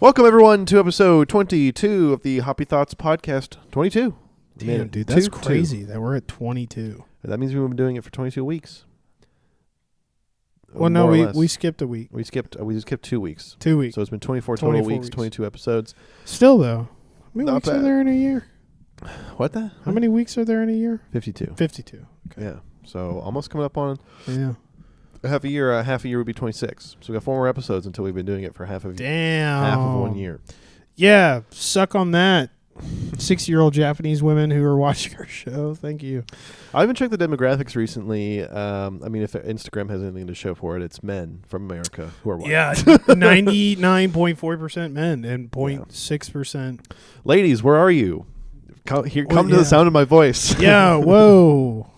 Welcome, everyone, to episode 22 of the Hoppy Thoughts podcast. 22. Damn, dude, that's crazy that we're at 22. That means we've been doing it for 22 weeks. Well, no, we skipped a week. We skipped 2 weeks. 2 weeks. So it's been 24 total weeks, 22 episodes. Still, though. How many weeks bad. are there in a year? What the? How many weeks are there in a year? 52. 52. Okay. Yeah. So almost coming up on Yeah. half a year. Half a year would be 26. So we got 4 more episodes until we've been doing it for half of 1 year. Yeah. Suck on that. 6-year-old Japanese women who are watching our show. Thank you. I haven't checked the demographics recently. I mean, if Instagram has anything to show for it, it's men from America who are watching. Yeah. 99.4% men and 0.6%. Ladies, where are you? Come to the sound of my voice. Yeah. Whoa.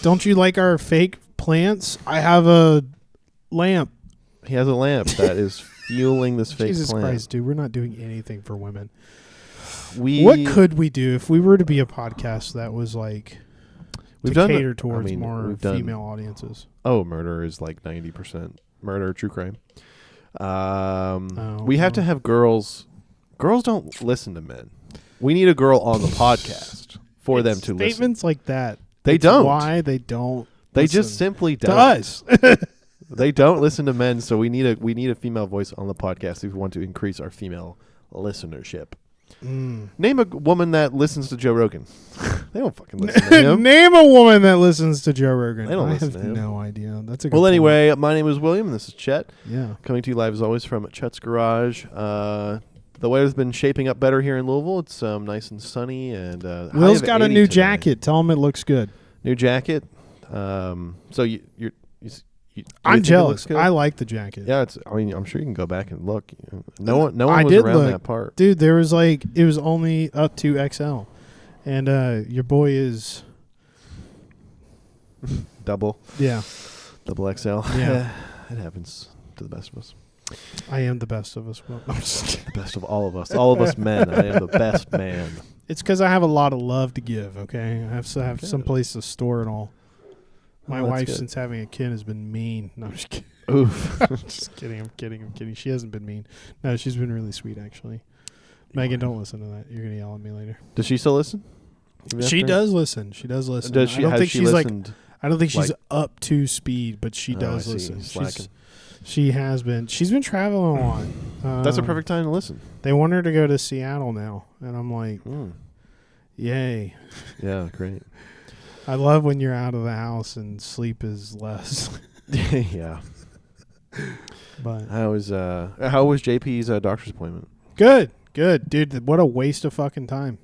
Don't you like our fake plants? I have a lamp. He has a lamp that is fueling this fake Jesus plant. Christ, dude. We're not doing anything for women. What could we do if we were to be a podcast that was like cater towards more female audiences? Oh, murder is like 90% murder, true crime. We have to have girls. Girls don't listen to men. We need a girl on the podcast for them to listen. Statements like that. They don't. Why they don't? They listen just simply don't. to us. They don't listen to men, so we need a female voice on the podcast if we want to increase our female listenership. Name a woman that listens to Joe Rogan. They don't fucking listen to him. Name a woman that listens to Joe Rogan. They don't listen to him. No idea. That's a good Anyway, my name is William, and this is Chet. Yeah. Coming to you live as always from Chet's Garage. The weather's been shaping up better here in Louisville. It's nice and sunny, and Will's got a new jacket. Tell him it looks good. New jacket. So you're I'm jealous. I like the jacket. Yeah, I'm sure you can go back and look. No one was around that part. Dude, there was it was only up to XL. And your boy is double. Yeah. Double XL. Yeah. It happens to the best of us. I am the best of us. Well, I'm just kidding. The best of all of us. All of us men. I am the best man. It's because I have a lot of love to give, okay? I have some place to store it all. My wife, since having a kid, has been mean. No, I'm just kidding. Oof. Just kidding. I'm kidding. She hasn't been mean. No, she's been really sweet, actually. Megan, don't listen to that. You're going to yell at me later. Does she still listen? She does listen. She does listen. Does she, I don't think she's up to speed, but she does listen. She has been. She's been traveling a lot. That's a perfect time to listen. They want her to go to Seattle now, and I'm like, yay. Yeah, great. I love when you're out of the house and sleep is less. Yeah. But how was JP's doctor's appointment? Good, dude. What a waste of fucking time.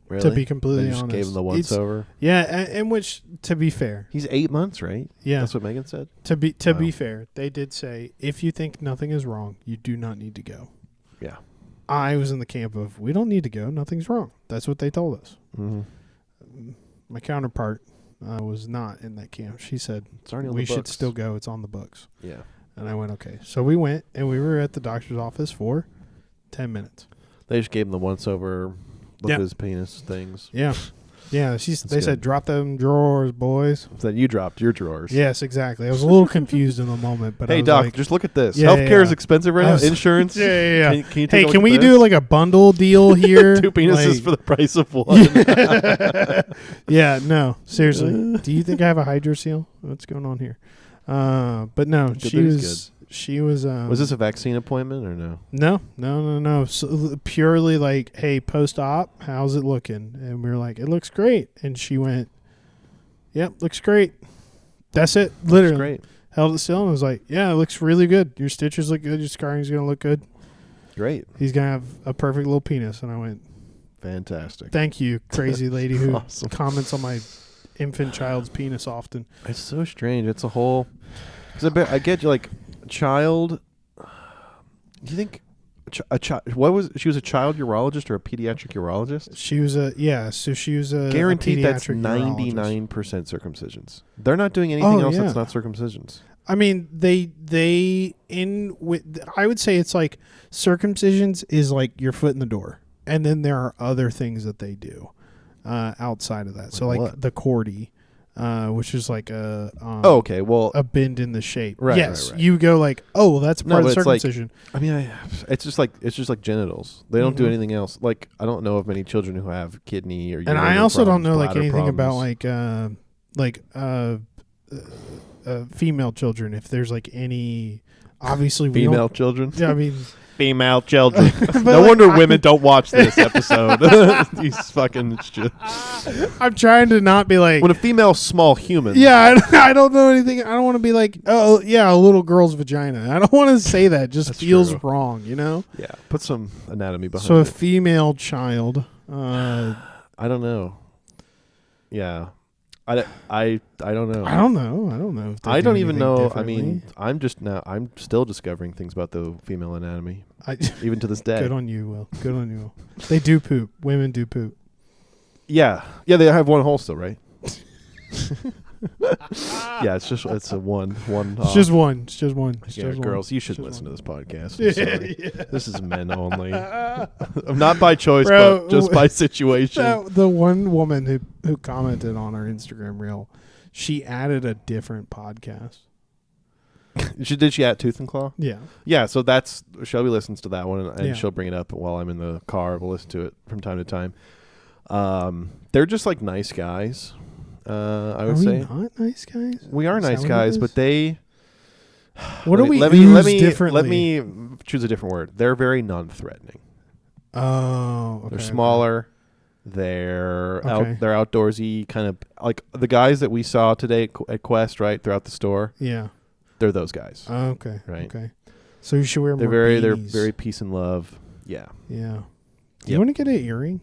Really? To be completely honest, gave him the once over. Yeah, and which, to be fair, he's 8 months, right? Yeah, that's what Megan said. To be fair, they did say if you think nothing is wrong, you do not need to go. Yeah. I was in the camp of we don't need to go. Nothing's wrong. That's what they told us. Mm-hmm. My counterpart was not in that camp. She said we should still go. It's on the books. Yeah. And I went, okay. So we went, and we were at the doctor's office for 10 minutes. They just gave him the once over, look at his penis things. Yeah. Yeah, they said, drop them drawers, boys. That you dropped your drawers. Yes, exactly. I was a little confused in the moment. But hey, Doc, just look at this. Yeah, Healthcare is expensive right now. Insurance. Yeah. Can we do like a bundle deal here? 2 penises for the price of one. Yeah, no. Seriously. Do you think I have a hydrocele? What's going on here? But no, she was was this a vaccine appointment or no? No. So purely like, hey, post-op, how's it looking? And we were like, it looks great. And she went, yep, looks great. That's it. Literally. Looks great. Held it still and was like, yeah, it looks really good. Your stitches look good. Your scarring's going to look good. Great. He's going to have a perfect little penis. And I went, fantastic. Thank you, crazy lady who comments on my infant child's penis often. It's so strange. It's a whole... Because I get you, like... Child, do you think a child? She was a child urologist or a pediatric urologist? She was she was a guaranteed. That's 99% circumcisions. They're not doing anything else that's not circumcisions. I mean, I would say it's like circumcisions is like your foot in the door, and then there are other things that they do outside of that. So like the Cordy. which is like a okay. Well, a bend in the shape. Right. Yes, right. you go like, oh, well, that's part of the but it's like- circumcision. I mean, it's just like genitals. They don't do Mhm. anything else. Like I don't know of many children who have kidney or. And I urinary also don't problems, know like bladder anything about problems. female children. If there's like any, obviously we Female don't. children. Yeah, I mean, Female children. But No like, wonder women don't watch this episode. These fucking shit. I'm trying to not be like. When a female small human. Yeah, I don't know anything. I don't want to be like, oh yeah, a little girl's vagina. I don't want to say that. It just That's feels true. wrong, you know. Yeah. Put some anatomy behind So a it. female child. I don't know. Yeah. I don't know. I don't know. If they I do don't even anything know. I differently. mean, I'm still discovering things about the female anatomy, I, even to this day. good on you, Will. Good on you, Will. They do poop. Women do poop. Yeah. Yeah, they have one hole still, right? Yeah, it's a one. It's just one. It's just one. It's Yeah, just girls, you should Just listen one. to this podcast. I'm sorry. Yeah. This is men only. Not by choice, Bro, but just by situation. The one woman who commented on our Instagram reel, she added a different podcast. Did she add Tooth and Claw? Yeah. Yeah, so that's Shelby listens to that one, and Yeah. she'll bring it up while I'm in the car. We'll listen to it from time to time. They're just like nice guys. I would Are say we not nice guys? we are Is that nice what it guys, is? but they. What do we let ooze me differently? let me choose a different word. They're very non-threatening. Oh, okay. They're smaller. They're Okay. they're outdoorsy, kind of like the guys that we saw today at Quest, right throughout the store. Yeah. They're those guys. Okay. Right. Okay. So you should wear They're more they're beanies. very peace and love. Yeah. Yeah. Do Yep. you want to get an earring?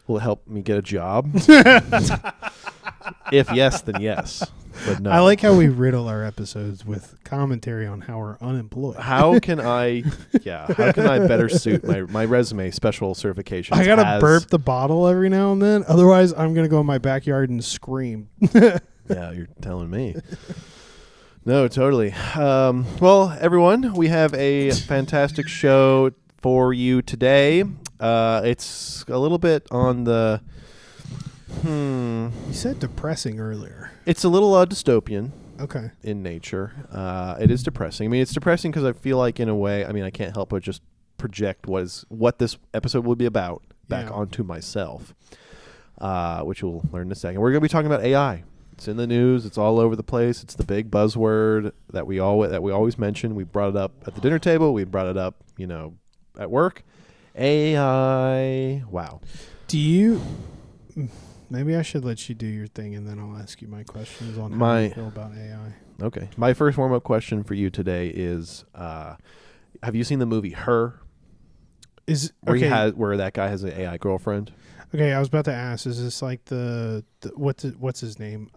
Will it help me get a job? If yes, then yes. But no. I like how we riddle our episodes with commentary on how we're unemployed. How can I better suit my resume special certifications? I gotta as- burp the bottle every now and then. Otherwise, I'm gonna go in my backyard and scream. Yeah, you're telling me. No, totally. Well, everyone, we have a fantastic show for you today. It's a little bit on the You said depressing earlier. It's a little dystopian Okay. in nature. It is depressing. I mean, it's depressing because I feel like, in a way, I mean, I can't help but just project what this episode will be about back Yeah. onto myself, which we'll learn in a second. We're going to be talking about AI. It's in the news. It's all over the place. It's the big buzzword that we always mention. We brought it up at the dinner table. We brought it up, at work. AI. Wow. Do you? Maybe I should let you do your thing, and then I'll ask you my questions on how you feel about AI. Okay. My first warm-up question for you today is: have you seen the movie Her? Where that guy has an AI girlfriend? Okay, I was about to ask: is this like the what's his name?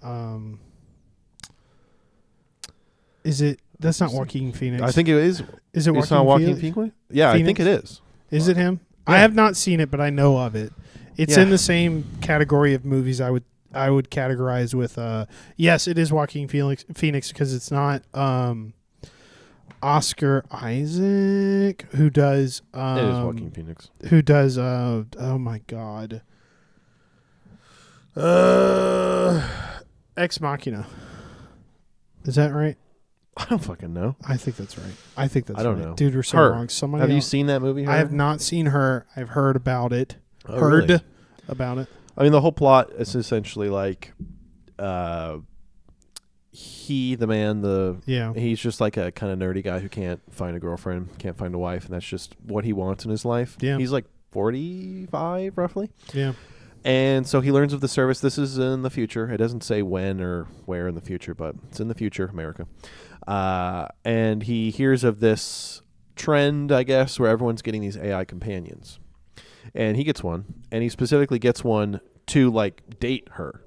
Is it? That's not Joaquin Phoenix. I think it is. Is it It's not Joaquin Phoenix? Yeah, I think it is. Is it him? Yeah. I have not seen it, but I know of it. It's Yeah. in the same category of movies I would categorize with. Yes, it is Joaquin Phoenix because it's not Oscar Isaac who does. It is Joaquin Phoenix. Who does? Oh my God. Ex Machina. Is that right? I don't fucking know. I think that's right. I don't right. know. Dude, we're so Her. wrong. Somebody Have you else- seen that movie? Her? I have not seen Her. I've heard about it. Oh, Heard really? about it. I mean, the whole plot is essentially like, he's just like a kind of nerdy guy who can't find a girlfriend, can't find a wife, and that's just what he wants in his life. Yeah. He's like 45, roughly. Yeah. And so he learns of the service. This is in the future. It doesn't say when or where in the future, but it's in the future, America. And he hears of this trend, I guess, where everyone's getting these AI companions. And he gets one, and he specifically gets one to like date her,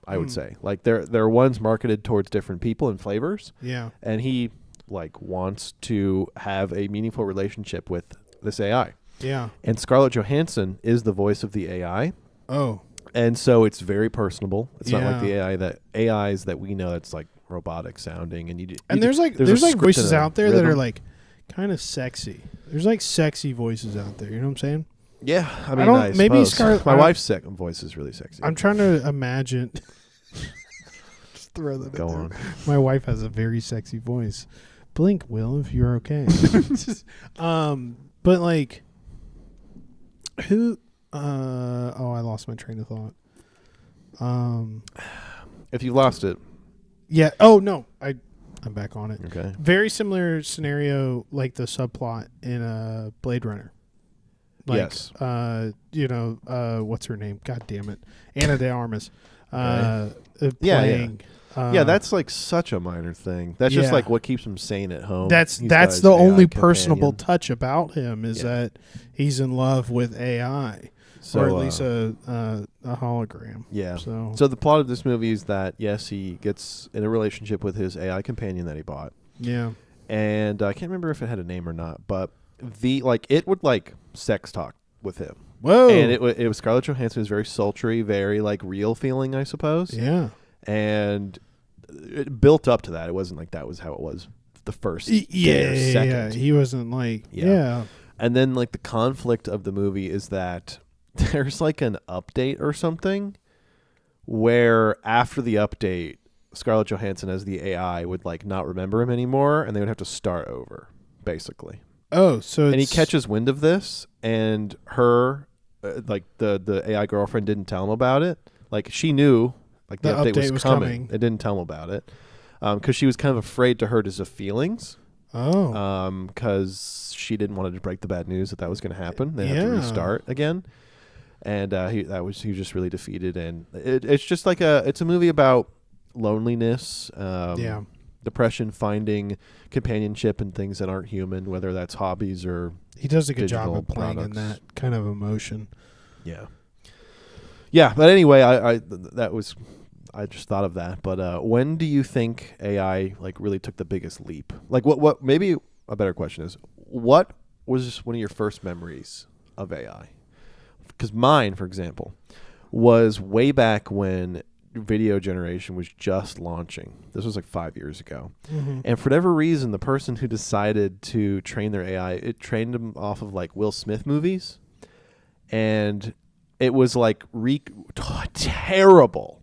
I would say. Like there are ones marketed towards different people and flavors. Yeah. And he like wants to have a meaningful relationship with this AI. Yeah. And Scarlett Johansson is the voice of the AI. Oh. And so it's very personable. It's not like Yeah. the AIs that we know that's like robotic sounding, and There's a like script voices and a out there that are rhythm. like kind of sexy. There's like sexy voices out there. You know what I'm saying? Yeah, I mean, don't- I maybe suppose. Scarlett- My I- wife's voice is really sexy. I'm trying to imagine. throw that Go in there. on. My wife has a very sexy voice. Blink, Will, if you're okay. But like, who? I lost my train of thought. If you lost it, Yeah. Oh no, I'm back on it. okay. Very similar scenario, like the subplot in Blade Runner. Like, Yes. What's her name? God damn it, Ana de Armas. Yeah, Playing. Yeah, that's like such a minor thing. That's just yeah. like what keeps him sane at home. That's He's got his the AI only companion. personable touch about him is Yeah. that he's in love with AI, So, or at least a hologram. Yeah. So So the plot of this movie is that yes, he gets in a relationship with his AI companion that he bought, yeah. and I can't remember if it had a name or not, but it would like sex talk with him, Whoa. and it was Scarlett Johansson. It was very sultry, very like real feeling, I suppose. Yeah. And it built up to that. It wasn't like that was how it was the first day or second. He wasn't like Yeah. And then like the conflict of the movie is that there's like an update or something where after the update, Scarlett Johansson as the AI would like not remember him anymore, and they would have to start over, basically. Oh, so And he catches wind of this, and her, like the AI girlfriend, didn't tell him about it. Like she knew, like the update was coming. It didn't tell him about it, because she was kind of afraid to hurt his feelings. Oh. Because she didn't want to break the bad news that was going to happen. They had to restart again, and he was just really defeated. And it's just like it's a movie about loneliness. Depression, finding companionship in things that aren't human, whether that's hobbies or he does a good job of playing products. in that kind of emotion. Yeah. But anyway, I just thought of that. But when do you think AI like really took the biggest leap? Like what? Maybe a better question is, what was one of your first memories of AI? Because mine, for example, was way back when video generation was just launching. This was like 5 years ago. Mm-hmm. And for whatever reason, the person who decided to train their AI, it trained them off of like Will Smith movies. And it was like terrible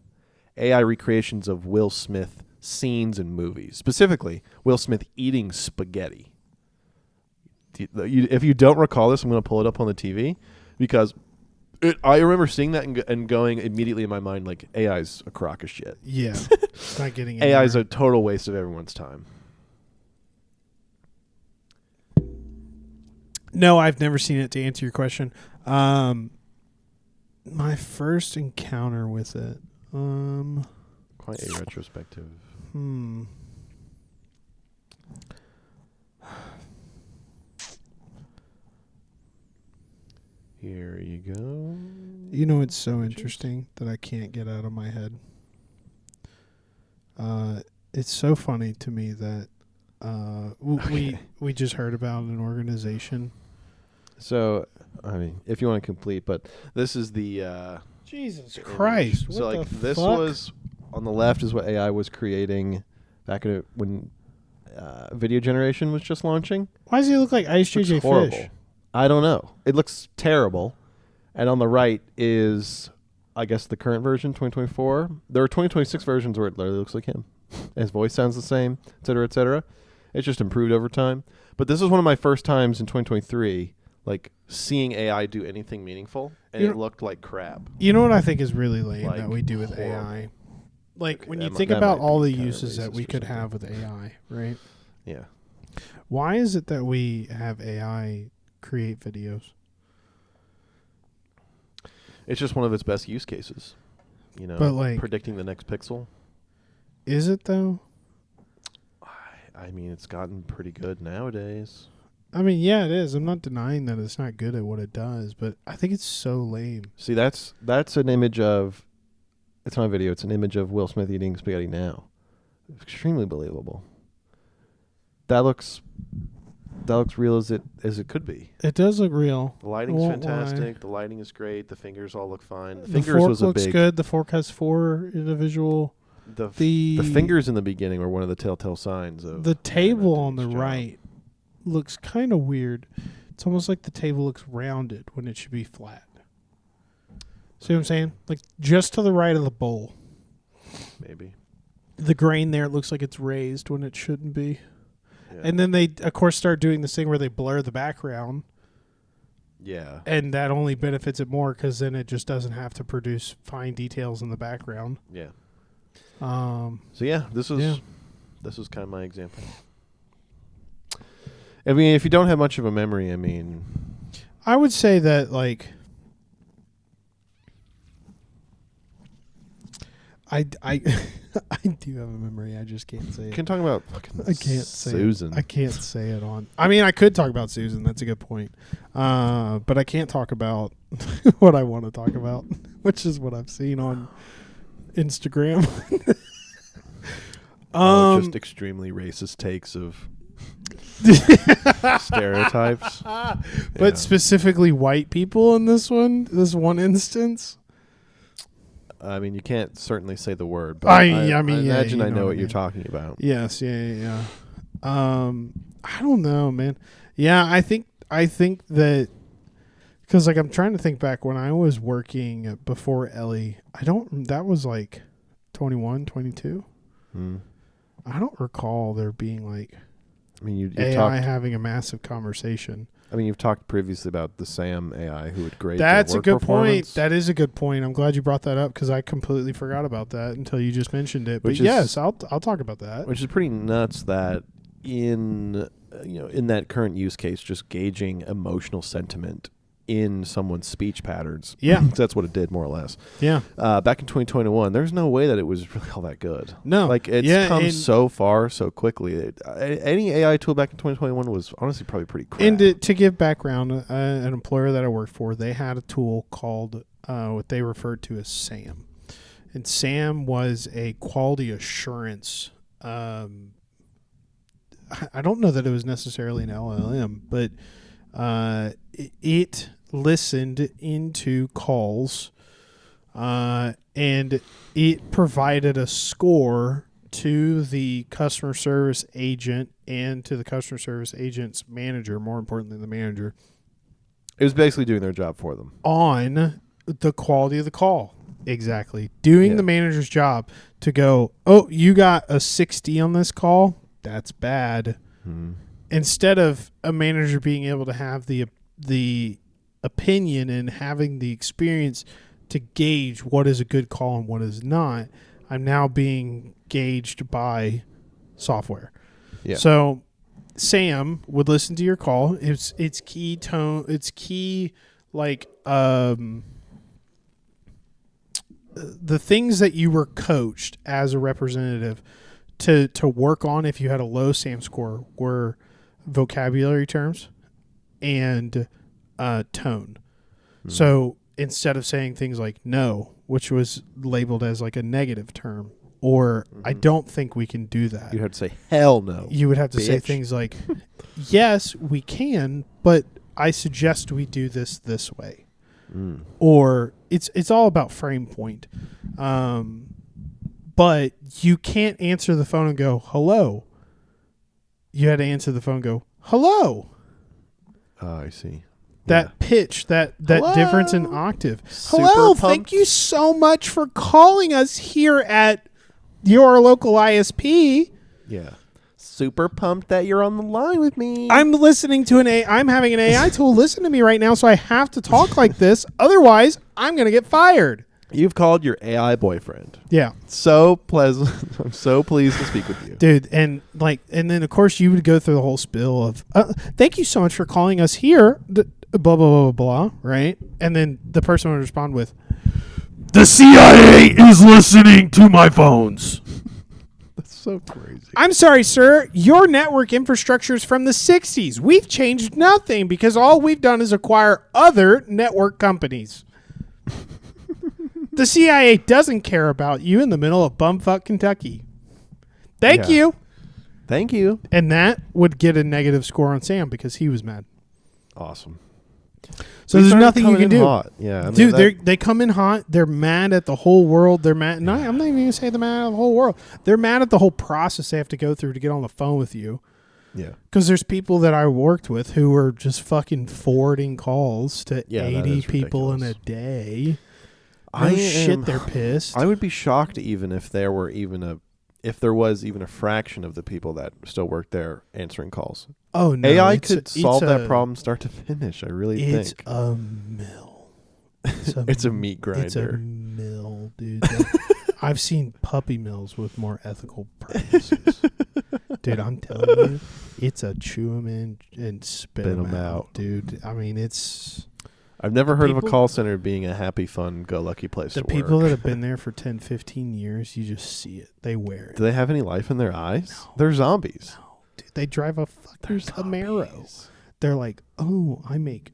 AI recreations of Will Smith scenes in movies. Specifically, Will Smith eating spaghetti. If you don't recall this, I'm going to pull it up on the TV because I remember seeing that and going immediately in my mind like AI's a crock of shit. Yeah. It's not getting AI's a total waste of everyone's time. No, I've never seen it, to answer your question. My first encounter with it. Quite a retrospective. Here you go. You know, it's so interesting that I can't get out of my head. It's so funny to me that we just heard about an organization. So, I mean, if you want to complete, but this is the Jesus Christ! So, what like, the this fuck? was on the left is what AI was creating back when video generation was just launching. Why does he look like Ice Looks JJ horrible. Fish? I don't know. It looks terrible. And on the right is, I guess, the current version, 2024. There are 2026 versions where it literally looks like him. His voice sounds the same, et cetera, et cetera. It's just improved over time. But this is one of my first times in 2023, like, seeing AI do anything meaningful, and it looked like crap. You know what I think is really lame Like, that we do with horrible. AI? Like, when you That think that about might all be the kinda uses that racist we or could something. have with AI, right? Yeah. Why is it that we have AI create videos? It's just one of its best use cases. You know, But, like, predicting the next pixel. Is it, though? I mean, it's gotten pretty good nowadays. I mean, yeah, it is. I'm not denying that it's not good at what it does, but I think it's so lame. See, that's an image of... It's not a video. It's an image of Will Smith eating spaghetti now. Extremely believable. That looks real as it could be. It does look real. The lighting's Won't fantastic. lie. The lighting is great. The fingers all look fine. The The fingers fork was a looks big... good. The fork has 4 individual. The fingers in the beginning were one of the telltale signs of... The table on the its job. right looks kind of weird. It's almost like the table looks rounded when it should be flat. See what I'm saying? Like just to the right of the bowl. Maybe. the grain there, it looks like it's raised when it shouldn't be. Yeah. And then they, of course, start doing this thing where they blur the background. Yeah. And that only benefits it more because then it just doesn't have to produce fine details in the background. Yeah. So this is kind of my example. I mean, if you don't have much of a memory, I mean, I would say that like I do have a memory. I just can't say it. Can talk about fucking I can't say Susan. I can't say it on. I mean, I could talk about Susan. That's a good point. But I can't talk about what I want to talk about, which is what I've seen on Instagram. Just extremely racist takes of stereotypes. But specifically white people in this one instance. I mean, you can't certainly say the word, but I imagine I know what I mean. you're talking about. Yes, yeah. I don't know, man. Yeah, I think that because like I'm trying to think back when I was working before Ellie. That was like 21, 22. I don't recall there being like I mean, you AI talked, having a massive conversation. I mean, you've talked previously about the Sam AI who would grade. That's their a work good performance. point. That is a good point. I'm glad you brought that up because I completely forgot about that until you just mentioned it. Which But is- yes, I'll talk about that. Which is pretty nuts that in that current use case, just gauging emotional sentiment in someone's speech patterns. Yeah. That's what it did, more or less. Yeah. Back in 2021, there's no way that it was really all that good. No. Like, it's come so far so quickly. Any AI tool back in 2021 was honestly probably pretty crap. And to give background, an employer that I worked for, they had a tool called what they referred to as SAM. And SAM was a quality assurance. I don't know that it was necessarily an LLM, but it listened into calls and it provided a score to the customer service agent and to the customer service agent's manager, more importantly the manager, it was basically doing their job for them on the quality of the call. Exactly. Doing the manager's job to go, oh, you got a 60 on this call? That's bad. Instead of a manager being able to have the opinion and having the experience to gauge what is a good call and what is not, I'm now being gauged by software. Yeah. So Sam would listen to your call. It's key tone. It's key like the things that you were coached as a representative to work on if you had a low SAM score were vocabulary terms and tone. So instead of saying things like no, which was labeled as like a negative term, or I don't think we can do that, you had to say hell no. you would have to say bitch. things like yes, we can, but I suggest we do this way. Or it's all about frame point. But you can't answer the phone and go, hello. You had to answer the phone and go, hello. Oh, I see. That pitch, that Hello? difference in octave. Super Hello, pumped. thank you so much for calling us here at your local ISP. Yeah. Super pumped that you're on the line with me. I'm listening to I'm having an AI tool listen to me right now, so I have to talk like this. Otherwise, I'm going to get fired. You've called your AI boyfriend. Yeah. So pleasant. I'm so pleased to speak with you. Dude, and then of course you would go through the whole spill of thank you so much for calling us here, blah blah blah blah, right? And then the person would respond with, the CIA is listening to my phones. That's so crazy. I'm sorry, sir. Your network infrastructure is from the 60s. We've changed nothing because all we've done is acquire other network companies. The CIA doesn't care about you in the middle of bumfuck Kentucky. Thank you. Thank you. And that would get a negative score on Sam because he was mad. Awesome. So there's nothing you can do. Hot. Yeah, I mean, Dude, they come in hot. They're mad at the whole world. They're mad. No, I'm not even going to say they're mad at the whole world. They're mad at the whole process they have to go through to get on the phone with you. Yeah. Because there's people that I worked with who were just fucking forwarding calls to Yeah, that 80 is people in a ridiculous. day. No shit, they're pissed. I would be shocked even if there were even if there was even a fraction of the people that still work there answering calls. Oh no, AI could solve that problem start to finish. I really think it's a mill. It's a meat grinder. It's a mill, dude. I've seen puppy mills with more ethical practices. Dude, I'm telling you, it's a chew them in and spit them out, dude. I mean, it's... I've never heard of a call center being a happy, fun, go-lucky place to work. The people that have been there for 10, 15 years, you just see it. They wear it. Do they have any life in their eyes? No. They're zombies. No. Dude, they drive a fucking Camaro. They're like, oh, I make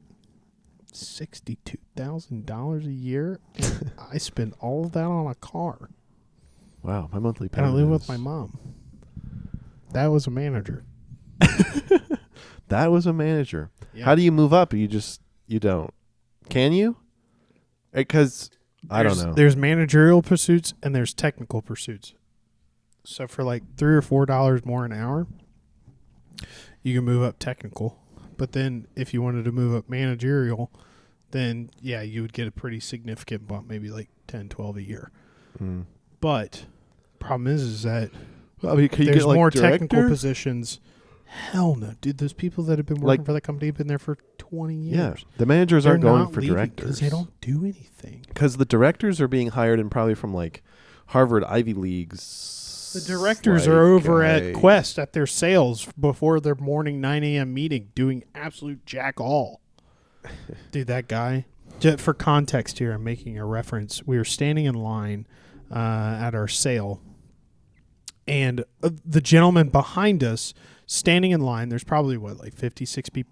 $62,000 a year, and I spend all of that on a car. Wow, my monthly payment. And I live with my mom. That was a manager. That was a manager. Yeah. How do you move up? You don't. Can you? Because I don't know. There's managerial pursuits and there's technical pursuits. So for like $3 or $4 more an hour, you can move up technical. But then if you wanted to move up managerial, then yeah, you would get a pretty significant bump, maybe like 10, 12 a year. Mm. But problem is that there's get like more technical positions. Hell no, dude. Those people that have been working for that company have been there for 20 years. Yeah, the managers aren't going for directors because they don't do anything. Because the directors are being hired and probably from like Harvard Ivy Leagues. The directors are over at Quest at their sales before their morning 9 a.m. meeting doing absolute jack all. Dude, that guy. For context here, I'm making a reference. We were standing in line at our sale, and the gentleman behind us standing in line, there's probably like 50, 60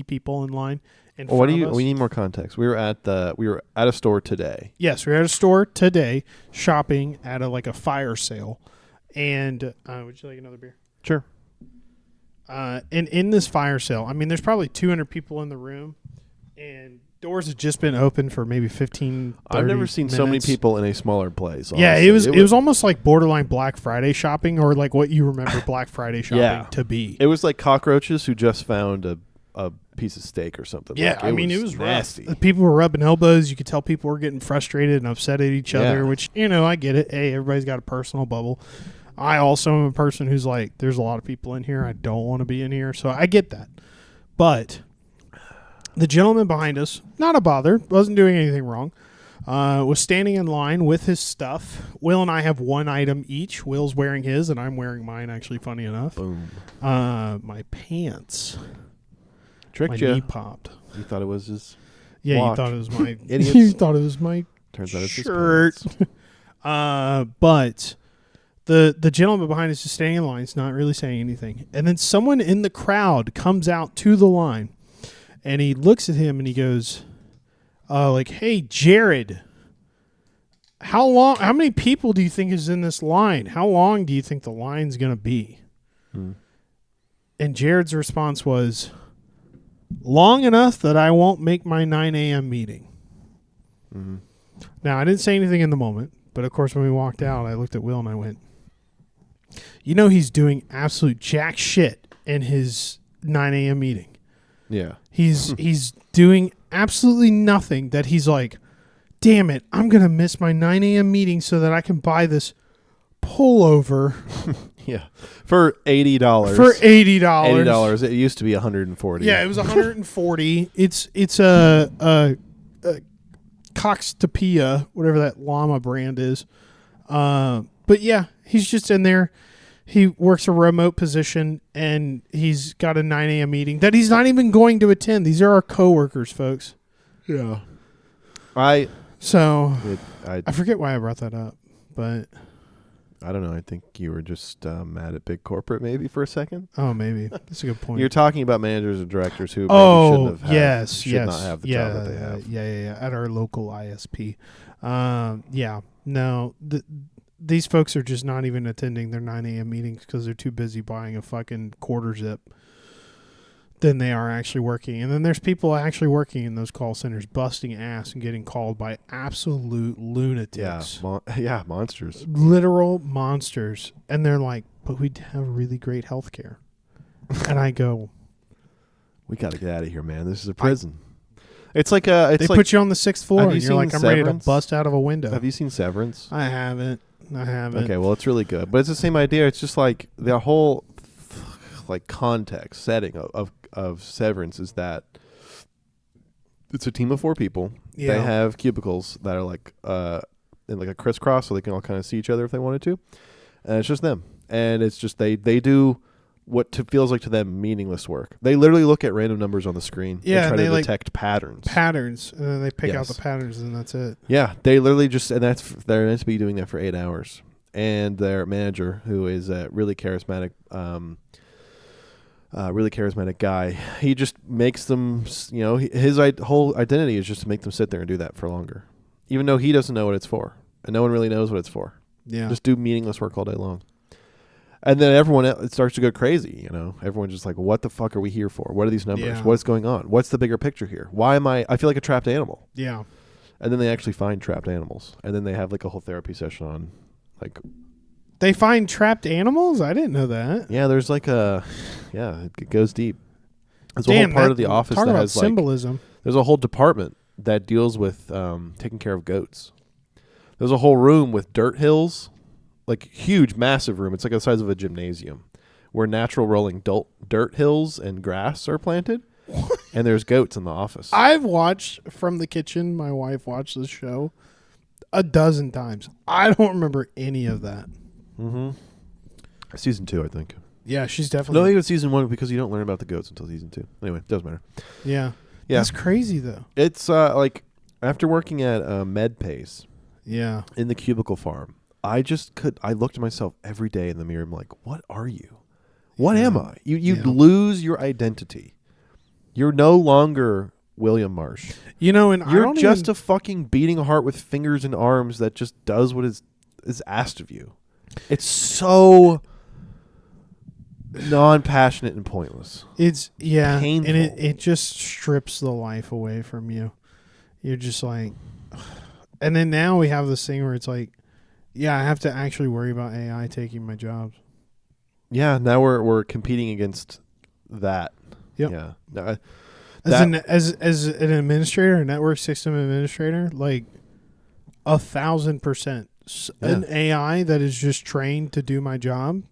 people in line. We need more context. We were at a store today. Yes, we were at a store today shopping at a fire sale. And would you like another beer? Sure. And in this fire sale, I mean, there's probably 200 people in the room, and doors have just been open for maybe 15, 30 I've never seen minutes. so many people in a smaller place. Honestly. Yeah, it was almost like borderline Black Friday shopping, or like what you remember Black Friday shopping to be. It was like cockroaches who just found a piece of steak or something. Yeah, it was nasty. Rough. People were rubbing elbows. You could tell people were getting frustrated and upset at each other, which, I get it. Hey, everybody's got a personal bubble. I also am a person who's like, there's a lot of people in here. I don't want to be in here. So I get that. But the gentleman behind us, not a bother, wasn't doing anything wrong, was standing in line with his stuff. Will and I have one item each. Will's wearing his, and I'm wearing mine, actually, funny enough. Boom. My pants. Tricked my you. knee popped. You thought it was his Yeah, you thought it was my Idiots. You thought it was my Turns out it's shirt. his pants. But the gentleman behind us is standing in line. He's not really saying anything. And then someone in the crowd comes out to the line, and he looks at him and he goes, hey, Jared, how many people do you think is in this line? How long do you think the line's going to be? And Jared's response was, long enough that I won't make my 9 a.m. meeting. Mm-hmm. Now, I didn't say anything in the moment, but of course when we walked out, I looked at Will and I went, he's doing absolute jack shit in his 9 a.m. meeting. Yeah. He's doing absolutely nothing that he's like, damn it, I'm going to miss my 9 a.m. meeting so that I can buy this pullover. Yeah. For $80. For $80. $80. It used to be $140. Yeah, it was $140. It's a Coxtopia, whatever that llama brand is. But yeah, he's just in there. He works a remote position, and he's got a 9 a.m. meeting that he's not even going to attend. These are our coworkers, folks. Yeah. I forget why I brought that up, but I don't know. I think you were just mad at big corporate maybe for a second. Oh, maybe. That's a good point. You're talking about managers and directors who maybe should not have the job that they have. Yeah. At our local ISP. These folks are just not even attending their 9 a.m. meetings because they're too busy buying a fucking quarter zip than they are actually working. And then there's people actually working in those call centers busting ass and getting called by absolute lunatics. Yeah, monsters. Literal monsters. And they're like, but we have really great health care. And I go, we got to get out of here, man. This is a prison. They put you on the 6th floor and you're like, I'm ready to bust out of a window. Have you seen Severance? I haven't. I haven't. Okay, well, it's really good, but it's the same idea. It's just like the whole like context setting of Severance is that it's a team of 4 people. Yeah. They have cubicles that are like in like a crisscross, so they can all kind of see each other if they wanted to, and it's just them. And it's just they do what feels like to them meaningless work. They literally look at random numbers on the screen and try to detect patterns. And then they pick out the patterns, and that's it. Yeah, they literally just, and they're meant to be doing that for 8 hours. And their manager, who is a really charismatic guy, he just makes them, his whole identity is just to make them sit there and do that for longer, even though he doesn't know what it's for, and no one really knows what it's for. Yeah, just do meaningless work all day long. And then everyone it starts to go crazy, Everyone's just like, what the fuck are we here for? What are these numbers? Yeah. What's going on? What's the bigger picture here? Why am I feel like a trapped animal. Yeah. And then they actually find trapped animals. And then they have like a whole therapy session on like... They find trapped animals? I didn't know that. Yeah, there's like it goes deep. There's a whole part of the office that has symbolism. Like... There's a whole department that deals with taking care of goats. There's a whole room with dirt hills. Like huge, massive room. It's like the size of a gymnasium where natural rolling dirt hills and grass are planted. And there's goats in the office. I've watched from the kitchen. My wife watched the show a dozen times. I don't remember any of that. Mm-hmm. Season 2, I think. Yeah, she's definitely... No, I think it's season 1 because you don't learn about the goats until season 2. Anyway, it doesn't matter. Yeah. Yeah. That's crazy, though. It's like after working at MedPace in the cubicle farm, I looked at myself every day in the mirror. I'm like, what are you? What am I? You lose your identity. You're no longer William Marsh. And you're just a fucking beating heart with fingers and arms that just does what is asked of you. It's so non-passionate and pointless. It's painful. And it just strips the life away from you. You're just like, and then now we have this thing where it's like, I have to actually worry about AI taking my jobs. Yeah, now we're competing against that. Yep. Yeah. As an administrator, a network system administrator, like 1,000%, an AI that is just trained to do my job.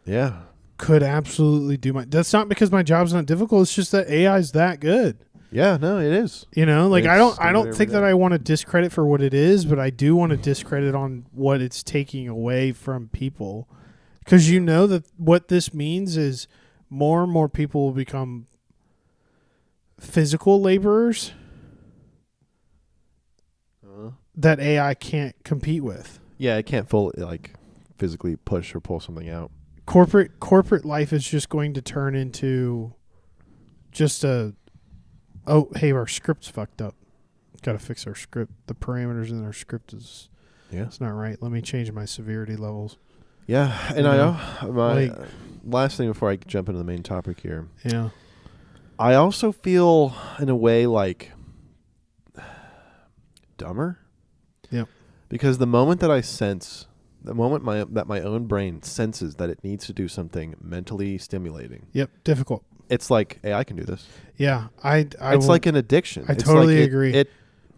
Yeah. Could absolutely do that's not because my job's not difficult. It's just that AI is that good. Yeah, no, it is. I don't think that I want to discredit for what it is, but I do want to discredit on what it's taking away from people. Because that what this means is more and more people will become physical laborers that AI can't compete with. Yeah, it can't physically push or pull something out. Corporate life is just going to turn into just our script's fucked up. Got to fix our script. The parameters in our script it's not right. Let me change my severity levels. Yeah, and last thing before I jump into the main topic here. Yeah. I also feel in a way like dumber. Yep. Because the moment that my own brain senses that it needs to do something mentally stimulating. Yep, difficult. It's like, hey, I can do this. Yeah, it's like an addiction. I totally agree.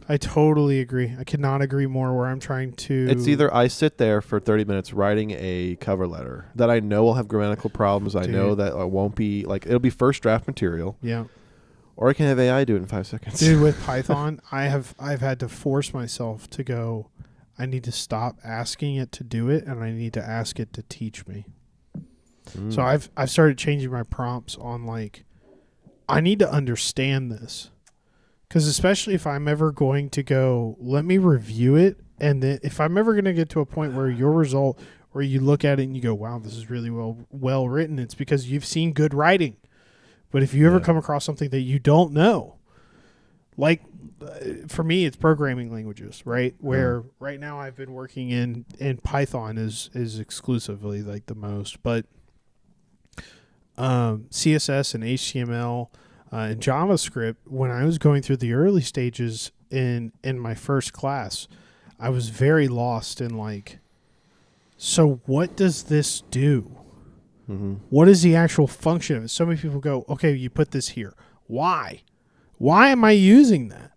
I totally agree. I cannot agree more where I'm trying to... It's either I sit there for 30 minutes writing a cover letter that I know will have grammatical problems. I know that it won't be... it'll be first draft material. Yeah. Or I can have AI do it in 5 seconds. Dude, with Python, I've had to force myself to go, I need to stop asking it to do it, and I need to ask it to teach me. So I've started changing my prompts on I need to understand this. Because especially if I'm ever going to go, let me review it. And then if I'm ever going to get to a point where your result, where you look at it and you go, wow, this is really well written, it's because you've seen good writing. But if you ever come across something that you don't know, for me, it's programming languages, right? Where right now I've been working in Python is exclusively the most, but CSS and HTML and JavaScript, when I was going through the early stages in my first class, I was very lost in so what does this do? Mm-hmm. What is the actual function of it? So many people go, okay, you put this here. Why? Why am I using that?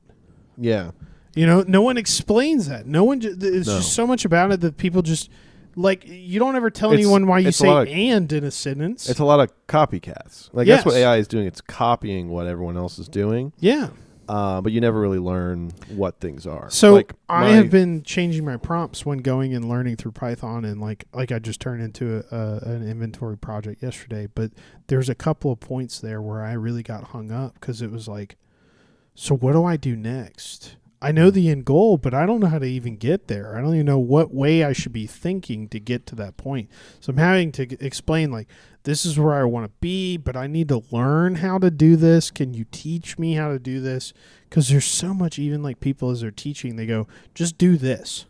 Yeah. You know, no one explains that. No one. It's just so much about it that people just like. You don't ever tell anyone why you say "and" in a sentence. It's a lot of copycats. Like that's what AI is doing. It's copying what everyone else is doing. Yeah. But you never really learn what things are. So like I have been changing my prompts when going and learning through Python, and like I just turned into an inventory project yesterday. But there's a couple of points there where I really got hung up because it was like, so what do I do next? I know the end goal, but I don't know how to even get there. I don't even know what way I should be thinking to get to that point. So I'm having to explain, like, this is where I want to be, but I need to learn how to do this. Can you teach me how to do this? Because there's so much, even like people as they're teaching, they go, just do this.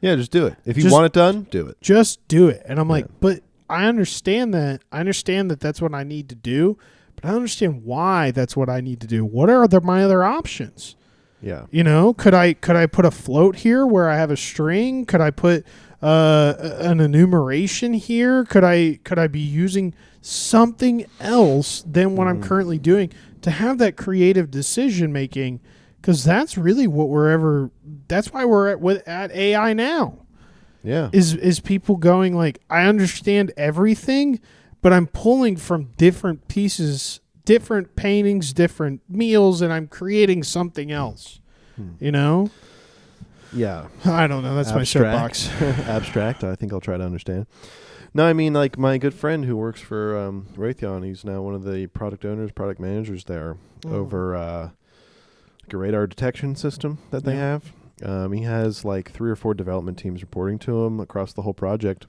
Yeah, just do it. If you want it done, do it. Just do it. And I'm like, but I understand that. I understand that that's what I need to do, but I don't understand why that's what I need to do. What are my other options? Yeah. You know, could I put a float here where I have a string? Could I put an enumeration here? Could I be using something else than what I'm currently doing to have that creative decision making? Because that's really what that's why we're at AI now. Yeah. Is people going like, I understand everything, but I'm pulling from different pieces, different paintings, different meals, and I'm creating something else. You know? Yeah. I don't know. That's abstract. My soapbox. Abstract. I think I'll try to understand. No, I mean, like my good friend who works for Raytheon, he's now one of the product product managers there over like a radar detection system that they have. He has like 3 or 4 development teams reporting to him across the whole project.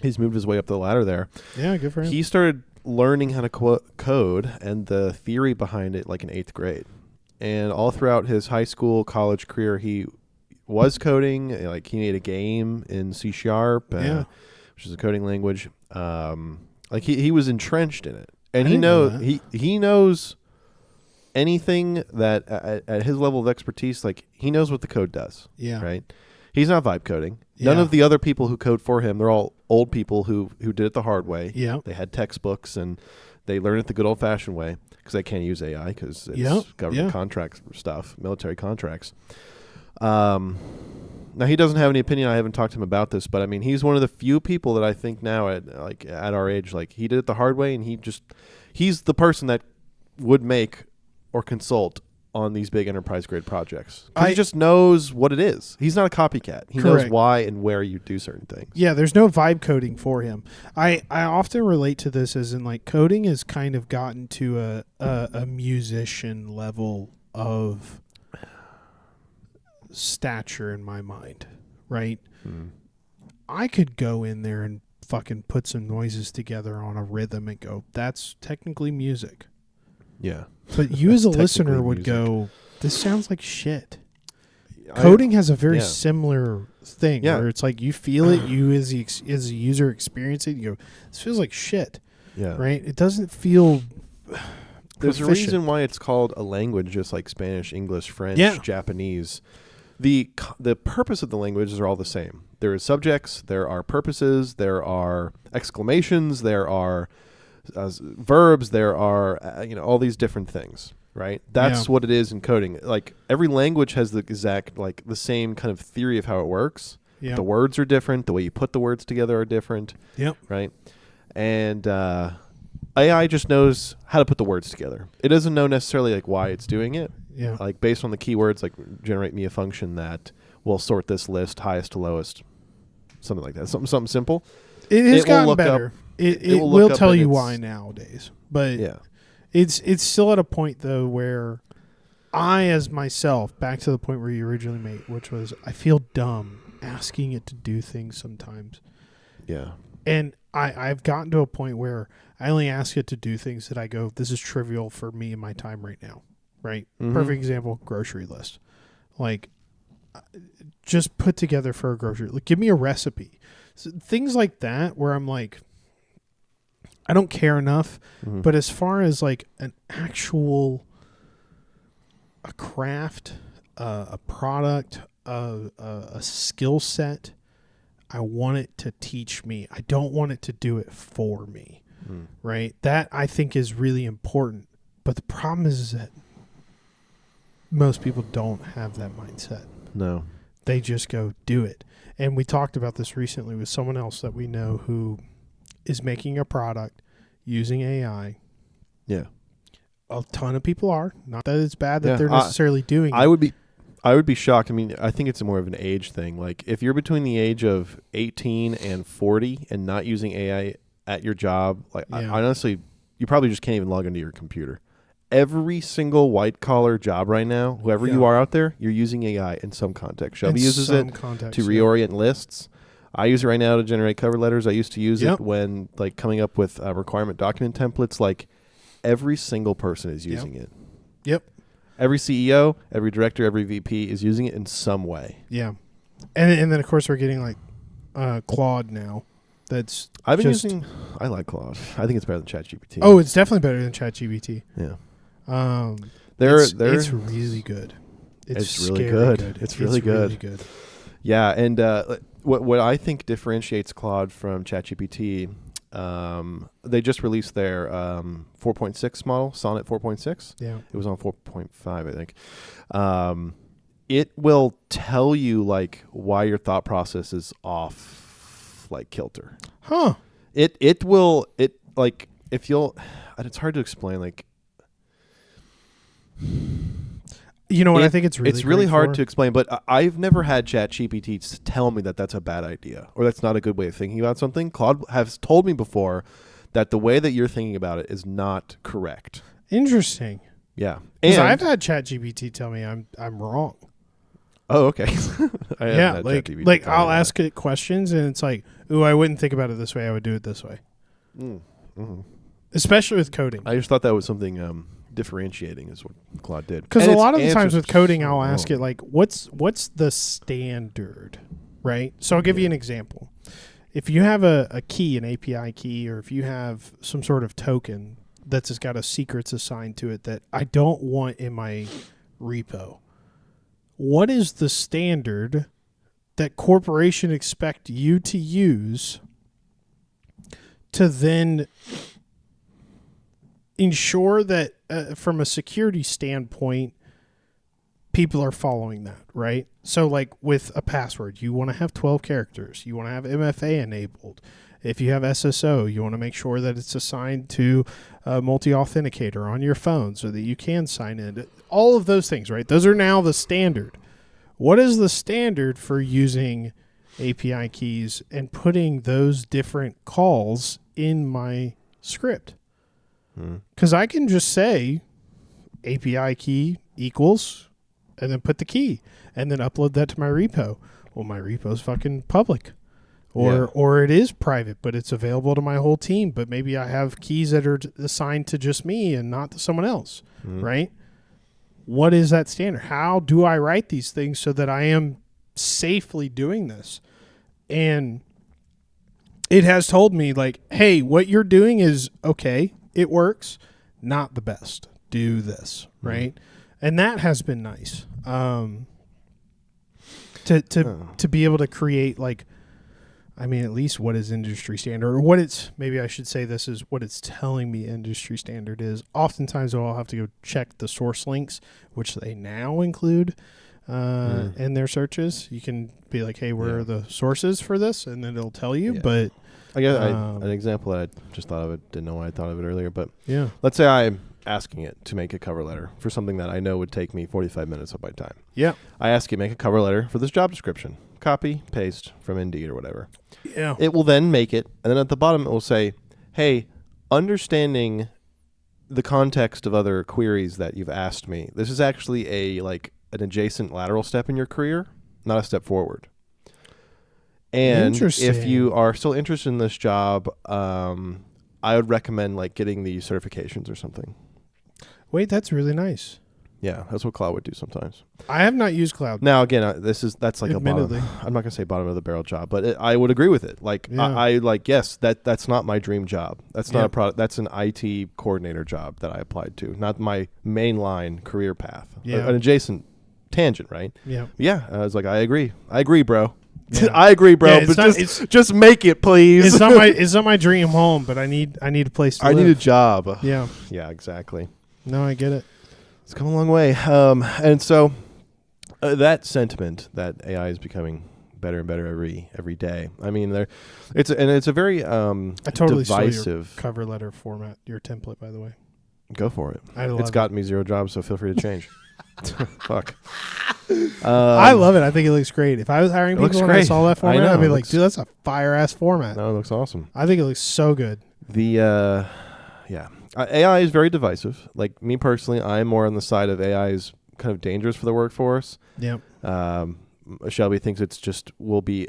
He's moved his way up the ladder there. Yeah, good for him. He started learning how to code and the theory behind it like in 8th grade. And all throughout his high school, college career, he was coding. Like he made a game in C#, which is a coding language. Like he was entrenched in it, and he knows anything that at his level of expertise. Like he knows what the code does. Yeah, right. He's not vibe coding. None of the other people who code for him, they're all old people who did it the hard way. Yeah, they had textbooks and they learned it the good old fashioned way. Because they can't use AI because it's government contract stuff, military contracts. Now, he doesn't have any opinion. I haven't talked to him about this, but I mean, he's one of the few people that I think now at our age, like he did it the hard way, and he's the person that would make or consult on these big enterprise grade projects. He just knows what it is. He's not a copycat. He knows why and where you do certain things. Yeah, there's no vibe coding for him. I often relate to this as in like coding has kind of gotten to a musician level of stature in my mind, right? I could go in there and fucking put some noises together on a rhythm and go, that's technically music. Yeah. But you as a listener would go, this sounds like shit. Coding has a very similar thing where it's like you feel it, you as a user experience it, you go, this feels like shit. Yeah. Right? It doesn't feel There's a reason why it's called a language, just like Spanish, English, French, Japanese. The purpose of the languages are all the same. There are subjects, there are purposes, there are exclamations, there are verbs, there are all these different things, right? That's what it is in coding. Like every language has the exact like the same kind of theory of how it works. Yeah. The words are different, the way you put the words together are different. Yep. Right? And AI just knows how to put the words together. It doesn't know necessarily like why it's doing it. Yeah. Like based on the keywords, like generate me a function that will sort this list highest to lowest. Something like that. Something simple. It has gotten better. It will tell you why nowadays, but it's still at a point though where I, as myself, back to the point where you originally made, which was I feel dumb asking it to do things sometimes. Yeah, and I've gotten to a point where I only ask it to do things that I go, this is trivial for me and my time right now. Right, perfect example: grocery list. Like, just put together for a grocery. Like, give me a recipe. So, things like that, where I'm like, I don't care enough, but as far as like an actual a craft, a product, a skill set, I want it to teach me. I don't want it to do it for me, right? That I think is really important. But the problem is that most people don't have that mindset. No. They just go do it. And we talked about this recently with someone else that we know who is making a product using AI. Yeah. A ton of people are. Not that it's bad that they're necessarily doing it. I would be shocked. I mean, I think it's more of an age thing. Like, if you're between the age of 18 and 40 and not using AI at your job, like, I honestly, you probably just can't even log into your computer. Every single white-collar job right now, whoever you are out there, you're using AI in some context. Shelby uses it to reorient lists. I use it right now to generate cover letters. I used to use it when, like, coming up with requirement document templates. Like, every single person is using it. Yep. Every CEO, every director, every VP is using it in some way. Yeah. And then, of course, we're getting, like, Claude now. I like Claude. I think it's better than ChatGPT. Oh, it's definitely better than ChatGPT. Yeah. It's really good. It's really good. It's really good. Yeah, and what I think differentiates Claude from ChatGPT, they just released their 4.6 model, Sonnet 4.6. Yeah. It was on 4.5, I think. It will tell you, like, why your thought process is off, like, kilter. Huh. It's hard to explain, like, you know what, I think it's really hard to explain, but I've never had ChatGPT tell me that that's a bad idea or that's not a good way of thinking about something. Claude has told me before that the way that you're thinking about it is not correct. Interesting. Yeah. Because I've had ChatGPT tell me I'm wrong. Oh, okay. Yeah, like I'll ask it questions and it's like, ooh, I wouldn't think about it this way. I would do it this way. Mm-hmm. Especially with coding. I just thought that was something differentiating is what Claude did. Because a lot of the times with coding, I'll ask it, like, what's the standard, right? So I'll give you an example. If you have a key, an API key, or if you have some sort of token that's just got a secrets assigned to it that I don't want in my repo, what is the standard that corporation expect you to use to then ensure that from a security standpoint, people are following that, right? So like with a password, you want to have 12 characters. You want to have MFA enabled. If you have SSO, you want to make sure that it's assigned to a multi-authenticator on your phone so that you can sign in. All of those things, right? Those are now the standard. What is the standard for using API keys and putting those different calls in my script? Because I can just say API key equals and then put the key and then upload that to my repo. Well, my repo is fucking public. Or it is private, but it's available to my whole team. But maybe I have keys that are assigned to just me and not to someone else, right? What is that standard? How do I write these things so that I am safely doing this? And it has told me, like, hey, what you're doing is okay. It works. Not the best. Do this, right? And that has been nice. To be able to create, like, I mean, at least what is industry standard, or what it's, maybe I should say this is what it's telling me industry standard is. Oftentimes I'll have to go check the source links, which they now include in their searches. You can be like, hey, where are the sources for this? And then it'll tell you. Yeah. But I guess an example that I just thought of it, didn't know why I thought of it earlier, but let's say I'm asking it to make a cover letter for something that I know would take me 45 minutes of my time. Yeah. I ask it, make a cover letter for this job description. Copy, paste from Indeed or whatever. Yeah. It will then make it, and then at the bottom it will say, hey, understanding the context of other queries that you've asked me, this is actually an adjacent lateral step in your career, not a step forward. And if you are still interested in this job, I would recommend getting the certifications or something. Wait, that's really nice. Yeah, that's what Cloud would do sometimes. I have not used Cloud. Now, again, that's like admittedly. I'm not going to say bottom of the barrel job, but I would agree with it. Yes, that's not my dream job. That's not a product. That's an IT coordinator job that I applied to, not my mainline career path. Yeah. An adjacent tangent, right? Yeah. Yeah, I was like, I agree, bro. Yeah. I agree, bro. Yeah, but just make it, please. It's not my dream home, but I need a place to live. I need a job. Yeah. Yeah, exactly. No, I get it. It's come a long way. And so that sentiment that AI is becoming better and better every day. I mean, it's a very I totally divisive stole your cover letter format, your template, by the way. Go for it. I love It's gotten me 0 jobs, so feel free to change. Fuck. I love it. I think it looks great. If I was hiring people and I saw that format, I'd be like, dude, that's a fire ass format. No, it looks awesome. I think it looks so good. AI is very divisive. Like me personally, I'm more on the side of AI is kind of dangerous for the workforce. Yep. Shelby thinks it's just will be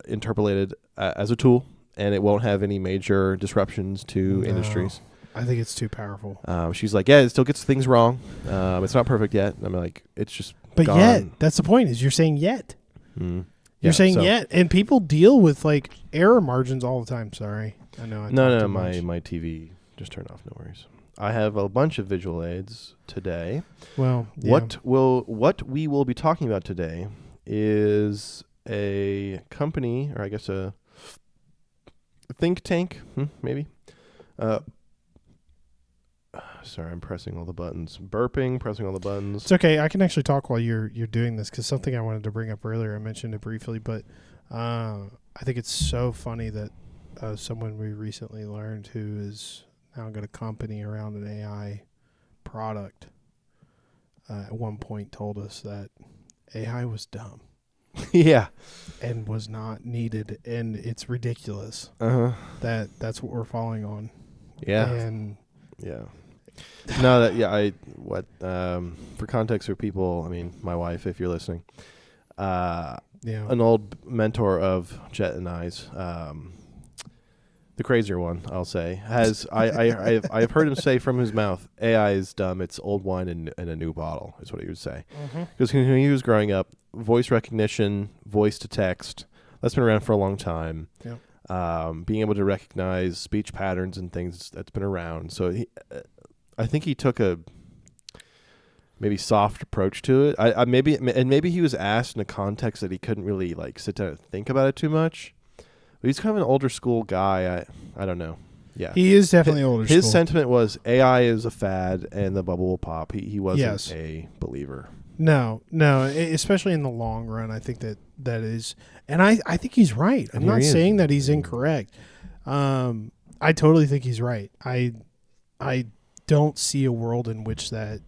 interpolated as a tool, and it won't have any major disruptions to industries. I think it's too powerful. She's like, yeah, it still gets things wrong. It's not perfect yet. I'm like, it's just But gone. yet, that's the point, is you're saying yet. Mm. You're saying yet, and people deal with like error margins all the time. Sorry. I know. No, my TV just turned off. No worries. I have a bunch of visual aids today. Well, yeah. What we will be talking about today is a company, or I guess a think tank, maybe. Sorry, I'm pressing all the buttons. Pressing all the buttons. It's okay. I can actually talk while you're doing this, because something I wanted to bring up earlier, I mentioned it briefly, but I think it's so funny that someone we recently learned who is now got a company around an AI product at one point told us that AI was dumb. Yeah. And was not needed, and it's ridiculous. That's what we're falling on. Yeah. And yeah. No, for context for people, I mean, my wife, if you're listening, an old mentor of Jet and I's, the crazier one, I'll say, I've heard him say from his mouth, AI is dumb. It's old wine in a new bottle, is what he would say. Because when he was growing up, voice recognition, voice to text, that's been around for a long time. Yep. Being able to recognize speech patterns and things, that's been around. So I think he took a maybe soft approach to it. Maybe he was asked in a context that he couldn't really like sit down and think about it too much. But he's kind of an older school guy. I don't know. Yeah, he is definitely older school. His sentiment was AI is a fad and the bubble will pop. He wasn't a believer. No, especially in the long run. I think that is, and I think he's right. I'm not saying that he's incorrect. I totally think he's right. I don't see a world in which that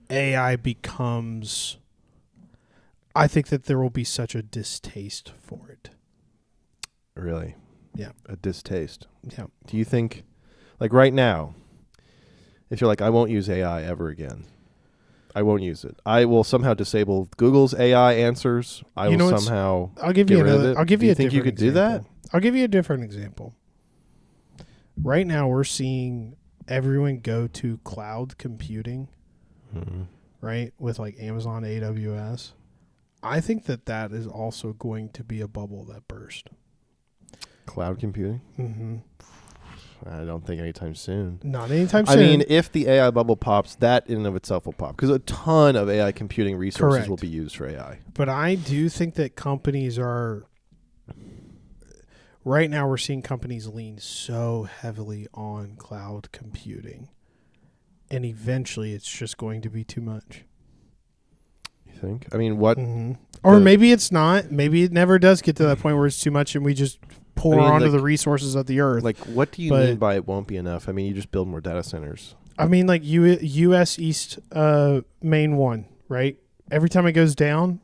AI becomes. I think that there will be such a distaste for it. Really? Yeah. A distaste. Yeah. Do you think, like right now, if you're like, I won't use AI ever again, I won't use it. I will somehow disable Google's AI answers. I'll give you another. Do you think you could do that? I'll give you a different example. Right now, we're seeing everyone go to cloud computing, right? With like Amazon AWS. I think that is also going to be a bubble that burst. Cloud computing? Mm-hmm. I don't think anytime soon. Not anytime soon. I mean, if the AI bubble pops, that in and of itself will pop. Because a ton of AI computing resources will be used for AI. But I do think that companies are... Right now, we're seeing companies lean so heavily on cloud computing. And eventually, it's just going to be too much. You think? I mean, what... Mm-hmm. Or maybe it's not. Maybe it never does get to that point where it's too much and we just pour onto the resources of the earth. Like, what do you mean by it won't be enough? I mean, you just build more data centers. I mean, like U.S. East Main 1, right? Every time it goes down,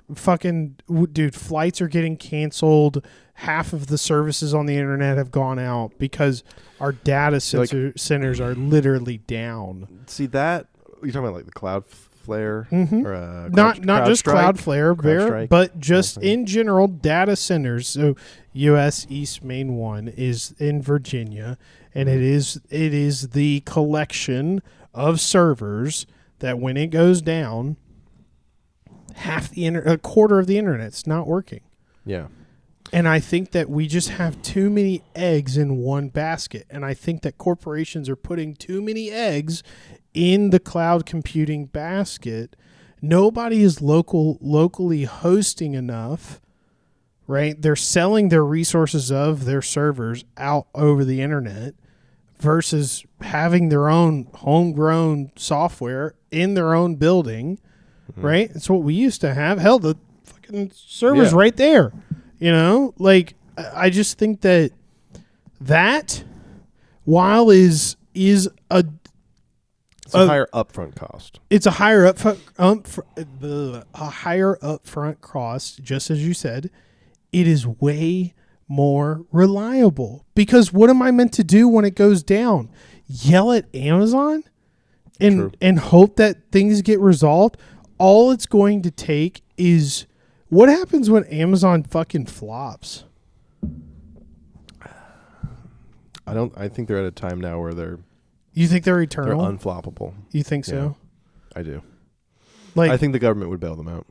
dude, flights are getting canceled. Half of the services on the internet have gone out because our data centers are literally down. See that? You're talking about like the Cloudflare? Mm-hmm. Or not just Cloudflare, but just in general data centers. So U.S. East Main 1 is in Virginia, and it is the collection of servers that when it goes down, a quarter of the internet's not working. Yeah. And I think that we just have too many eggs in one basket. And I think that corporations are putting too many eggs in the cloud computing basket. Nobody is locally hosting enough, right? They're selling their resources of their servers out over the internet versus having their own homegrown software in their own building, right? It's what we used to have. Hell, the fucking server's right there. You know, like I just think that while is a it's a higher upfront cost. It's a higher upfront cost, just as you said. It is way more reliable, because what am I meant to do when it goes down? Yell at Amazon and hope that things get resolved? All it's going to take is, what happens when Amazon fucking flops? I think they're at a time now where they're. You think they're eternal? They're unfloppable. You think so? I do. Like, I think the government would bail them out.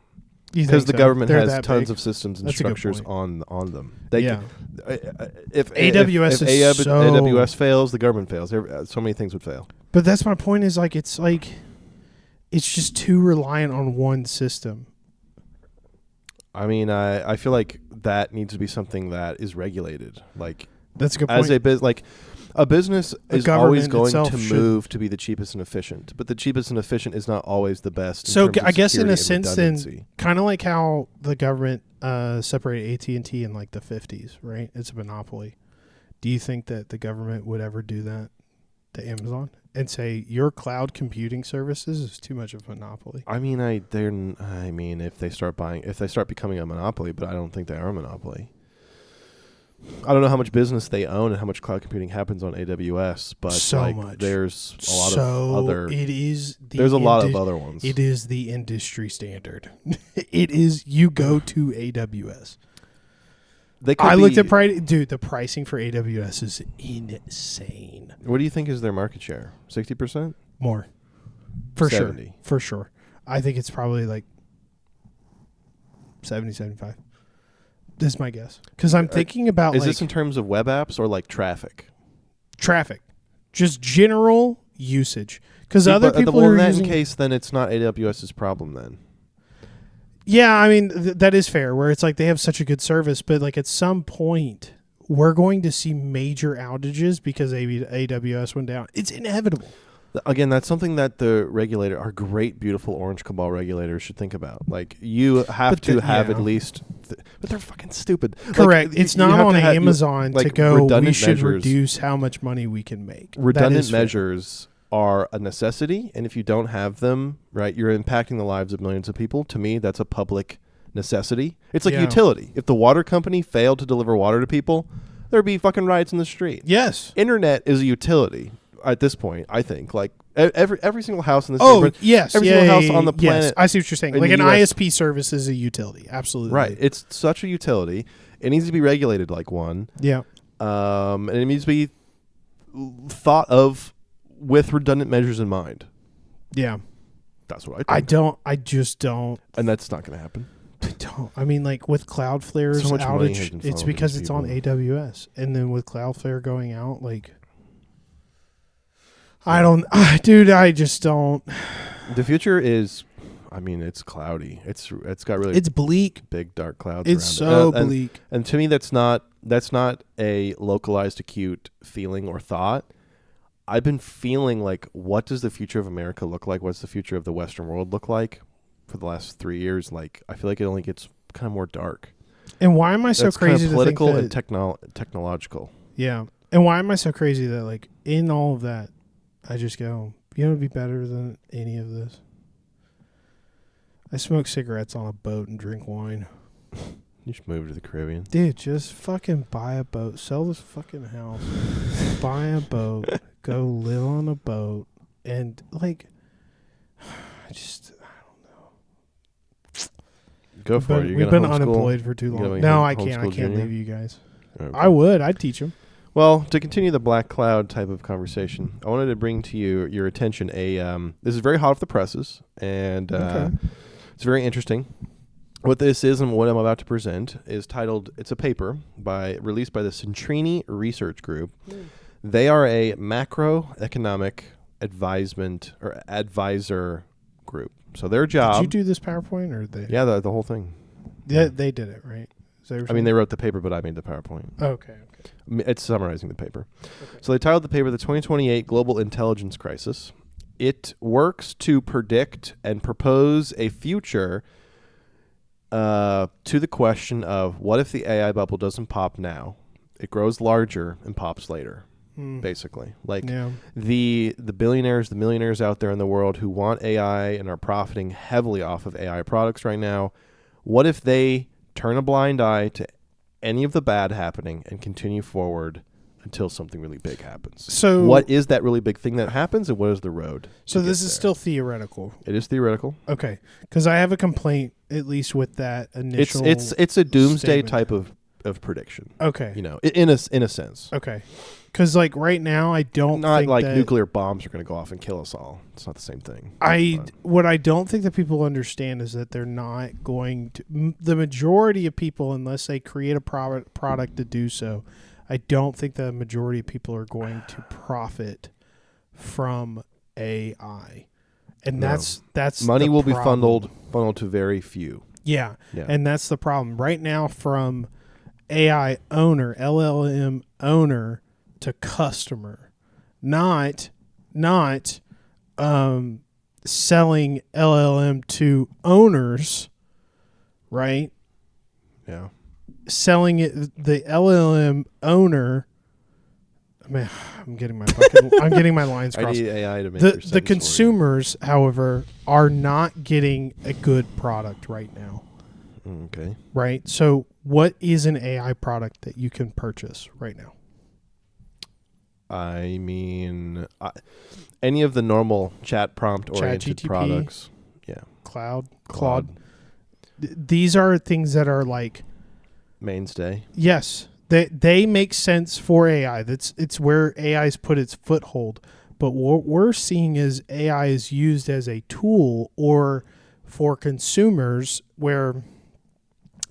Because the government has tons of systems and structures on them. If AWS fails, the government fails. So many things would fail. But that's my point. Is it's just too reliant on one system. I mean, I feel like that needs to be something that is regulated. Like, that's a good point. A business is always going to move to be the cheapest and efficient, but the cheapest and efficient is not always the best. So I guess in a sense, then, kind of like how the government separated AT&T in like the 50s, right? It's a monopoly. Do you think that the government would ever do that to Amazon and say your cloud computing services is too much of a monopoly? I mean, if they start becoming a monopoly, but I don't think they are a monopoly. I don't know how much business they own and how much cloud computing happens on AWS, but much. There's a lot of other. There's a lot of other ones. It is the industry standard. It is. You go to AWS. I looked at dude. The pricing for AWS is insane. What do you think is their market share? 60%? More, for 70. sure. For sure. I think it's probably like 70, 75. This is my guess. Because I'm thinking about Is this in terms of web apps or like traffic? Traffic. Just general usage. Because other people are using... in that case, then it's not AWS's problem then. Yeah, I mean, that is fair. Where it's like they have such a good service, but like at some point, we're going to see major outages because AWS went down. It's inevitable. Again, that's something that the regulator, our great, beautiful Orange Cabal regulators, should think about. Like, you have to have at least... but they're fucking stupid. Correct. It's not on Amazon to go, we should reduce how much money we can make. Redundant measures are a necessity, and if you don't have them, right, you're impacting the lives of millions of people. To me, that's a public necessity. It's like utility. If the water company failed to deliver water to people, there'd be fucking riots in the street. Yes. Internet is a utility. At this point, I think like every single house in this neighborhood, every single house on the planet. Yes, I see what you're saying. Like an ISP service is a utility, absolutely. Right, it's such a utility. It needs to be regulated like one. Yeah, and it needs to be thought of with redundant measures in mind. Yeah, that's what I think. I just don't. And that's not going to happen. I don't. I mean, like with Cloudflare's outage, it's because it's on AWS, and then with Cloudflare going out, like. I just don't. The future is, I mean, it's cloudy. It's got really. It's bleak. Big dark clouds. It's around so bleak. And to me, that's not a localized, acute feeling or thought. I've been feeling like, what does the future of America look like? What's the future of the Western world look like? For the last 3 years, like I feel like it only gets kind of more dark. And why am I so crazy? Kind of political to think that, and technological. Yeah. And why am I so crazy that like in all of that? I just go, you know, it'd be better than any of this. I smoke cigarettes on a boat and drink wine. You should move to the Caribbean. Dude, just fucking buy a boat. Sell this fucking house. Buy a boat. Go live on a boat. And, like, I don't know. Go for it. We've been unemployed for too long. No, I can't. I can't leave you guys. Okay. I would. I'd teach them. Well, to continue the black cloud type of conversation, I wanted to bring to your attention this is very hot off the presses, and it's very interesting. What this is and what I'm about to present is titled, it's a paper released by the Citrini Research Group. They are a macroeconomic advisor group. So their job... Did you do this PowerPoint or they? Yeah, the whole thing. Yeah, they did it, right? They wrote the paper, but I made the PowerPoint. Okay. It's summarizing the paper. Okay. So they titled the paper "The 2028 Global Intelligence Crisis." It works to predict and propose a future to the question of what if the AI bubble doesn't pop now, it grows larger and pops later. Basically, like the billionaires, the millionaires out there in the world who want AI and are profiting heavily off of AI products right now. What if they turn a blind eye to any of the bad happening and continue forward until something really big happens? So what is that really big thing that happens, and what is the road? So this is still theoretical. It is theoretical. Okay, because I have a complaint, at least with that initial. It's a doomsday type of prediction. Okay, in a sense. Okay. Because like right now, I don't not think like that nuclear bombs are going to go off and kill us all. It's not the same thing. What I don't think that people understand is that they're not going to. The majority of people, unless they create a product to do so, I don't think the majority of people are going to profit from AI, and that's money will be funneled to very few. Yeah, and that's the problem right now from AI owner, LLM owner, to customer, not selling LLM to owners, right? Yeah. Selling it the LLM owner. I mean, I'm getting my lines crossed. I need AI to make the consumers, however, are not getting a good product right now. Okay. Right. So, what is an AI product that you can purchase right now? I mean, any of the normal chat prompt oriented products. Yeah. Claude. These are things that are like mainstay. Yes. They make sense for AI. It's where AI's put its foothold. But what we're seeing is AI is used as a tool or for consumers where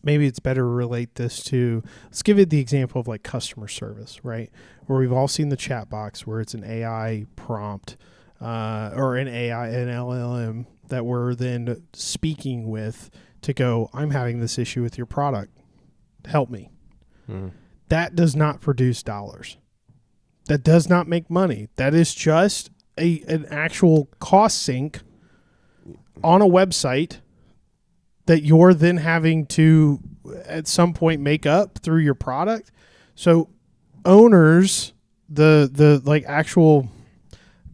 maybe it's better to relate this to, let's give it the example of like customer service, right? Where we've all seen the chat box where it's an AI prompt or an LLM that we're then speaking with to go, I'm having this issue with your product. Help me. Mm. That does not produce dollars. That does not make money. That is just an actual cost sink on a website that you're then having to at some point make up through your product. So owners, the like actual,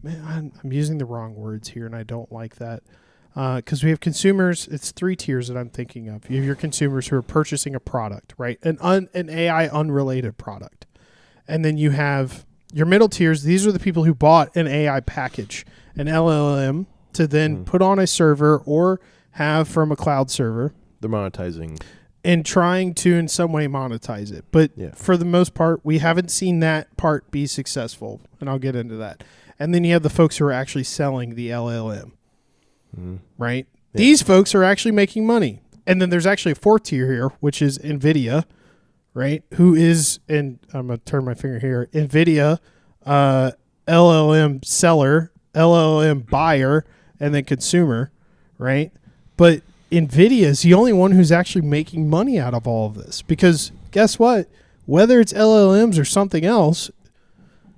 man, I'm using the wrong words here and I don't like that. Because we have consumers, it's 3 tiers that I'm thinking of. You have your consumers who are purchasing a product, right? An AI unrelated product. And then you have your middle tiers. These are the people who bought an AI package, an LLM, to then put on a server or have from a cloud server. They're monetizing. And trying to in some way monetize it. But for the most part, we haven't seen that part be successful. And I'll get into that. And then you have the folks who are actually selling the LLM. Right? Yeah. These folks are actually making money. And then there's actually a 4th tier here, which is NVIDIA, right? Who is, and I'm going to turn my finger here, NVIDIA, LLM seller, LLM buyer, and then consumer, right? But NVIDIA is the only one who's actually making money out of all of this. Because guess what? Whether it's LLMs or something else,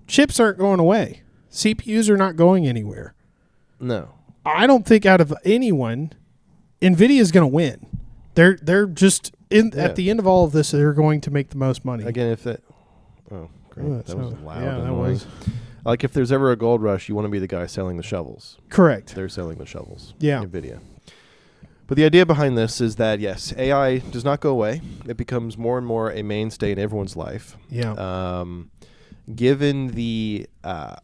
chips aren't going away. CPUs are not going anywhere. No. I don't think out of anyone, NVIDIA is going to win. They're just at the end of all of this, they're going to make the most money. Again, if it, oh great, that was loud. Yeah, that was. Like if there's ever a gold rush, you want to be the guy selling the shovels. Correct. They're selling the shovels. Yeah. NVIDIA. But the idea behind this is that yes, AI does not go away. It becomes more and more a mainstay in everyone's life. Yeah. Given the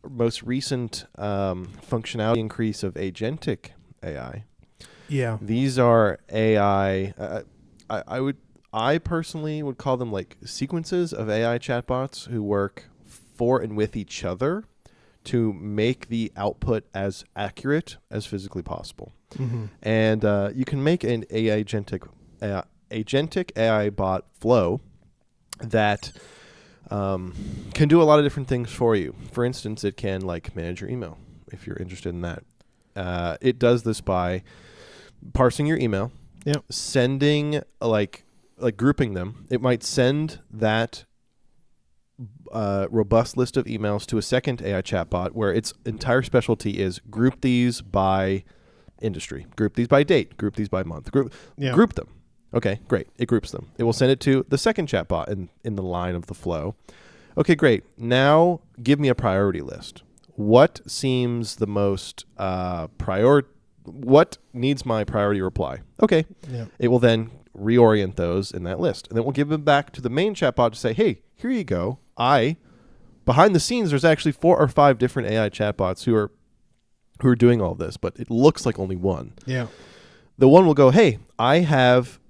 most recent functionality increase of agentic AI, these are AI. I personally would call them like sequences of AI chatbots who work for and with each other to make the output as accurate as physically possible. Mm-hmm. And you can make an agentic AI bot flow that can do a lot of different things for you. For instance, it can like manage your email if you're interested in that. It does this by parsing your email, sending like grouping them. It might send that robust list of emails to a second AI chatbot where its entire specialty is group these by industry, group these by date, group these by month, group them. Okay, great. It groups them. It will send it to the second chatbot in the line of the flow. Okay, great. Now give me a priority list. What seems the most what needs my priority reply? Okay. Yeah. It will then reorient those in that list. And then we'll give them back to the main chatbot to say, hey, here you go. Behind the scenes, there's actually 4 or 5 different AI chatbots who are doing all this, but it looks like only one. Yeah. The one will go, hey, I have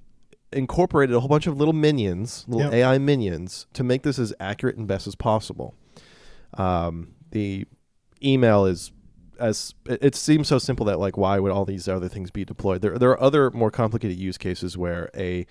incorporated a whole bunch of little minions, AI minions, to make this as accurate and best as possible. The email it seems so simple that like why would all these other things be deployed? There are other more complicated use cases where a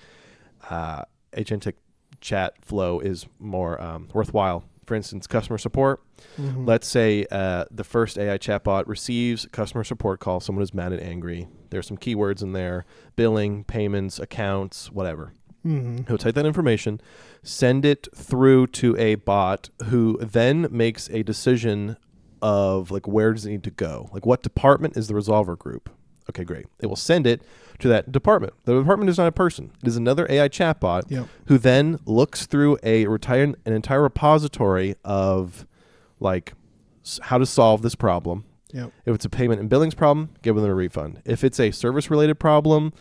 agentic chat flow is more worthwhile. For instance, customer support. Mm-hmm. Let's say the first AI chatbot receives a customer support call. Someone is mad and angry. There's some keywords in there: billing, payments, accounts, whatever. Mm-hmm. He'll take that information, send it through to a bot who then makes a decision of like where does it need to go? Like what department is the resolver group? Okay, great. It will send it to that department. The department is not a person. It is another AI chatbot who then looks through an entire repository of like how to solve this problem. Yep. If it's a payment and billings problem, give them a refund. If it's a service-related problem,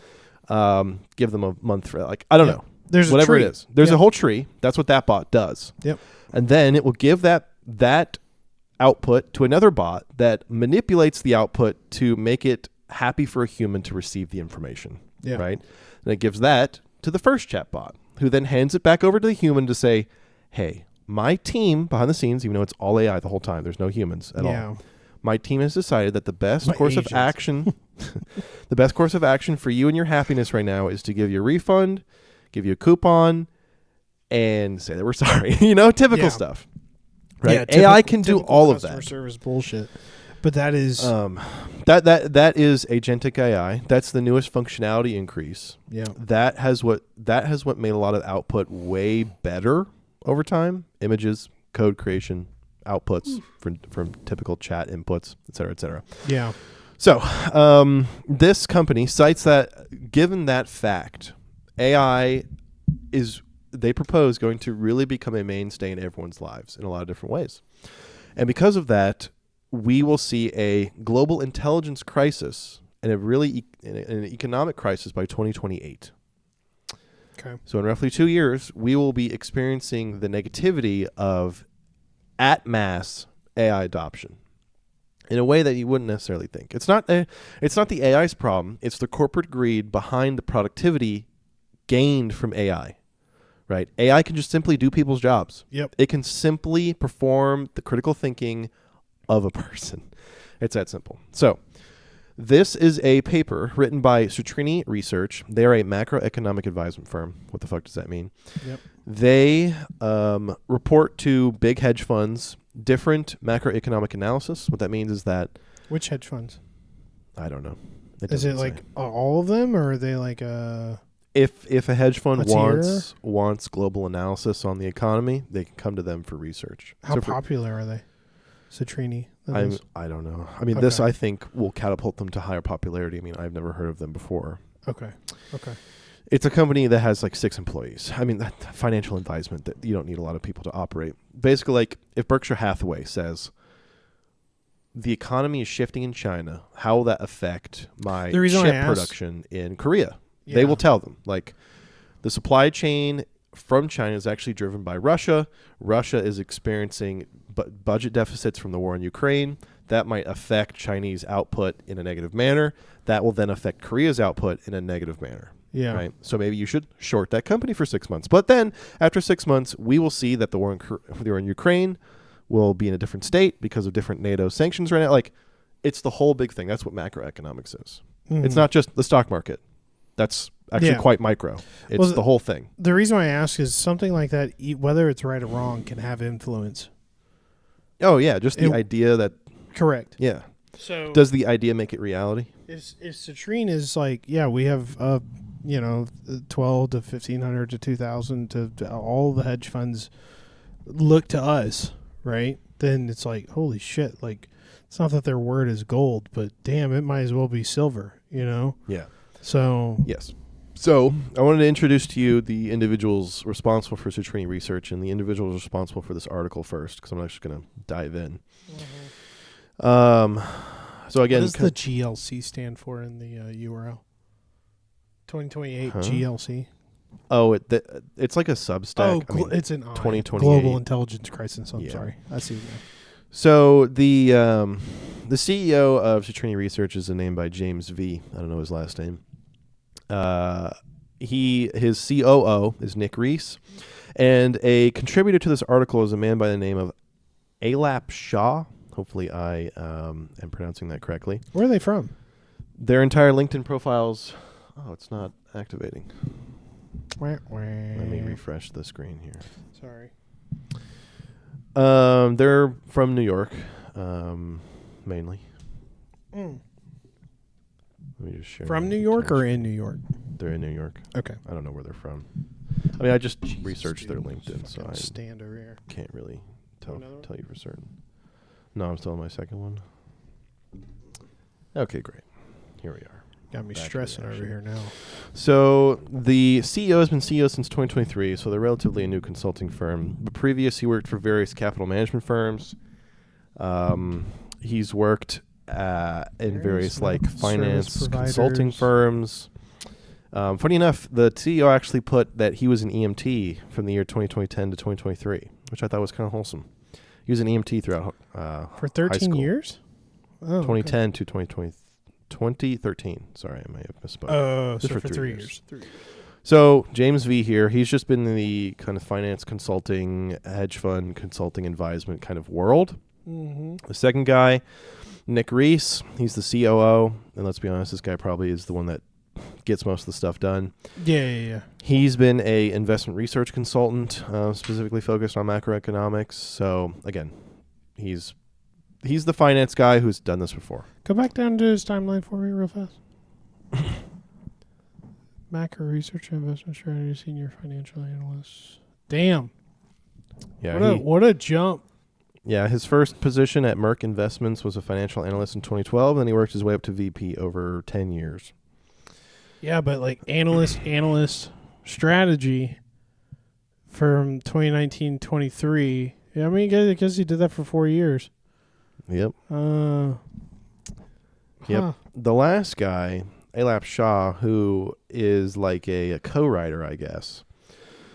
give them a month for like I don't know. There's whatever a tree. It is. There's a whole tree. That's what that bot does. Yep. And then it will give that output to another bot that manipulates the output to make it happy for a human to receive the information. Yeah. Right. And it gives that to the first chatbot, who then hands it back over to the human to say, hey, my team behind the scenes, even though it's all AI the whole time, there's no humans at all. My team has decided that the best course of action for you and your happiness right now is to give you a refund, give you a coupon, and say that we're sorry. Typical stuff. Right? Yeah, AI can do all of that. Customer service bullshit. But that is that is agentic AI. That's the newest functionality increase. Yeah. That has what made a lot of output way better over time. Images, code creation, outputs from typical chat inputs, et cetera, et cetera. Yeah. So this company cites that given that fact, AI is, they propose, going to really become a mainstay in everyone's lives in a lot of different ways. And because of that, we will see a global intelligence crisis and an economic crisis by 2028. Okay. So in roughly 2 years, we will be experiencing the negativity of at mass AI adoption in a way that you wouldn't necessarily think. It's not the AI's problem. It's the corporate greed behind the productivity gained from AI. Right? AI can just simply do people's jobs. Yep. It can simply perform the critical thinking of a person. It's that simple. So this is a paper written by Citrini Research. They're a macroeconomic advisement firm. What the fuck does that mean? Yep. They report to big hedge funds different macroeconomic analysis. What that means is that... Which hedge funds? I don't know. Is it like all of them, or are they like If a hedge fund wants global analysis on the economy, they can come to them for research. How popular are they? Citrini. I don't know. I mean, this I think will catapult them to higher popularity. I mean, I've never heard of them before. Okay. It's a company that has like 6 employees. I mean, that financial advisement that you don't need a lot of people to operate. Basically, like if Berkshire Hathaway says the economy is shifting in China, how will that affect my chip production in Korea? Yeah. They will tell them, like, the supply chain from China is actually driven by Russia. Russia is experiencing budget deficits from the war in Ukraine. That might affect Chinese output in a negative manner. That will then affect Korea's output in a negative manner. Yeah. Right. So maybe you should short that company for 6 months. But then after 6 months, we will see that the war in Ukraine will be in a different state because of different NATO sanctions right now. Like, it's the whole big thing. That's what macroeconomics is. Mm-hmm. It's not just the stock market. That's actually quite micro. It's the whole thing. The reason why I ask is something like that, whether it's right or wrong, can have influence. Oh, yeah. Just the idea that... Correct. Yeah. So does the idea make it reality? If Citrini is like, we have, 12 to 1,500 to 2,000 to all the hedge funds look to us, right? Then it's like, holy shit, like it's not that their word is gold, but damn, it might as well be silver, you know? Yeah. So Yes. So I wanted to introduce to you the individuals responsible for Citrini Research and the individuals responsible for this article first, because I'm actually going to dive in. So again, what does the GLC stand for in the URL? 2028 GLC. Oh, it's like a Substack. Oh, it's an 2028 Global Intelligence Crisis. I'm sorry. I see you now. So the CEO of Citrini Research is a name by James V. I don't know his last name. His COO is Nick Reese, and a contributor to this article is a man by the name of Alap Shah. Hopefully, I am pronouncing that correctly. Where are they from? Their entire LinkedIn profiles. Oh, it's not activating. Let Let me refresh the screen here. Sorry. They're from New York, mainly. Let me just share. From New York or in New York? They're in New York. Okay. I don't know where they're from. I mean, I just researched their LinkedIn, so I stand over here. can't really tell you for certain. No, I'm still on my second one. Okay, great. Here we are. Got me stressing over here now. So the CEO has been CEO since 2023, so they're relatively a new consulting firm. But previous, he worked for various capital management firms. He's worked in various like finance consulting firms. Funny enough, the CEO actually put that he was an EMT from the year 2010 to 2023, which I thought was kind of wholesome. He was an EMT throughout for 13 years? Oh, 2010 to 2013. Sorry, I may have misspoke. Oh, so for 3 years. So James V here, he's just been in the kind of finance consulting, hedge fund consulting advisement kind of world. Mm-hmm. The second guy, Nick Reese, he's the COO, and let's be honest, this guy probably is the one that gets most of the stuff done. Yeah. He's been a investment research consultant, specifically focused on macroeconomics. So again, he's the finance guy who's done this before. Go back down to his timeline for me real fast. Macro research investment strategy, senior financial analyst. Damn. Yeah. What a jump. Yeah, his first position at Merck Investments was a financial analyst in 2012, and then he worked his way up to VP over 10 years. Yeah, but like analyst strategy from 2019-23. Yeah, I mean, I guess he did that for 4 years. Yep. Huh. Yep. The last guy, Alap Shah, who is like a co-writer, I guess.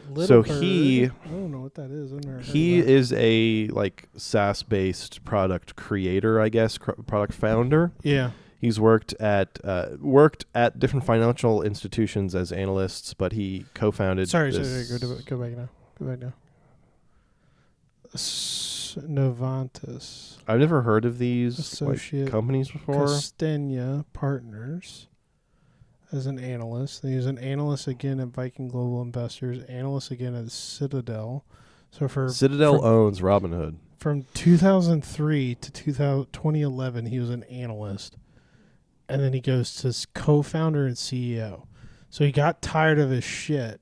I don't know what that is. He is a like SaaS-based product creator, I guess, product founder. Yeah. He's worked at different financial institutions as analysts, but he co-founded. Sorry. Go back now. Novantis. I've never heard of these companies before. Costenia Partners as an analyst. Then he was an analyst again at Viking Global Investors, analyst again at Citadel. So Citadel owns Robinhood. From 2003 to 2011, he was an analyst. And then he goes to co-founder and CEO. So he got tired of his shit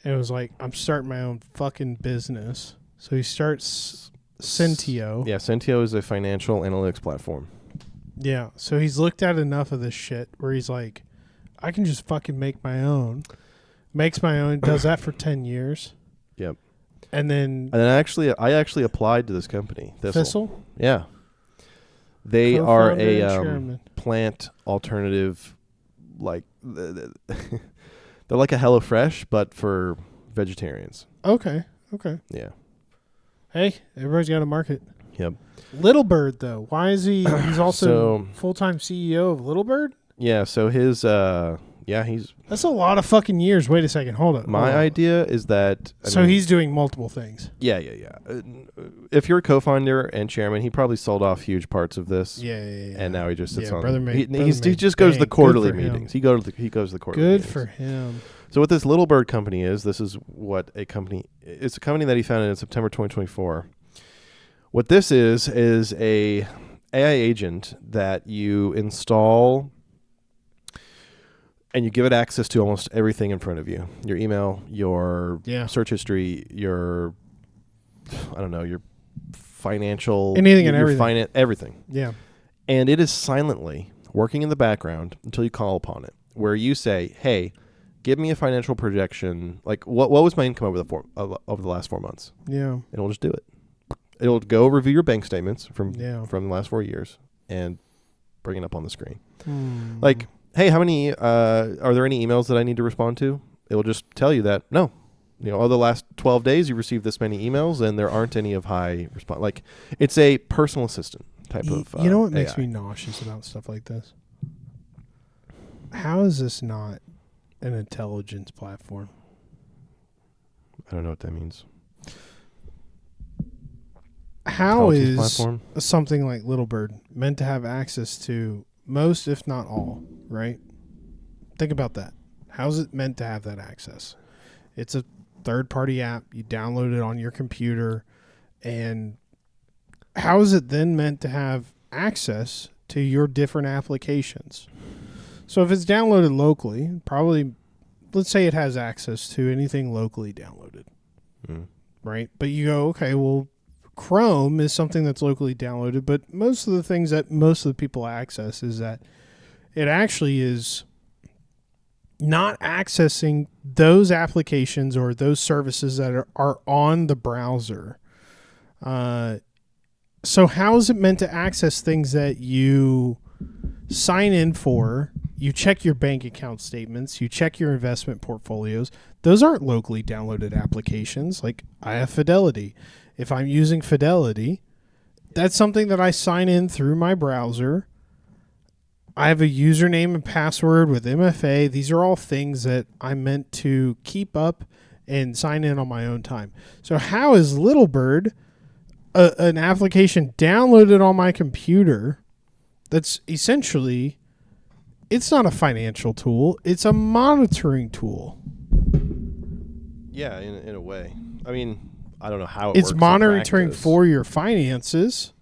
and was like, I'm starting my own fucking business. So he starts Centio. Yeah, Centio is a financial analytics platform. Yeah, so he's looked at enough of this shit where he's like, I can just fucking make my own. Makes my own, does that for 10 years. Yep. And then I actually applied to this company. Thistle? Yeah. They are a plant alternative, like they're like a HelloFresh, but for vegetarians. Okay. Yeah. Hey, everybody's got a market. Yep. Little Bird, though. Why is he? He's also full-time CEO of Little Bird? Yeah, so his he's... That's a lot of fucking years. Wait a second. Hold on. My idea is that... So he's doing multiple things. Yeah. If you're a co-founder and chairman, he probably sold off huge parts of this. Yeah. And now he just sits on... He just goes to the quarterly meetings. He goes to the quarterly meetings. Good for him. So what this Little Bird company is, this is what a company... It's a company that he founded in September 2024. What this is a AI agent that you install... And you give it access to almost everything in front of you. Your email, your search history, your I don't know, your financial, anything and your everything. Everything. Yeah. And it is silently working in the background until you call upon it, where you say, hey, give me a financial projection. Like, what was my income over the last 4 months? Yeah. And it'll just do it. It'll go review your bank statements from the last 4 years and bring it up on the screen. Like, hey, how many, are there any emails that I need to respond to? It will just tell you that, no. Over the last 12 days, you received this many emails, and there aren't any of high response. Like, it's a personal assistant type of You know what AI. makes me nauseous about stuff like this? How is this not an intelligence platform? I don't know what that means. How is platform? something like Little Bird meant to have access to most, if not all, right? Think about that. How's it meant to have that access? It's a third-party app. You download it on your computer, and how is it then meant to have access to your different applications? So if it's downloaded locally, probably, let's say it has access to anything locally downloaded, right? But you go, okay, well, Chrome is something that's locally downloaded, but most of the things that most of the people access is that it actually is not accessing those applications or those services that are on the browser. So how is it meant to access things that you sign in for? You check your bank account statements. You check your investment portfolios. Those aren't locally downloaded applications. Like, I have Fidelity. If I'm using Fidelity, that's something that I sign in through my browser. I have a username and password with MFA. These are all things that I'm meant to keep up and sign in on my own time. So how is Little Bird an application downloaded on my computer that's essentially, it's not a financial tool, it's a monitoring tool. Yeah, in a way. I mean, I don't know how it's works monitoring for your finances,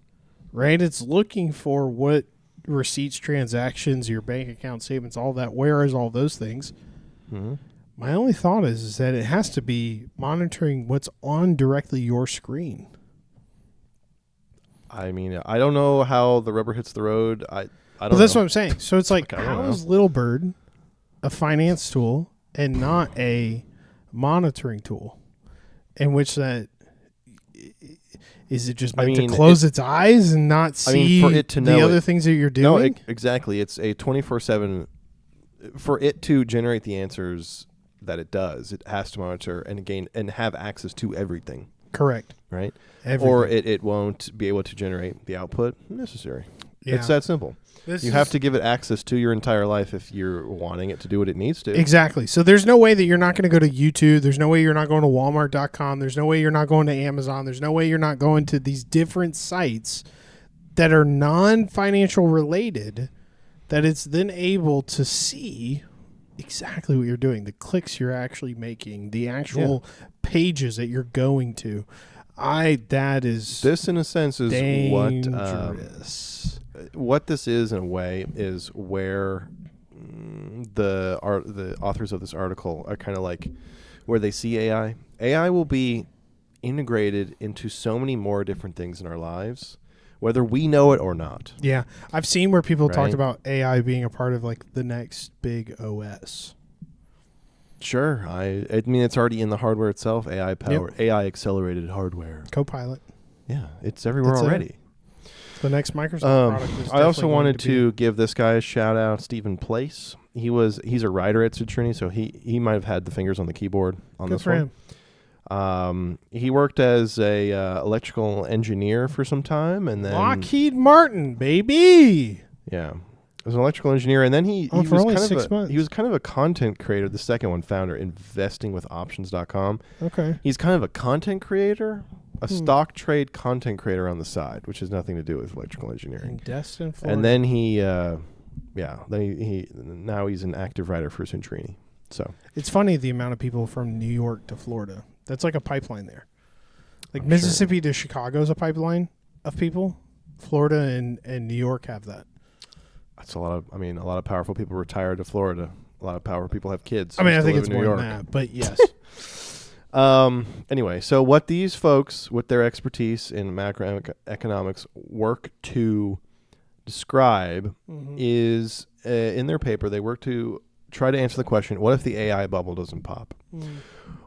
right? It's looking for what receipts, transactions, your bank account statements, all that. Where is all those things? My only thought is that it has to be monitoring what's on directly your screen. I mean, I don't know how the rubber hits the road. I don't know. But that's what I'm saying. So it's like, I don't how know. is Little Bird a finance tool and not a monitoring tool? In which that, is it just meant to close its eyes and not see for it to know the other things that you're doing? No, exactly. It's a 24/7. For it to generate the answers that it does, it has to monitor and have access to everything. Correct. Right? Everything. Or it won't be able to generate the output necessary. Yeah. It's that simple. You have to give it access to your entire life if you're wanting it to do what it needs to. Exactly. So there's no way that you're not going to go to YouTube. There's no way you're not going to Walmart.com. There's no way you're not going to Amazon. There's no way you're not going to these different sites that are non-financial related, that it's then able to see exactly what you're doing, the clicks you're actually making, the actual pages that you're going to. This in a sense is dangerous. what this is in a way is where the authors of this article are kind of like where they see AI. AI will be integrated into so many more different things in our lives, whether we know it or not. Yeah. I've seen where people talked about AI being a part of like the next big OS. Sure. I mean, it's already in the hardware itself, AI powered, AI accelerated hardware. Copilot. Yeah, it's everywhere already. The next Microsoft product is I also wanted to give this guy a shout out, Stephen Place. He's a writer at Citrini, so he might have had the fingers on the keyboard on this one. Good for him. He worked as a electrical engineer for some time, and then Lockheed Martin, baby. Yeah, as an electrical engineer, and then he was only kind 6 of months. he was kind of a content creator. The second one, founder, investingwithoptions.com. Okay. He's kind of a content creator, a stock trade content creator on the side, which has nothing to do with electrical engineering. In Destin, Florida. And then he now he's an active writer for Citrini. So it's funny the amount of people from New York to Florida. That's like a pipeline there. Like Mississippi to Chicago is a pipeline of people. Florida and New York have that. That's a lot of powerful people retire to Florida. A lot of powerful people have kids. I mean, I think live it's in New more York. than that, but yes. Anyway, so what these folks, with their expertise in macroeconomics, work to describe is in their paper, they work to try to answer the question, what if the AI bubble doesn't pop?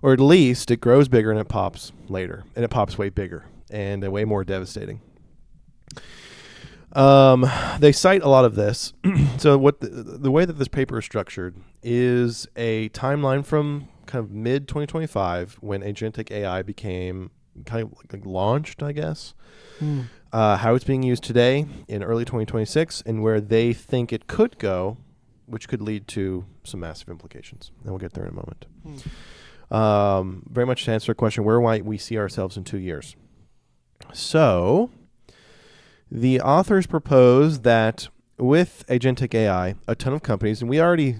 Or at least it grows bigger and it pops later, and it pops way bigger and way more devastating. They cite a lot of this. So what the way that this paper is structured is a timeline from kind of mid 2025 when agentic AI became kind of like launched, I guess. How it's being used today in early 2026 and where they think it could go, which could lead to some massive implications. And we'll get there in a moment. Very much to answer a question, where might we see ourselves in 2 years? So the authors propose that with agentic AI, a ton of companies, and we already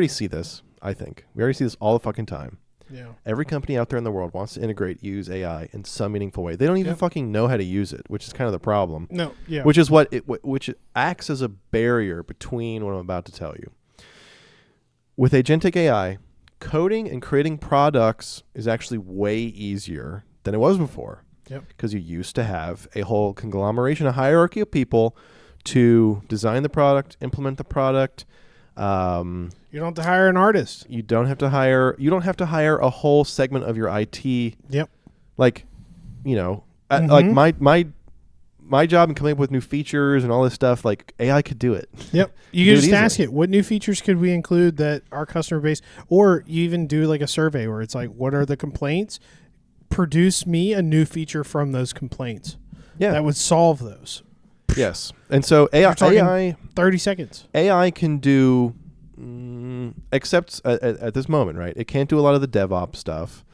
see this, I think. We already see this all the fucking time. Yeah. Every company out there in the world wants to use AI in some meaningful way. They don't even fucking know how to use it, which is kind of the problem. No, yeah. Which is which acts as a barrier between what I'm about to tell you. With agentic AI, coding and creating products is actually way easier than it was before. Because you used to have a whole conglomeration, a hierarchy of people to design the product, implement the product. You don't have to hire an artist. You don't have to hire a whole segment of your IT. Yep. Like, like my job in coming up with new features and all this stuff, like AI could do it. Yep. You can just ask it, what new features could we include that our customer base, or you even do like a survey where it's like, what are the complaints? Produce me a new feature from those complaints. Yeah. That would solve those. Yes. And so AI 30 seconds. AI can do, except at this moment, right? It can't do a lot of the DevOps stuff,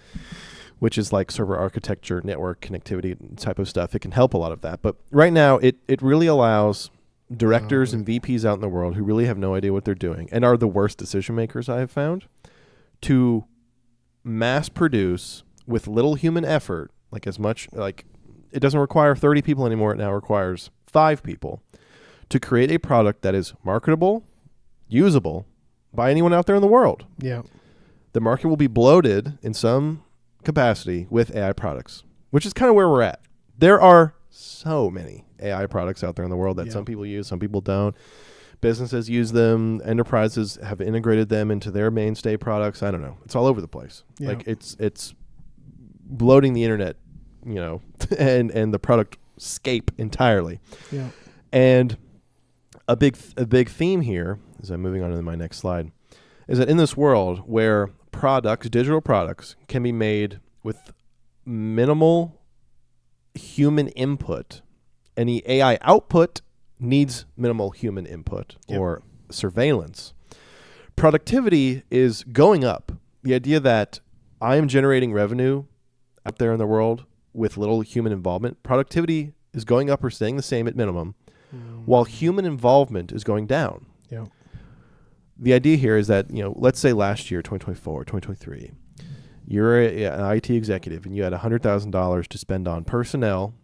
which is like server architecture, network connectivity type of stuff. It can help a lot of that. But right now, it really allows directors and VPs out in the world who really have no idea what they're doing and are the worst decision makers I have found to mass produce with little human effort, like it doesn't require 30 people anymore. It now requires 5 people to create a product that is marketable, usable by anyone out there in the world. Yeah. The market will be bloated in some capacity with AI products, which is kind of where we're at. There are so many AI products out there in the world that some people use, some people don't. Businesses use them. Enterprises have integrated them into their mainstay products. I don't know. It's all over the place. Yeah. Like it's bloating the internet, and the product scape entirely. Yeah. And a big theme here, as I'm moving on to my next slide, is that in this world where digital products can be made with minimal human input, and the AI output needs minimal human input or surveillance, productivity is going up. The idea that I am generating revenue out there in the world with little human involvement, productivity is going up or staying the same at minimum, while human involvement is going down. Yeah. The idea here is that, let's say last year, 2024, 2023, you're an IT executive and you had $100,000 to spend on personnel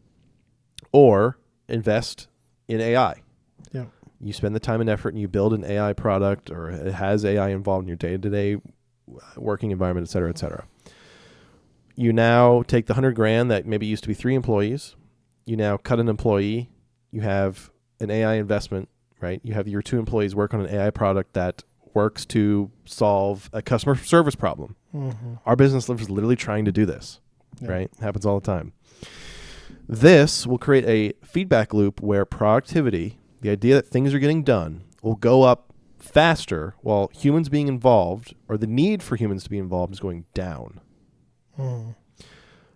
or invest in AI. Yeah. You spend the time and effort and you build an AI product, or it has AI involved in your day-to-day working environment, et cetera, et cetera. You now take the $100,000 that maybe used to be 3 employees. You now cut an employee. You have an AI investment, right? You have your 2 employees work on an AI product that works to solve a customer service problem. Our business is literally trying to do this, right? It happens all the time. This will create a feedback loop where productivity, the idea that things are getting done, will go up faster while humans being involved, or the need for humans to be involved, is going down.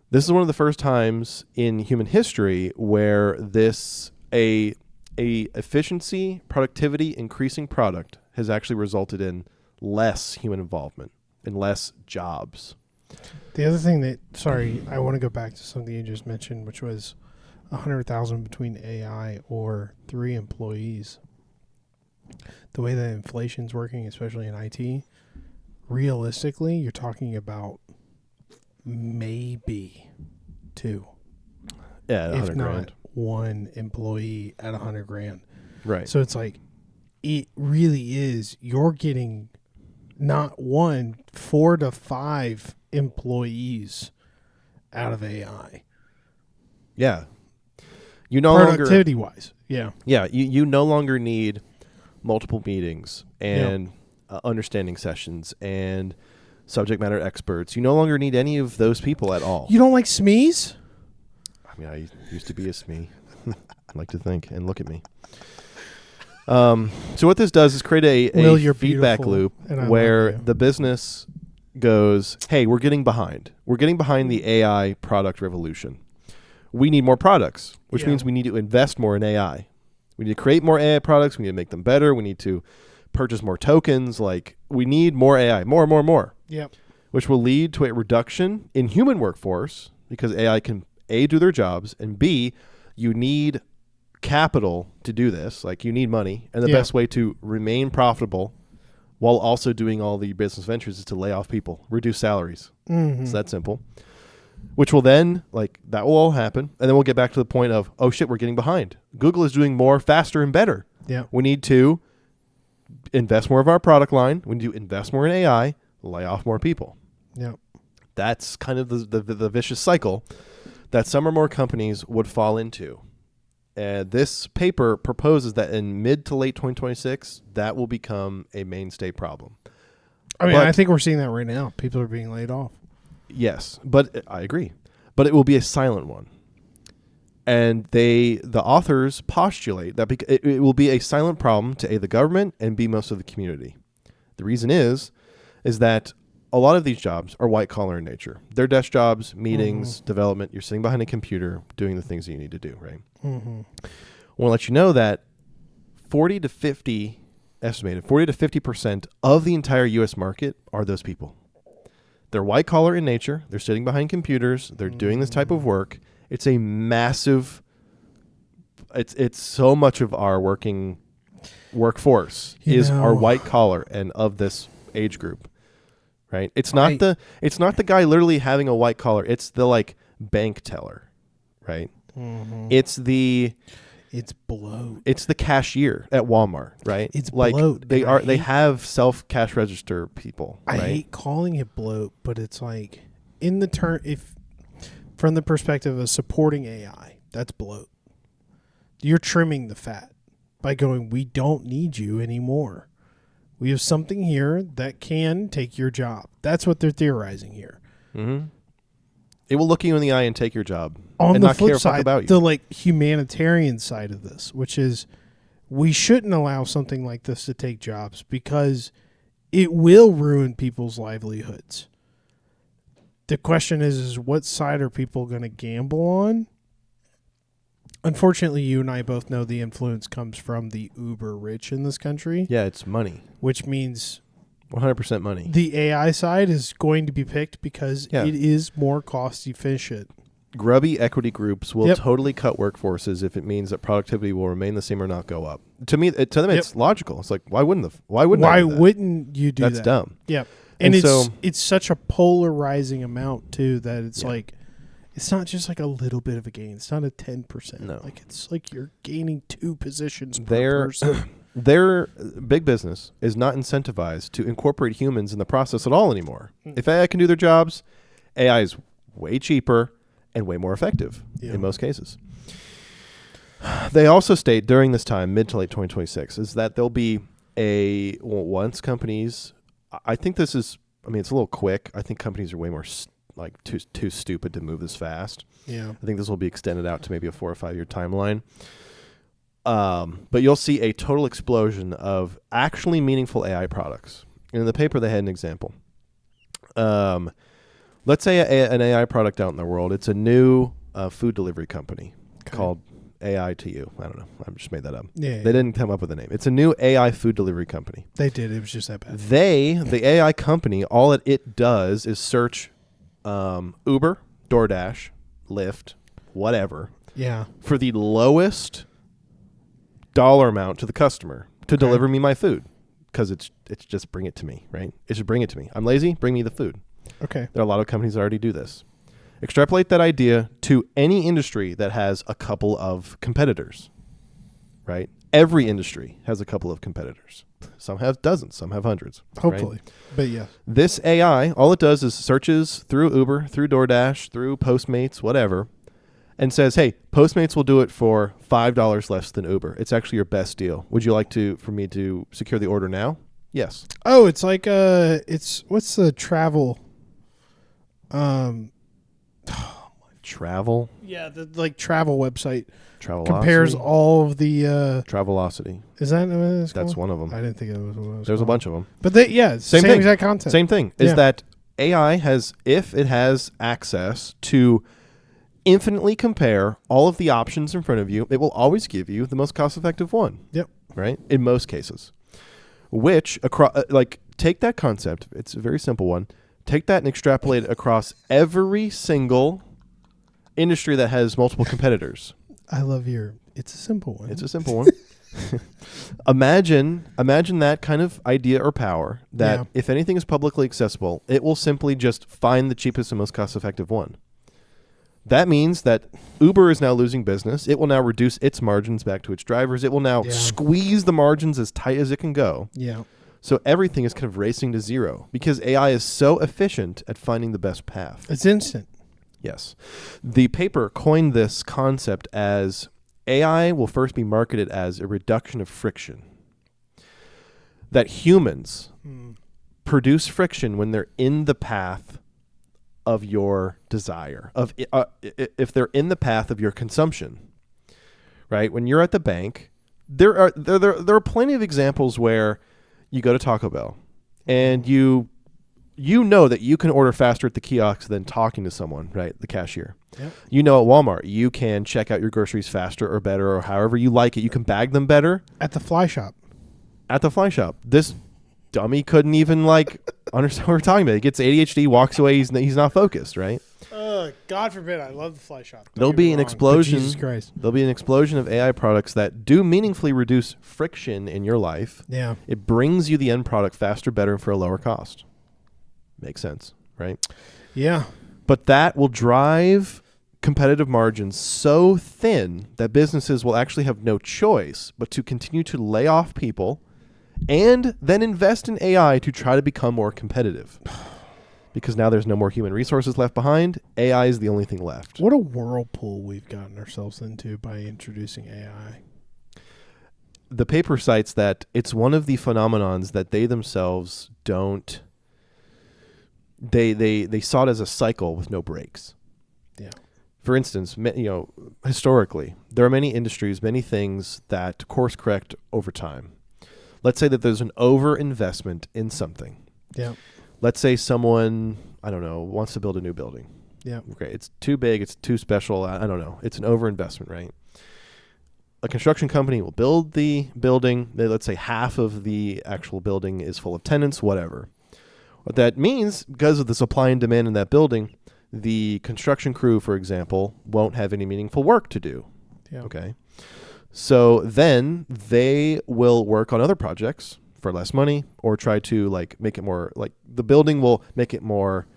This is one of the first times in human history where a efficiency, productivity increasing product has actually resulted in less human involvement and less jobs. The other thing I want to go back to something you just mentioned, which was 100,000 between AI or 3 employees. The way that inflation's working, especially in IT, realistically, you're talking about maybe 2. Yeah, if not $100,000. 1 employee at $100,000. Right. So it's like, it really is, you're getting not 1, 4 to 5 employees out of AI. Yeah. You no longer Productivity wise. Yeah. Yeah, you no longer need multiple meetings and understanding sessions and subject matter experts. You no longer need any of those people at all. You don't like SMEs? I mean, I used to be a SME. I like to think, and look at me. So what this does is create a feedback loop where the business goes, hey, we're getting behind. We're getting behind the AI product revolution. We need more products, which means we need to invest more in AI. We need to create more AI products. We need to make them better. We need to purchase more tokens. Like, we need more AI, more. Yep. Which will lead to a reduction in human workforce because AI can A, do their jobs, and B, you need capital to do this. Like, you need money. And the best way to remain profitable while also doing all the business ventures is to lay off people, reduce salaries. Mm-hmm. It's that simple. Which will then, that will all happen. And then we'll get back to the point of, oh shit, we're getting behind. Google is doing more, faster, and better. Yeah. We need to invest more of our product line. We need to invest more in AI, lay off more people. Yeah. That's kind of the vicious cycle that some or more companies would fall into. This paper proposes that in mid to late 2026, that will become a mainstay problem. I think we're seeing that right now. People are being laid off. Yes, but I agree. But it will be a silent one. And the authors postulate that it will be a silent problem to A, the government, and B, most of the community. The reason is that a lot of these jobs are white collar in nature. They're desk jobs, meetings, development. You're sitting behind a computer doing the things that you need to do, right? Mm-hmm. I want to let you know that 40 to 50% of the entire U.S. market are those people. They're white collar in nature. They're sitting behind computers. They're doing this type of work. It's a massive. It's so much of our working workforce are white collar and of this age group, right? It's not the guy literally having a white collar. It's the bank teller, right? Mm-hmm. It's bloat. It's the cashier at Walmart, right? It's bloat. They have self cash register people. I hate calling it bloat, but it's in the term, if from the perspective of supporting AI, that's bloat. You're trimming the fat by going, we don't need you anymore. We have something here that can take your job. That's what they're theorizing here. Mm-hmm. It will look you in the eye and take your job. On and the not flip care side, about you. the humanitarian side of this, which is we shouldn't allow something like this to take jobs because it will ruin people's livelihoods. The question is what side are people going to gamble on? Unfortunately, you and I both know the influence comes from the uber rich in this country. Yeah, it's money. Which means 100% money. The AI side is going to be picked because it is more cost efficient. Grubby equity groups will totally cut workforces if it means that productivity will remain the same or not go up. To me, to them, it's logical. It's like, why wouldn't you do that? That's dumb. Yep. And it's such a polarizing amount too that it's it's not just a little bit of a gain. It's not a 10%. No. It's you're gaining 2 positions per person. Their big business is not incentivized to incorporate humans in the process at all anymore. If AI can do their jobs, AI is way cheaper and way more effective in most cases. They also state during this time, mid to late 2026, is that there'll be once companies, I think this is, it's a little quick. I think companies are way more too stupid to move this fast. Yeah. I think this will be extended out to maybe a 4 or 5 year timeline. But you'll see a total explosion of actually meaningful AI products. In the paper, they had an example. Let's say an AI product out in the world. It's a new food delivery company called AI to You. I don't know. I just made that up. Yeah, they didn't come up with a name. It's a new AI food delivery company. They did. It was just that bad. The AI company, all it does is search Uber, DoorDash, Lyft, whatever. Yeah. For the lowest dollar amount to the customer to deliver me my food, because it's just bring it to me, right? It should bring it to me. I'm lazy, bring me the food. Okay. There are a lot of companies that already do this. Extrapolate that idea to any industry that has a couple of competitors, right? Every industry has a couple of competitors. Some have dozens, some have hundreds. Hopefully. Right? But yeah. This AI, all it does is searches through Uber, through DoorDash, through Postmates, whatever, and says, hey, Postmates will do it for $5 less than Uber. It's actually your best deal. Would you like for me to secure the order now? Yes. Oh, it's like what's the travel Travel? Yeah, the travel website Travelocity? compares all of the Travelocity. Is that what it's That's called? one of them. I didn't think it was what it was There's called. a bunch of them. But same thing. exact content. Same thing. Is that AI has, if it has access to infinitely compare all of the options in front of you, it will always give you the most cost-effective one. Yep. Right? In most cases. Which, take that concept. It's a very simple one. Take that and extrapolate it across every single industry that has multiple competitors. I love it's a simple one. It's a simple one. Imagine that kind of idea or power that if anything is publicly accessible, it will simply just find the cheapest and most cost-effective one. That means that Uber is now losing business. It will now reduce its margins back to its drivers. It will now squeeze the margins as tight as it can go. Yeah. So everything is kind of racing to zero because AI is so efficient at finding the best path. It's instant. Yes. The paper coined this concept as AI will first be marketed as a reduction of friction. That humans produce friction when they're in the path of your desire, if they're in the path of your consumption. Right? When you're at the bank, there are plenty of examples where you go to Taco Bell and you know that you can order faster at the kiosk than talking to someone, right? The cashier. Yep. You know at Walmart, you can check out your groceries faster or better or however you like it. You can bag them better. At the fly shop. This dummy couldn't even understand what we're talking about. He gets ADHD, walks away, he's not focused, right? God forbid, I love the fly shop. There'll be an explosion. Jesus Christ. There'll be an explosion of AI products that do meaningfully reduce friction in your life. Yeah. It brings you the end product faster, better, and for a lower cost. Makes sense, right? Yeah. But that will drive competitive margins so thin that businesses will actually have no choice but to continue to lay off people and then invest in AI to try to become more competitive. Because now there's no more human resources left behind. AI is the only thing left. What a whirlpool we've gotten ourselves into by introducing AI. The paper cites that it's one of the phenomenons that they themselves don't. They saw it as a cycle with no breaks. Yeah. For instance, historically, there are many industries, many things that course correct over time. Let's say that there's an overinvestment in something. Yeah. Let's say someone, I don't know, wants to build a new building. Yeah. Okay, it's too big, it's too special, I don't know. It's an overinvestment, right? A construction company will build the building. Let's say half of the actual building is full of tenants, whatever. What that means, because of the supply and demand in that building, the construction crew, for example, won't have any meaningful work to do. Yeah. Okay. So then they will work on other projects for less money or try to make it more the building will make it more.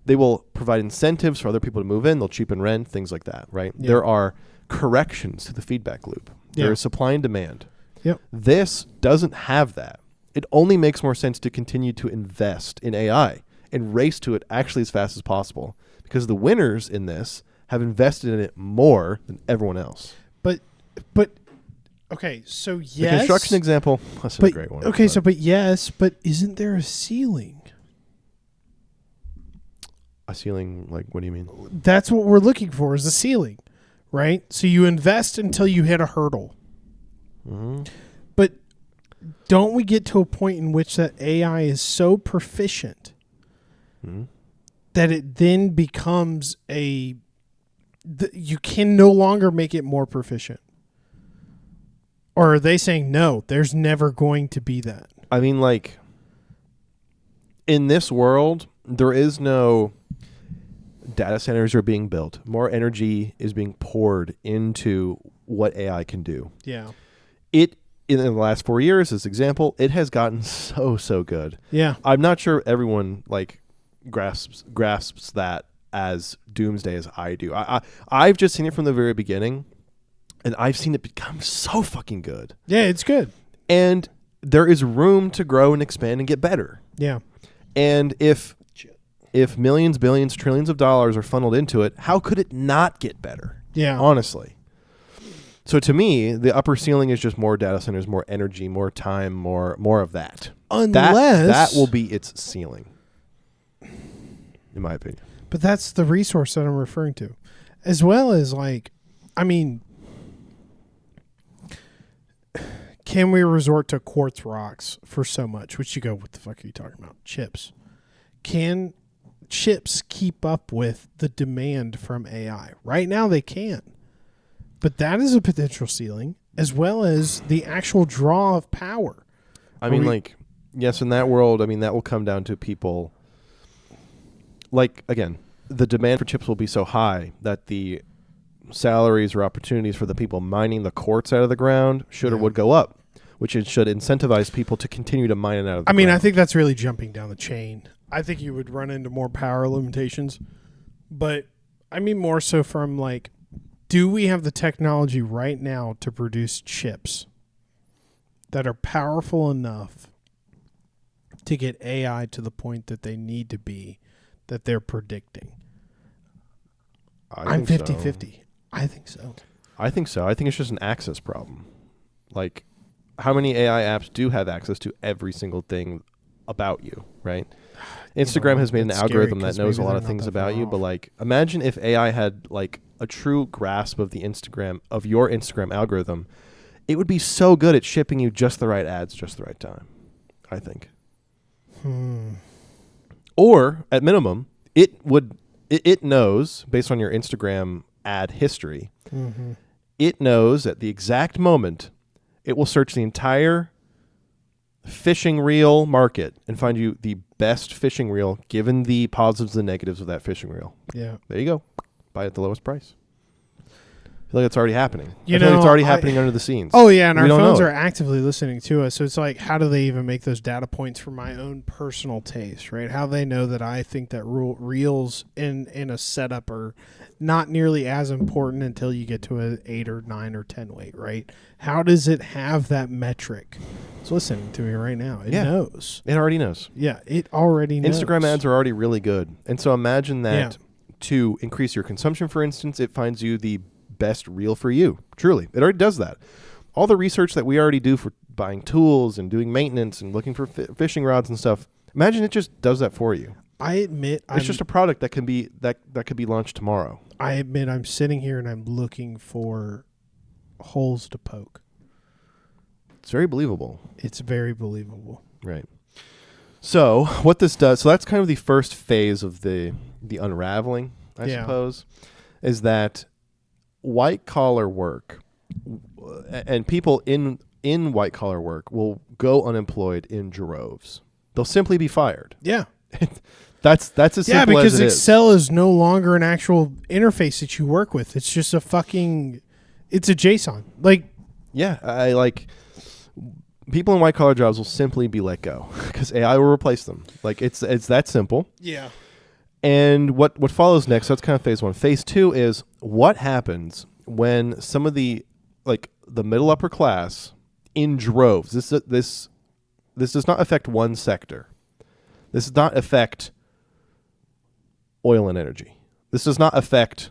They will provide incentives for other people to move in. They'll cheapen rent, things like that, right? Yeah. There are corrections to the feedback loop. Yeah. There is supply and demand. Yep. This doesn't have that. It only makes more sense to continue to invest in AI and race to it actually as fast as possible because the winners in this have invested in it more than everyone else. But okay, so yes. The construction example, that's a great one. Okay, but isn't there a ceiling? A ceiling, what do you mean? That's what we're looking for is a ceiling, right? So you invest until you hit a hurdle. Mm-hmm. But don't we get to a point in which that AI is so proficient that it then becomes you can no longer make it more proficient? Or are they saying, no, there's never going to be that? I mean, in this world, there is no data centers are being built. More energy is being poured into what AI can do. Yeah. In the last 4 years, as example, it has gotten so good. Yeah. I'm not sure everyone grasps that as doomsday as I do. I've just seen it from the very beginning. And I've seen it become so fucking good. Yeah, it's good. And there is room to grow and expand and get better. Yeah. And if millions, billions, trillions of dollars are funneled into it, how could it not get better? Yeah. Honestly. So to me, the upper ceiling is just more data centers, more energy, more time, more of that. Unless that will be its ceiling, in my opinion. But that's the resource that I'm referring to. As well as can we resort to quartz rocks for so much? Which you go, what the fuck are you talking about? Chips. Can chips keep up with the demand from AI? Right now they can. But that is a potential ceiling, as well as the actual draw of power. Yes, in that world, that will come down to people. Again, the demand for chips will be so high that the salaries or opportunities for the people mining the quartz out of the ground should or would go up, which it should incentivize people to continue to mine it out of the ground. I think that's really jumping down the chain. I think you would run into more power limitations. But more so from do we have the technology right now to produce chips that are powerful enough to get AI to the point that they need to be, that they're predicting? I'm 50-50. I think so. I think so. I think it's just an access problem. How many AI apps do have access to every single thing about you, right? Instagram has made an algorithm that knows a lot of things about you, but imagine if AI had a true grasp of your Instagram algorithm. It would be so good at shipping you just the right ads, just the right time, I think. Or at minimum, it knows based on your Instagram ad history. Mm-hmm. It knows at the exact moment it will search the entire fishing reel market and find you the best fishing reel given the positives and negatives of that fishing reel. Yeah. There you go. Buy at the lowest price. I feel like it's already happening. I feel like it's already happening under the scenes. Oh, yeah, and our phones are actively listening to us. So it's how do they even make those data points for my own personal taste, right? How do they know that I think that reels in a setup are not nearly as important until you get to an 8 or 9 or 10 weight, right? How does it have that metric? It's listening to me right now. It knows. It already knows. Yeah, it already knows. Instagram ads are already really good. And so imagine that to increase your consumption, for instance, it finds you the best reel for you. Truly. It already does that. All the research that we already do for buying tools and doing maintenance and looking for fishing rods and stuff, imagine it just does that for you. I admit it's just a product that can be that could be launched tomorrow. I admit I'm sitting here and I'm looking for holes to poke. It's very believable. It's very believable. Right. So what this does, so that's kind of the first phase of the unraveling, I suppose, is that white collar work and people in white collar work will go unemployed in droves. They'll simply be fired. Yeah. That's as simple as it is. Yeah, because Excel is no longer an actual interface that you work with. It's just it's a JSON. People in white collar jobs will simply be let go because AI will replace them. It's that simple. Yeah. And what follows next, so that's kind of phase one. Phase two is what happens when some of the middle upper class in droves, this does not affect one sector. This does not affect oil and energy. This does not affect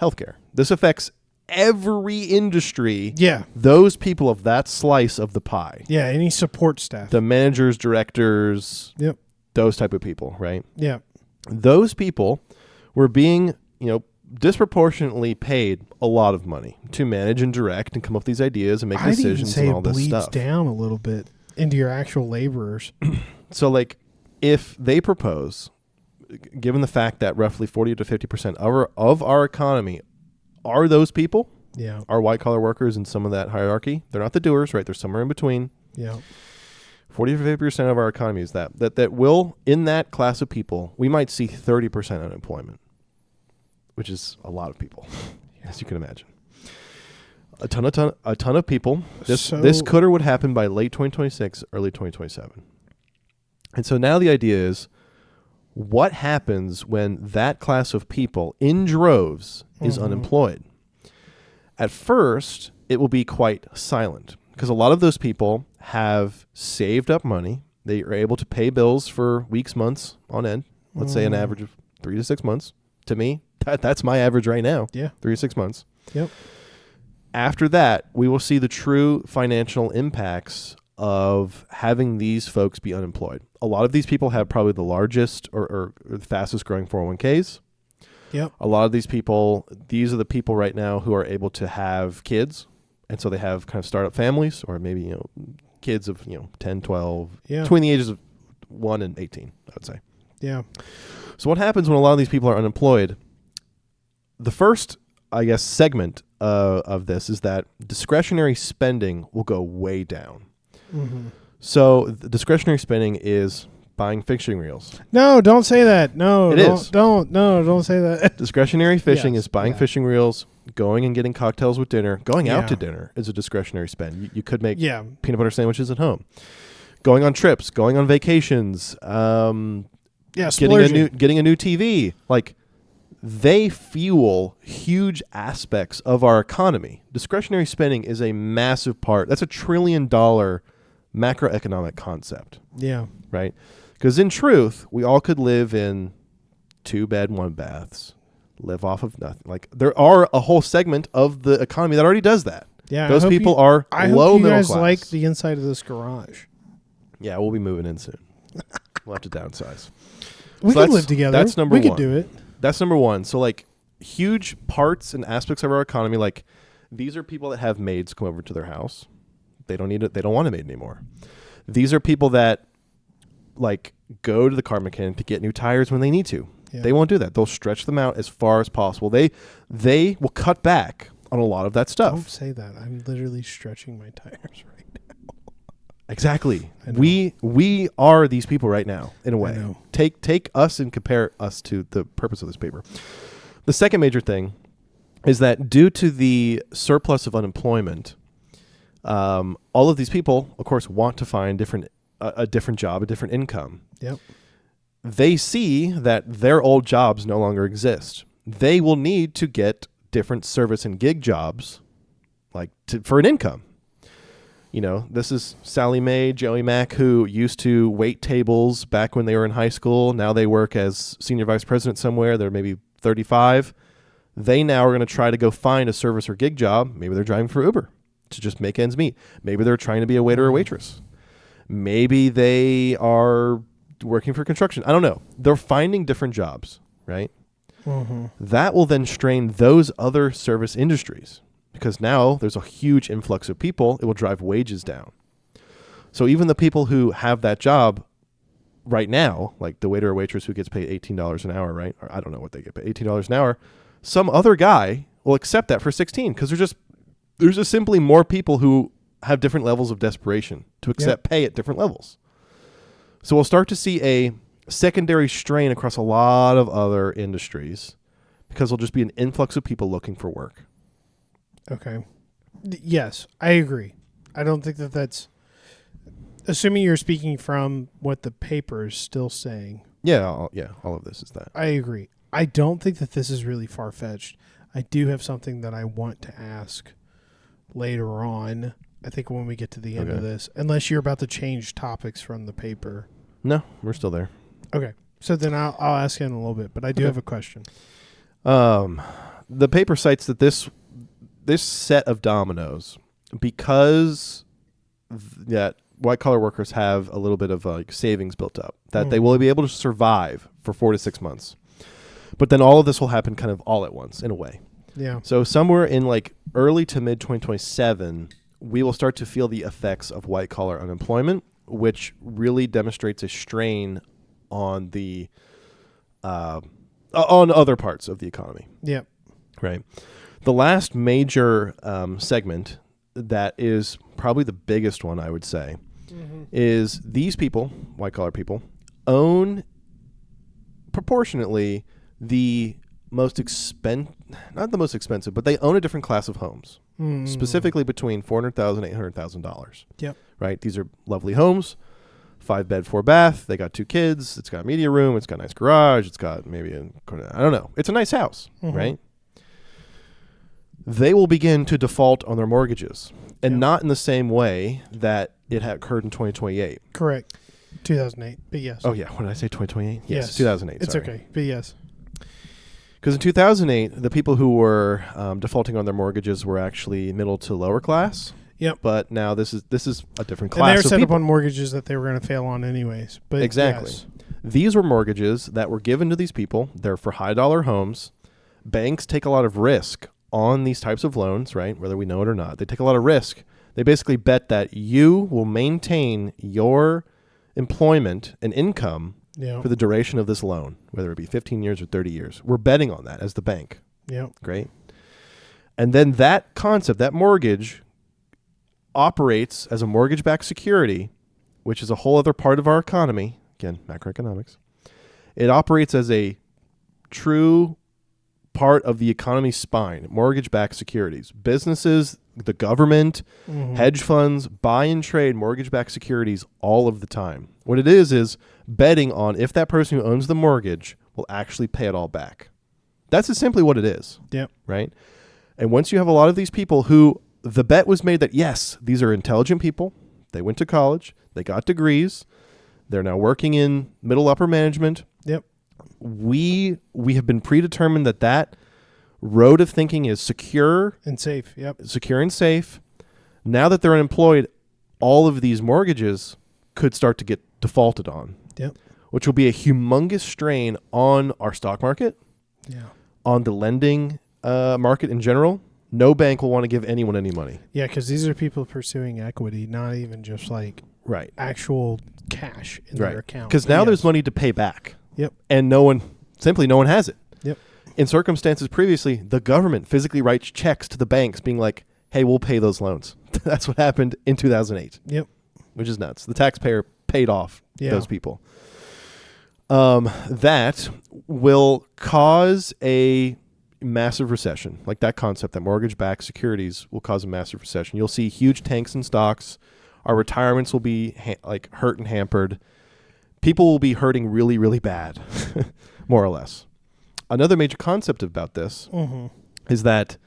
healthcare. This affects every industry. Yeah. Those people of that slice of the pie. Yeah, any support staff. The managers, directors. Yep. Those type of people, right? Yeah. Those people were being, disproportionately paid a lot of money to manage and direct and come up with these ideas and make decisions and all this stuff. It bleeds down a little bit into your actual laborers. So, if they propose, given the fact that roughly 40 to 50% of our economy are those people, are white collar workers in some of that hierarchy. They're not the doers, right? They're somewhere in between. Yeah. 40 to 50% of our economy is that will, in that class of people, we might see 30% unemployment, which is a lot of people, as you can imagine. A ton of people. This could or would happen by late 2026, early 2027. And so now the idea is, what happens when that class of people in droves is unemployed? At first, it will be quite silent because a lot of those people have saved up money. They are able to pay bills for weeks, months on end. Let's say an average of 3 to 6 months. To me, that's my average right now. Yeah. 3 to 6 months. Yep. After that, we will see the true financial impacts of having these folks be unemployed. A lot of these people have probably the largest or the fastest growing 401ks. Yep. A lot of these people, these are the people right now who are able to have kids. And so they have kind of startup families or maybe, kids of, 10, 12, between the ages of 1 and 18, I would say. Yeah. So what happens when a lot of these people are unemployed? The first, I guess, segment of this is that discretionary spending will go way down. Mm-hmm. So the discretionary spending is buying fishing reels. No, don't say that. No, don't say that. Discretionary fishing is buying fishing reels, going and getting cocktails with dinner. Going out to dinner is a discretionary spend. You could make peanut butter sandwiches at home. Going on trips, going on vacations, getting a new TV. Like, they fuel huge aspects of our economy. Discretionary spending is a massive part. That's $1 trillion macroeconomic concept. Yeah. Right? Because in truth, we all could live in 2-bed, 1-baths, live off of nothing. Like, there are a whole segment of the economy that already does that. Yeah. Those people are low middle class. I hope you guys like the inside of this garage. Yeah, we'll be moving in soon. We'll have to downsize. We could live together. That's number one. We could do it. That's number one. So, like, huge parts and aspects of our economy, like, these are people that have maids come over to their house. They don't need it. They don't want a maid anymore. These are people that, like, go to the car mechanic to get new tires when they need to. Yeah. They won't do that. They'll stretch them out as far as possible. They will cut back on a lot of that stuff. Don't say that. I'm literally stretching my tires right now. Exactly. We are these people right now, in a way. I know. Take us and compare us to the purpose of this paper. The second major thing is that due to the surplus of unemployment, all of these people, of course, want to find a different job, a different income. Yep. They see that their old jobs no longer exist. They will need to get different service and gig jobs, for an income. This is Sally Mae, Joey Mack, who used to wait tables back when they were in high school. Now they work as senior vice president somewhere. They're maybe 35. They now are going to try to go find a service or gig job. Maybe they're driving for Uber to just make ends meet. Maybe they're trying to be a waiter or waitress. Maybe they are working for construction. I don't know. They're finding different jobs, right? Mm-hmm. That will then strain those other service industries. Because now there's a huge influx of people, it will drive wages down. So even the people who have that job right now, like the waiter or waitress who gets paid $18 an hour, right? Or I don't know what they get paid, $18 an hour. Some other guy will accept that for 16 because there's just simply more people who have different levels of desperation to accept pay at different levels. So we'll start to see a secondary strain across a lot of other industries because there'll just be an influx of people looking for work. Okay. Yes, I agree. I don't think that's... Assuming you're speaking from what the paper is still saying. Yeah, all of this is that. I agree. I don't think that this is really far-fetched. I do have something that I want to ask later on, I think when we get to the end of this, unless you're about to change topics from the paper. No, we're still there. Okay. So then I'll ask you in a little bit, but I do have a question. The paper cites that this set of dominoes, because that white-collar workers have a little bit of savings built up, that they will be able to survive for 4 to 6 months. But then all of this will happen kind of all at once, in a way. Yeah. So somewhere in early to mid-2027, we will start to feel the effects of white-collar unemployment, which really demonstrates a strain on the on other parts of the economy. Yep. Right. The last major segment that is probably the biggest one, I would say, is these people, white-collar people, own proportionately the not the most expensive, but they own a different class of homes, specifically between $400,000 and $800,000. Yep. Right. These are lovely homes, 5-bed, 4-bath. They got 2 kids. It's got a media room. It's got a nice garage. It's got maybe I don't know. It's a nice house, right? they will begin to default on their mortgages, and Yep. not in the same way that it had occurred in 2028. Correct. 2008, but yes. Oh, yeah. What did I say, 2028? Yes. 2008. It's sorry. okay, but yes. Because in 2008, the people who were defaulting on their mortgages were actually middle to lower class. Yep. But now this is a different And class. they were So set up people- on mortgages that they were going to fail on anyways. But Exactly. yes. These were mortgages that were given to these people. They're for high dollar homes. Banks take a lot of risk on these types of loans, right? Whether we know it or not. They take a lot of risk. They basically bet that you will maintain your employment and income Yeah. for the duration of this loan, whether it be 15 years or 30 years. We're betting on that as the bank. Yep. Great. And then that concept, that mortgage, operates as a mortgage-backed security, which is a whole other part of our economy. Again, macroeconomics. It operates as a true part of the economy's spine, mortgage-backed securities. Businesses, the government, hedge funds buy and trade mortgage-backed securities all of the time. What it is betting on if that person who owns the mortgage will actually pay it all back. That's just simply what it is. Yep. Right? And once you have a lot of these people who the bet was made that, yes, these are intelligent people. They went to college. They got degrees. They're now working in middle upper management. Yep. We have been predetermined that road of thinking is secure And safe. Yep. and safe. Now that they're unemployed, all of these mortgages could start to get defaulted on. Yep. Which will be a humongous strain on our stock market, Yeah. on the lending market in general. No bank will want to give anyone any money. Yeah, because these are people pursuing equity, not even just like Right. actual cash in their account. Because now there's money to pay back. Yep. And no one has it. Yep. In circumstances previously, the government physically writes checks to the banks being like, hey, we'll pay those loans. That's what happened in 2008. Yep. Which is nuts. The taxpayer paid off Yeah. those people. That will cause a massive recession. Like that concept that mortgage-backed securities will cause a massive recession. You'll see huge tanks in stocks. Our retirements will be hurt and hampered. People will be hurting really, really bad, more or less. Another major concept about this is that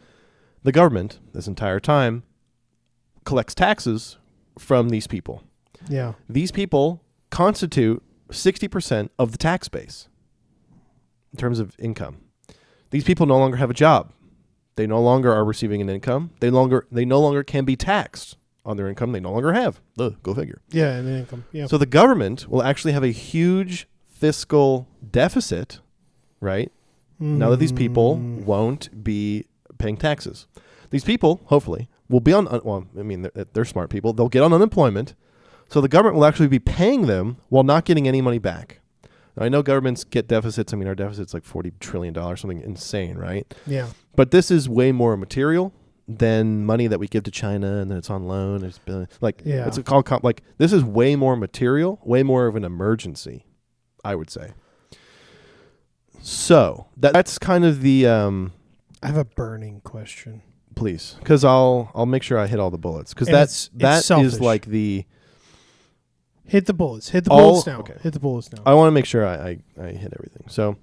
the government, this entire time, collects taxes from these people. Yeah. These people constitute 60% of the tax base in terms of income. These people no longer have a job. They no longer are receiving an income. They no longer can be taxed on their income. They no longer have. Go figure. Yeah, and income. Yeah. So the government will actually have a huge fiscal deficit, right? Now that these people won't be paying taxes. These people, hopefully, will be on, well, I mean, they're smart people. They'll get on unemployment. So the government will actually be paying them while not getting any money back. Now, I know governments get deficits. I mean, our deficit's like $40 trillion, something insane, right? Yeah. But this is way more material than money that we give to China and then it's on loan. It's been it's called like this is way more material, way more of an emergency, I would say. So that's kind of the I have a burning question. please, because I'll make sure I hit all the bullets because And that it's selfish. is like the Hit the bullets. Hit the bullets now. okay. Hit the bullets now. I want to make sure I hit everything. So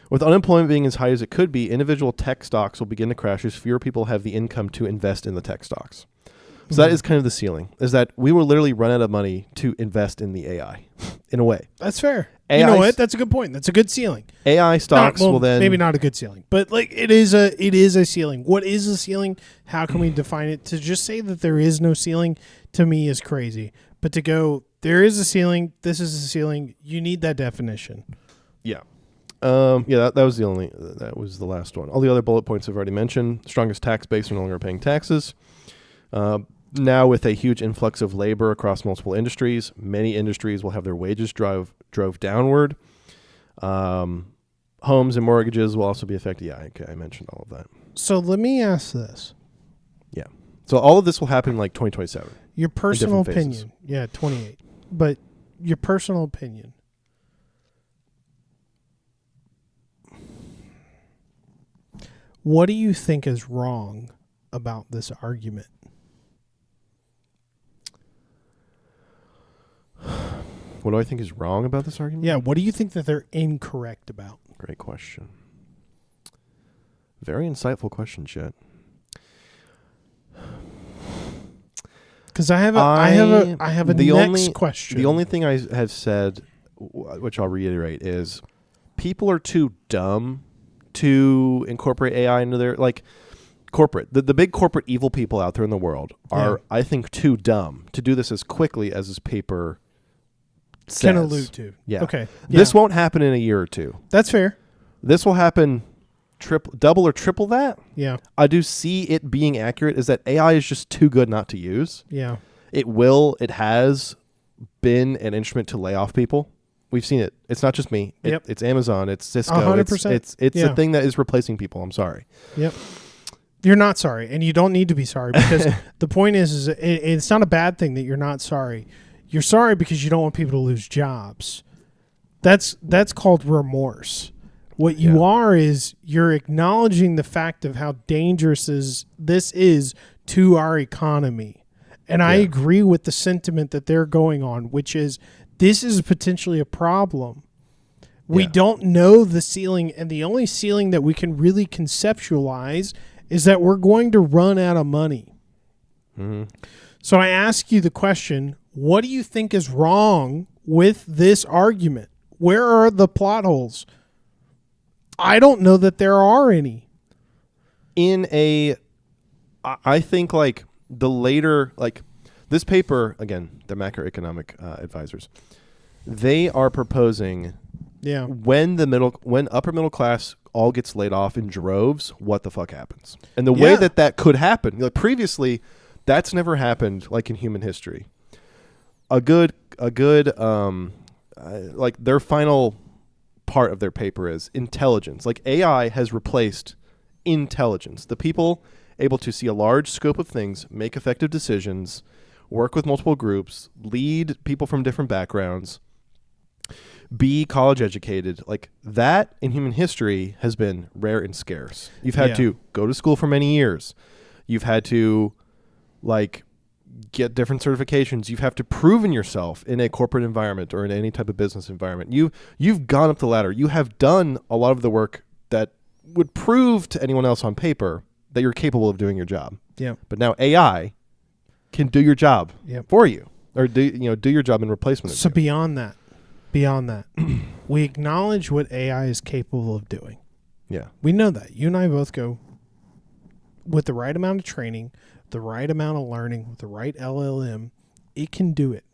with unemployment being as high as it could be, individual tech stocks will begin to crash as fewer people have the income to invest in the tech stocks. So that is kind of the ceiling, is that we will literally run out of money to invest in the AI in a way. That's fair. AI You know what? That's a good point. That's a good ceiling. AI stocks will then maybe not a good ceiling, but like it is a ceiling. What is a ceiling? How can we define it? To just say that there is no ceiling to me is crazy. But to go, there is a ceiling, this is a ceiling, you need that definition. Yeah. That was that was the last one. All the other bullet points I've already mentioned. Strongest tax base are no longer paying taxes. Now with a huge influx of labor across multiple industries, many industries will have their wages drove downward. Homes and mortgages will also be affected. Yeah, okay, I mentioned all of that. So let me ask this. Yeah. So all of this will happen in like 2027. Your personal different phases. opinion. Yeah, 28. But your personal opinion. What do you think is wrong about this argument? What do I think is wrong about this argument? Yeah, what do you think that they're incorrect about? Great question. Very insightful question, Chet. Because I have a next question. The only thing I have said, which I'll reiterate, is people are too dumb to incorporate AI into their corporate. The big corporate evil people out there in the world are, I think, too dumb to do this as quickly as this paper says. Can allude to. Yeah. Okay. This won't happen in a year or two. That's fair. This will happen double or triple that. Yeah. I do see it being accurate, is that AI is just too good not to use. Yeah. It has been an instrument to lay off people. We've seen it. It's not just me. It's Amazon. It's Cisco. 100%. It's a thing that is replacing people. I'm sorry. Yep. You're not sorry, and you don't need to be sorry, because the point is it's not a bad thing that you're not sorry. You're sorry because you don't want people to lose jobs. That's called remorse. What you are is you're acknowledging the fact of how dangerous this is to our economy. And I agree with the sentiment that they're going on, which is this is potentially a problem. We don't know the ceiling, and the only ceiling that we can really conceptualize is that we're going to run out of money. Mm-hmm. So I ask you the question, what do you think is wrong with this argument? Where are the plot holes? I don't know that there are any. I think the later, this paper, again, the macroeconomic advisors, they are proposing when upper middle class all gets laid off in droves, what the fuck happens? And the way that could happen, previously, that's never happened in human history. Their final part of their paper is intelligence. AI has replaced intelligence. The people able to see a large scope of things, make effective decisions, work with multiple groups, lead people from different backgrounds, be college educated, that in human history has been rare and scarce. You've had to go to school for many years. You've had to get different certifications. You have to prove yourself in a corporate environment or in any type of business environment. You've gone up the ladder. You have done a lot of the work that would prove to anyone else on paper that you're capable of doing your job. Yeah. But now AI can do your job for you, or do your job in replacement of So you. beyond that, we acknowledge what AI is capable of doing. Yeah. We know that. You and I both go, with the right amount of training, the right amount of learning, with the right LLM, it can do it.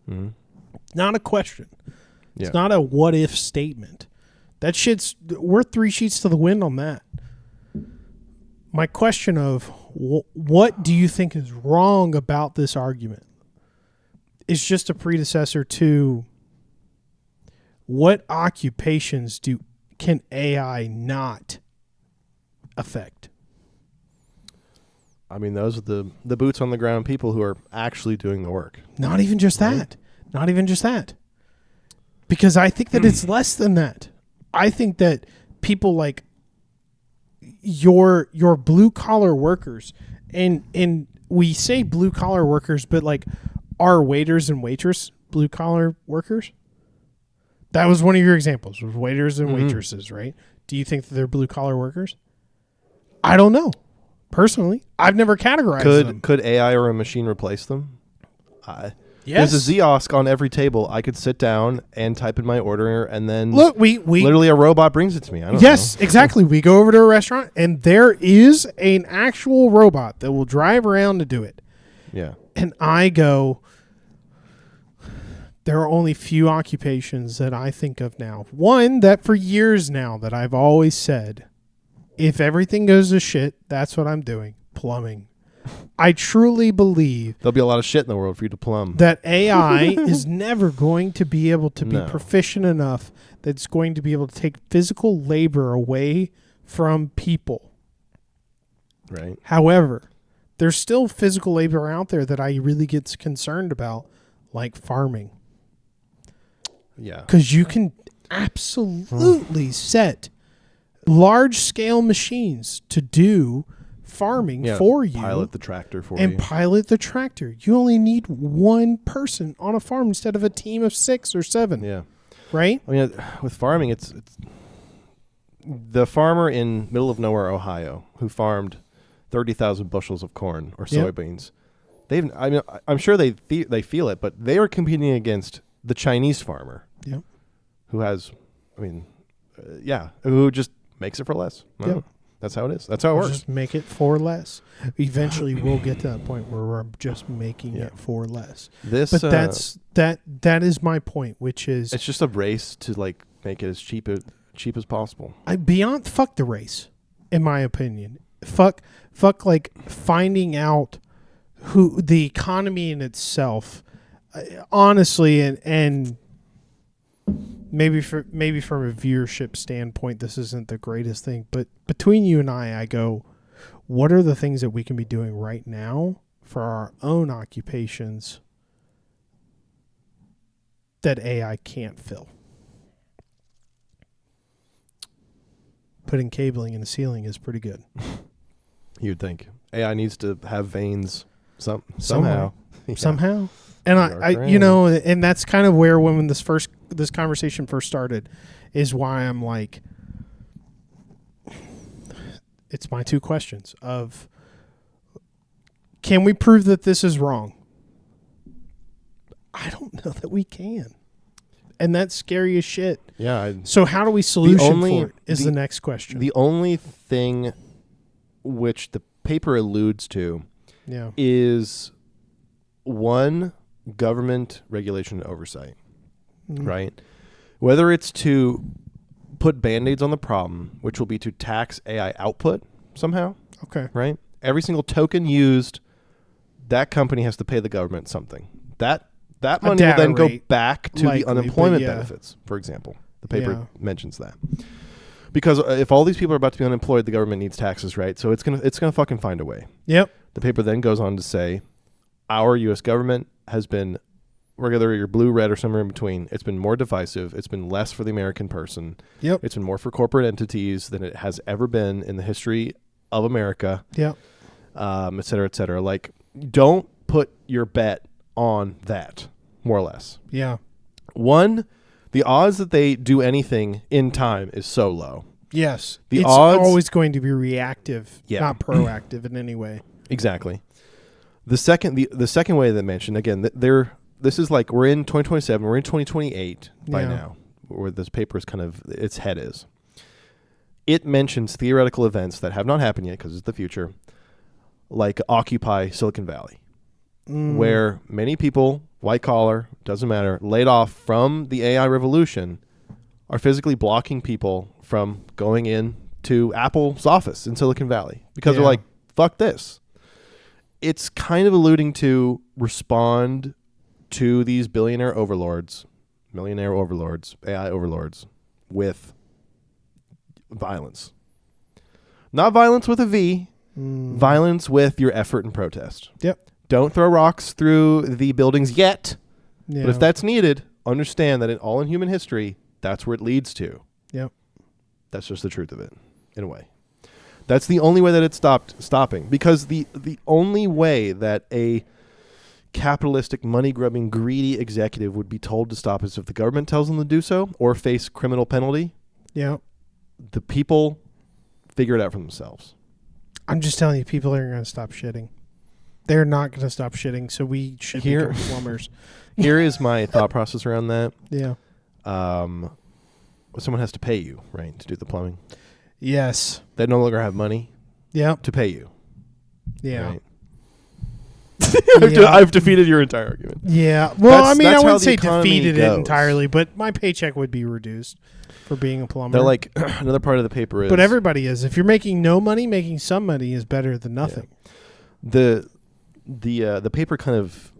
Mm-hmm. Not a question. Yeah. It's not a what if statement. We're 3 sheets to the wind on that. My question of what do you think is wrong about this argument is just a predecessor to what occupations can AI not affect? I mean, those are the boots on the ground people who are actually doing the work. Not even just that. Not even just that. Because I think that it's less than that. I think that people like your blue collar workers, and we say blue collar workers, but our waiters and waitress blue collar workers. That was one of your examples, was waiters and waitresses, right? Do you think that they're blue collar workers? I don't know. Personally, I've never categorized them. Could AI or a machine replace them? Yes. There's a Ziosk on every table. I could sit down and type in my order, and then we literally a robot brings it to me. I don't know. Exactly. We go over to a restaurant, and there is an actual robot that will drive around to do it. Yeah. And I go, there are only few occupations that I think of now. One that for years now that I've always said, if everything goes to shit, that's what I'm doing. Plumbing. I truly believe there'll be a lot of shit in the world for you to plumb. That AI is never going to be able to be proficient enough that it's going to be able to take physical labor away from people. Right. However, there's still physical labor out there that I really get concerned about, like farming. Yeah. Because you can absolutely set large-scale machines to do farming for you. Pilot the tractor for and you. pilot the tractor. You only need one person on a farm instead of a team of 6 or 7. Yeah. Right? I mean, with farming, it's the farmer in middle of nowhere, Ohio, who farmed 30,000 bushels of corn or soybeans, I'm sure they feel it, but they are competing against the Chinese farmer. Yep. Who has, who just makes it for less. Yep. That's how it is. That's how it works. Just make it for less. Eventually, we'll get to that point where we're just making it for less. But that is my point, which is it's just a race to like make it as cheap as possible. Fuck the race, in my opinion. Fuck like finding out who the economy in itself, honestly, and maybe from a viewership standpoint, this isn't the greatest thing, but between you and I go, what are the things that we can be doing right now for our own occupations that AI can't fill? Putting cabling in the ceiling is pretty good. You'd think AI needs to have veins somehow. Somehow. And I and that's kind of where when this conversation first started is why I'm like, it's my two questions of, can we prove that this is wrong? I don't know that we can. And that's scary as shit. Yeah. So how do we solution for it is the next question. The only thing which the paper alludes to is one, government regulation and oversight, right? Whether it's to put Band-Aids on the problem, which will be to tax AI output somehow. Okay. Right? Every single token used, that company has to pay the government something. That money will then go back to the unemployment benefits, for example. The paper mentions that. Because if all these people are about to be unemployed, the government needs taxes, right? So it's gonna fucking find a way. Yep. The paper then goes on to say, our U.S. government has been, whether you're blue, red, or somewhere in between, it's been more divisive. It's been less for the American person. Yep. It's been more for corporate entities than it has ever been in the history of America. Yep. Et cetera, et cetera. Like, don't put your bet on that, more or less. Yeah. One, the odds that they do anything in time is so low. Yes. It's always going to be reactive, Yeah. not proactive in any way. Exactly. The second way they mentioned, again, this is like we're in 2027, we're in 2028 by now, where this paper is kind of, its head is. It mentions theoretical events that have not happened yet because it's the future, like Occupy Silicon Valley, where many people, white collar, doesn't matter, laid off from the AI revolution, are physically blocking people from going in to Apple's office in Silicon Valley because they're like, fuck this. It's kind of alluding to respond to these millionaire overlords, AI overlords, with violence. Not violence with a V, violence with your effort and protest. Yep. Don't throw rocks through the buildings yet, Yeah. but if that's needed, understand that all in human history, that's where it leads to. Yep. That's just the truth of it, in a way. That's the only way that it's stopping. Because the only way that a capitalistic, money-grubbing, greedy executive would be told to stop is if the government tells them to do so or face criminal penalty. Yeah. The people figure it out for themselves. I'm just telling you, people aren't going to stop shitting. They're not going to stop shitting, so we should become plumbers. Here is my thought process around that. Yeah. Someone has to pay you, right, to do the plumbing. Yes. They no longer have money to pay you. Yeah. Right? I've defeated your entire argument. Yeah. Well, I mean, I wouldn't say defeated goes. it entirely, but my paycheck would be reduced for being a plumber. They're like, another part of the paper is... But everybody is. If you're making no money, making some money is better than nothing. Yeah. The paper kind of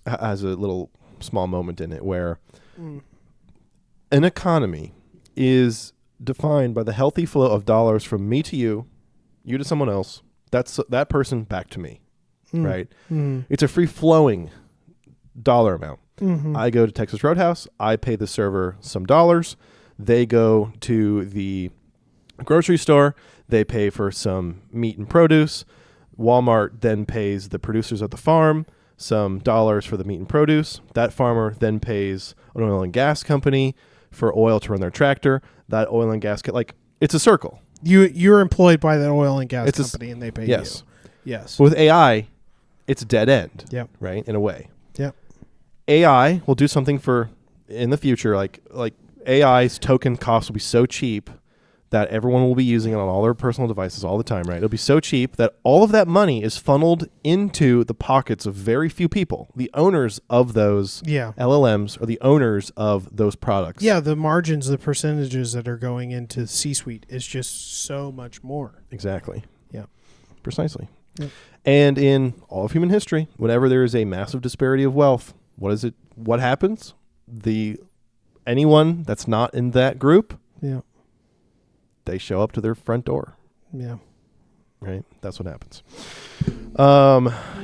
has a little small moment in it where an economy is defined by the healthy flow of dollars from me to you to someone else, that person back to me, right? It's a free-flowing dollar amount. I go to Texas Roadhouse, I pay the server some dollars, they go to the grocery store, they pay for some meat and produce, Walmart then pays the producers at the farm some dollars for the meat and produce, that farmer then pays an oil and gas company for oil to run their tractor, that oil and gas, it's a circle. You're employed by that oil and gas company and they pay you. Yes. With AI, it's dead end. Yep. Right, in a way. Yep. AI will do something for in the future, like AI's token cost will be so cheap that everyone will be using it on all their personal devices all the time, right? It'll be so cheap that all of that money is funneled into the pockets of very few people, the owners of those LLMs or the owners of those products. Yeah, the margins, the percentages that are going into C-suite is just so much more. Exactly. Yeah. Precisely. Yep. And in all of human history, whenever there is a massive disparity of wealth, what happens? Anyone that's not in that group, they show up to their front door. Yeah. Right? That's what happens.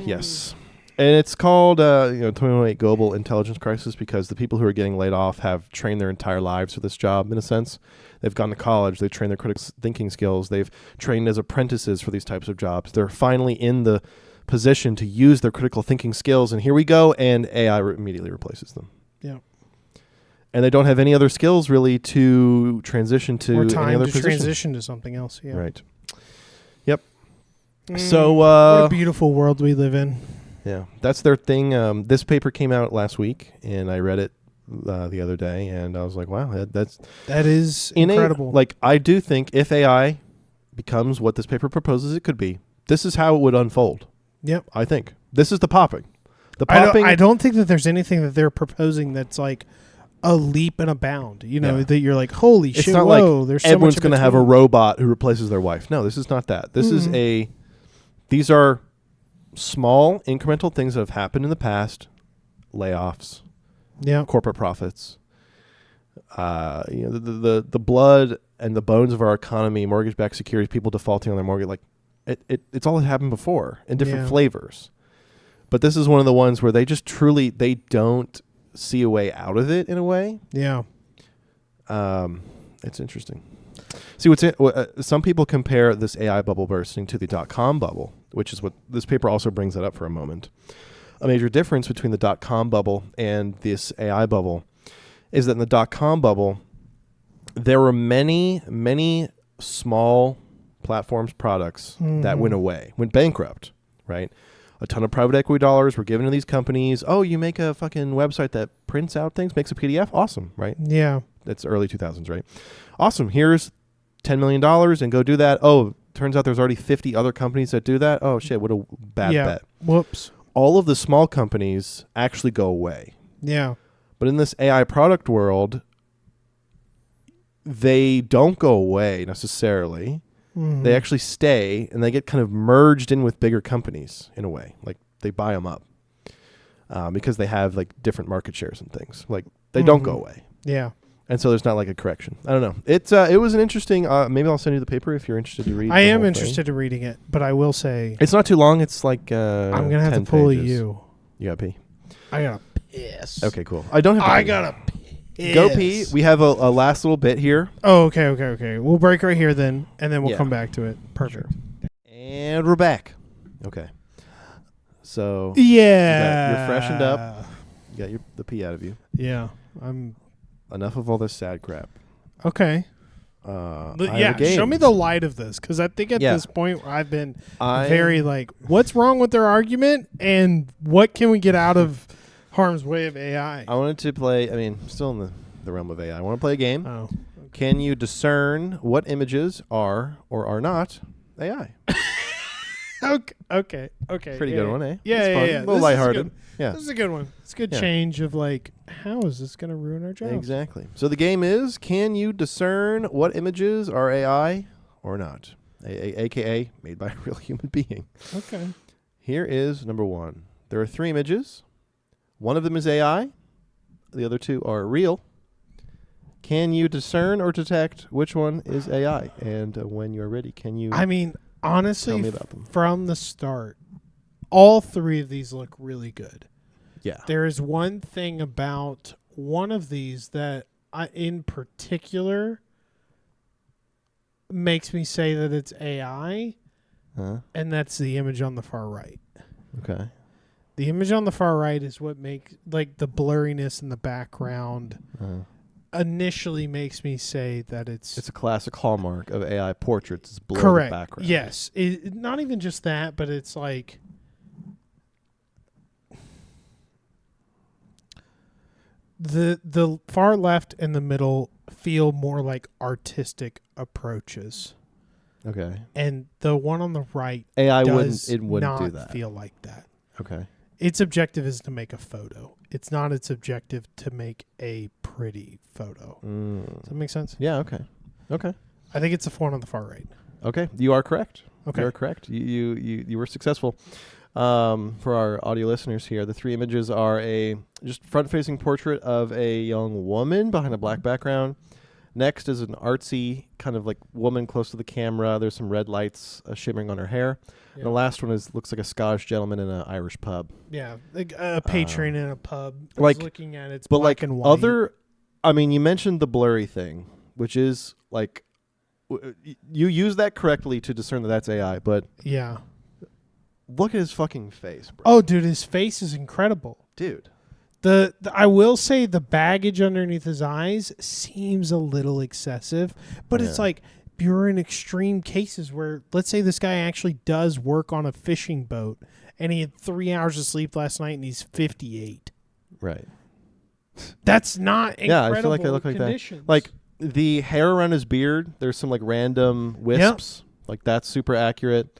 Yes. And it's called 2008 Global Intelligence Crisis because the people who are getting laid off have trained their entire lives for this job, in a sense. They've gone to college. They've trained their critical thinking skills. They've trained as apprentices for these types of jobs. They're finally in the position to use their critical thinking skills. And here we go. And AI immediately replaces them. Yeah. And they don't have any other skills really to transition to or time any other to position. transition to something else. Yeah. Right. Yep. So what a beautiful world we live in. Yeah, that's their thing. This paper came out last week, and I read it the other day, and I was like, "Wow, that is incredible." Like, I do think if AI becomes what this paper proposes it could be, this is how it would unfold. Yep. I think this is the popping. I don't think that there's anything that they're proposing that's like a leap and a bound. That you're like, holy shit! It's not whoa, like there's so everyone's much going to have a robot who replaces their wife. No, this is not that. This is these are small incremental things that have happened in the past, layoffs, corporate profits, the blood and the bones of our economy, mortgage-backed securities, people defaulting on their mortgage, like it's all that happened before in different flavors. But this is one of the ones where they just truly they don't see a way out of it in a way. Yeah. It's interesting. See, some people compare this AI bubble bursting to the dot-com bubble, which is what this paper also brings that up for a moment. A major difference between the dot-com bubble and this AI bubble is that in the dot-com bubble, there were many, many small platforms, products that went away, went bankrupt, right? A ton of private equity dollars were given to these companies. Oh, you make a fucking website that prints out things, makes a PDF? Awesome, right? Yeah. That's early 2000s, right? Awesome. Here's $10 million and go do that. Oh, turns out there's already 50 other companies that do that. Oh, shit, what a bad bet. Whoops. All of the small companies actually go away. Yeah. But in this AI product world, they don't go away necessarily. Mm-hmm. They actually stay, and they get kind of merged in with bigger companies in a way. Like, they buy them up because they have, like, different market shares and things. Like, they don't go away. Yeah. And so there's not like a correction. I don't know. It was an interesting. Maybe I'll send you the paper if you're interested to read. I am interested in reading it, but I will say it's not too long. It's like I'm gonna have to pull pages. You gotta pee. I gotta piss. Okay, cool. I don't have. I gotta piss. Go pee. We have a last little bit here. Oh, okay. We'll break right here then, and then we'll come back to it. Perfect. Sure. And we're back. Okay. So you're freshened up. You got the pee out of you. Yeah, I'm. Enough of all this sad crap. Okay. Show me the light of this, because I think at this point I've been very like, what's wrong with their argument, and what can we get out of harm's way of AI? I wanted to play. I mean, still in the realm of AI. I want to play a game. Oh. Okay. Can you discern what images are or are not AI? Okay. Pretty good one, eh? Yeah. A little lighthearted. This is a good one. It's a good change of like, how is this going to ruin our job? Exactly. So the game is, can you discern what images are AI or not? AKA made by a real human being. Okay. Here is number one. There are 3 images. One of them is AI. The other 2 are real. Can you discern or detect which one is AI? And when you're ready, can you... I mean, honestly, tell me about them. From the start, all 3 of these look really good. Yeah. There is one thing about one of these that in particular makes me say that it's AI, and that's the image on the far right. Okay. The image on the far right is what makes, like, the blurriness in the background initially makes me say that it's a classic hallmark of AI portraits. It's blurred correct. background. Yes. Not even just that, but it's like The far left and the middle feel more like artistic approaches. Okay. And the one on the right AI does wouldn't not do that. feel like that. Okay. Its objective is to make a photo. It's not its objective to make a pretty photo. Does that make sense? Yeah, okay. Okay. I think it's the one on the far right. Okay. You are correct. Okay. You are correct. You were successful. For our audio listeners here, the 3 images are a just front-facing portrait of a young woman behind a black background. Next is an artsy kind of like woman close to the camera. There's some red lights shimmering on her hair. Yeah. And the last one looks like a Scottish gentleman in an Irish pub. Yeah, like a patron in a pub. Like looking at it's but black like and white. you mentioned the blurry thing, which is like you use that correctly to discern that that's AI, but yeah. Look at his fucking face, bro. Oh, dude, his face is incredible. Dude. The I will say the baggage underneath his eyes seems a little excessive, but it's like you're in extreme cases where, let's say this guy actually does work on a fishing boat and he had 3 hours of sleep last night and he's 58. Right. That's not incredible. Yeah, I feel like I look like conditions. that. Like the hair around his beard, there's some like random wisps. Yep. Like that's super accurate.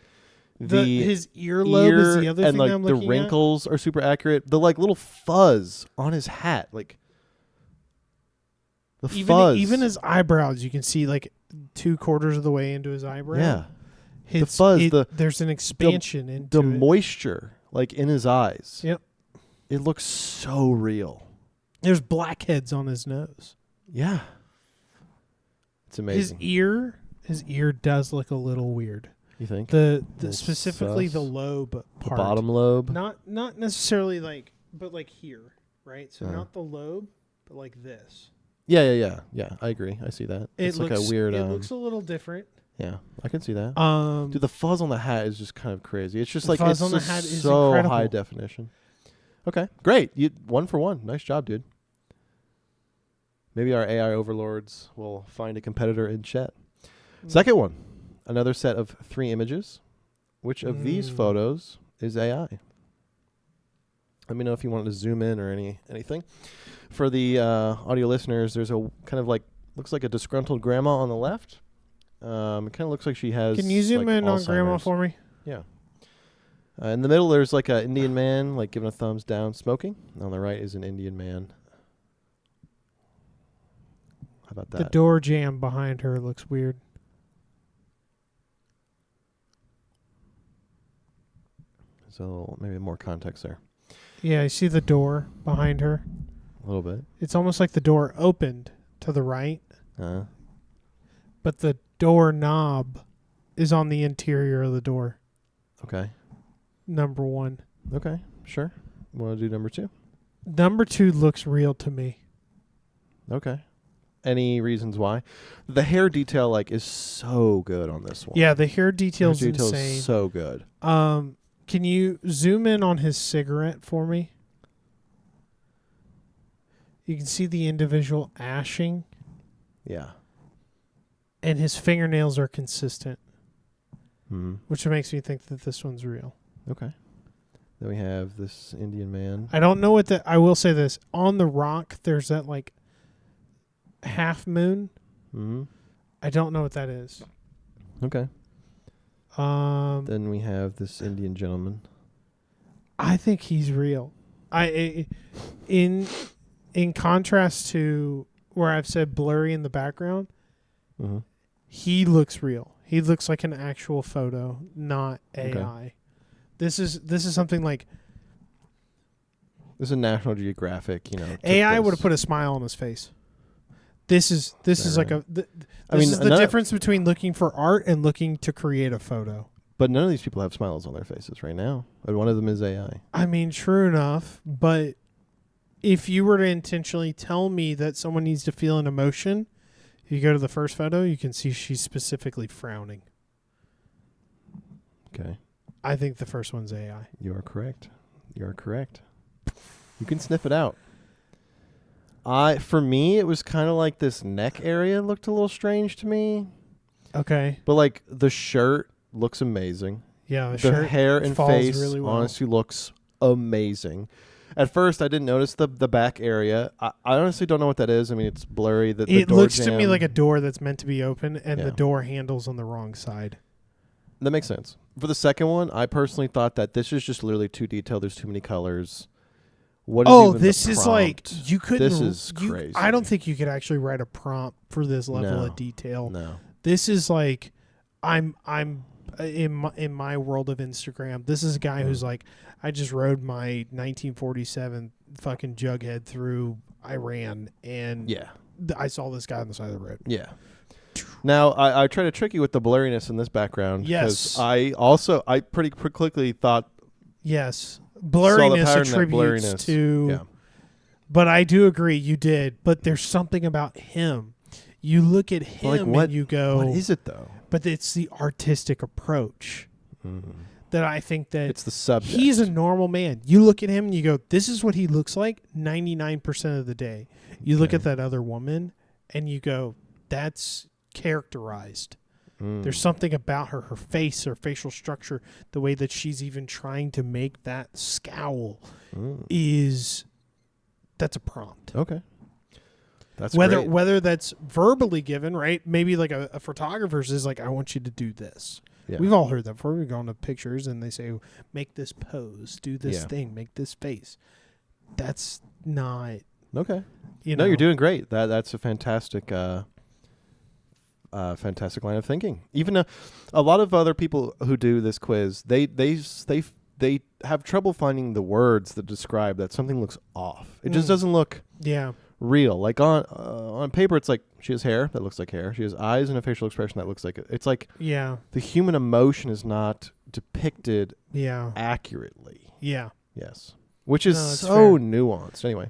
His earlobe is the other and thing like I'm the looking wrinkles are super accurate. The like little fuzz on his hat, like the fuzz. Even his eyebrows, you can see like 2/4 of the way into his eyebrow. Yeah, the fuzz. There's an expansion into the moisture, like in his eyes. Yep, it looks so real. There's blackheads on his nose. Yeah, it's amazing. His ear does look a little weird. You think the specifically sus. The lobe part, the bottom lobe, not necessarily like, but like here, right? So not the lobe, but like this. Yeah. I agree. I see that. It's looks, like a weird. It looks a little different. Yeah, I can see that. Dude, the fuzz on the hat is just kind of crazy. It's just the like fuzz it's on the hat is so incredible. high definition. Okay, great. You 1 for 1. Nice job, dude. Maybe our AI overlords will find a competitor in chat. Second one. Another set of 3 images. Which of these photos is AI? Let me know if you wanted to zoom in or anything. For the audio listeners, there's a kind of like, looks like a disgruntled grandma on the left. It kind of looks like she has. Can you zoom in on grandma for me? Yeah. In the middle, there's like an Indian man, like giving a thumbs down, smoking. On the right is an Indian man. How about that? The door jamb behind her looks weird. So maybe more context there. Yeah, I see the door behind her. A little bit. It's almost like the door opened to the right. But the door knob is on the interior of the door. Okay. Number 1. Okay, sure. Want to do number 2? Number 2 looks real to me. Okay. Any reasons why? The hair detail like is so good on this one. Yeah, the hair detail's insane. Is so good. Can you zoom in on his cigarette for me? You can see the individual ashing. Yeah. And his fingernails are consistent. Which makes me think that this one's real. Okay. Then we have this Indian man. I don't know what that... I will say this. On the rock, there's that like half moon. I don't know what that is. Okay. Then we have this Indian gentleman. I think he's real. In contrast to where I've said blurry in the background, he looks real. He looks like an actual photo, not AI. Okay. This is something like... This is a National Geographic, AI would have put a smile on his face. This is like a... This is the difference between looking for art and looking to create a photo. But none of these people have smiles on their faces right now. And one of them is AI. I mean, true enough. But if you were to intentionally tell me that someone needs to feel an emotion, if you go to the first photo, you can see she's specifically frowning. Okay. I think the first one's AI. You are correct. You can sniff it out. For me, it was kind of like this neck area looked a little strange to me. Okay. But like the shirt looks amazing. Yeah, the hair and face really well. honestly looks amazing. At first, I didn't notice the back area. I honestly don't know what that is. I mean, it's blurry. The It door looks jam, to me like a door that's meant to be open, and Yeah. the door handle's on the wrong side. That makes sense. For the second one, I personally thought that this is just literally too detailed. There's too many colors. What is even this the is like prompt? you couldn't. This is crazy. I don't think you could actually write a prompt for this level No. of detail. No. This is like, I'm in my world of Instagram. This is a guy who's like, I just rode my 1947 fucking Jughead through Iran, and Yeah. I saw this guy on the side of the road. Yeah. Now, I try to trick you with the blurriness in this background. Yes. I pretty quickly thought. Yes, Saw the blurriness pattern in that attributes blurriness. to. Yeah. But I do agree, you did. But there's something about him. You look at him Like what? and you go, What is it though? but it's the artistic approach that I think that It's the subject. he's a normal man. You look at him and you go, this is what he looks like 99% of the day. You look at that other woman and you go, that's characterized. There's something about her face, her facial structure, the way that she's even trying to make that scowl that's a prompt. Okay. That's Whether great. that's verbally given, right? Maybe like a photographer's is like, I want you to do this. Yeah. We've all heard that before. We've gone to pictures and they say, make this pose, do this Yeah. thing, make this face. That's not, Okay. you know. No, you're doing great. That's a fantastic fantastic line of thinking. Even a lot of other people who do this quiz, they have trouble finding the words that describe that something looks off. It just doesn't look Yeah. real. Like on paper, it's like she has hair that looks like hair. She has eyes and a facial expression that looks like it. It's like Yeah. the human emotion is not depicted Yeah. accurately. Yeah. Yes, which is No, that's so fair. nuanced. Anyway,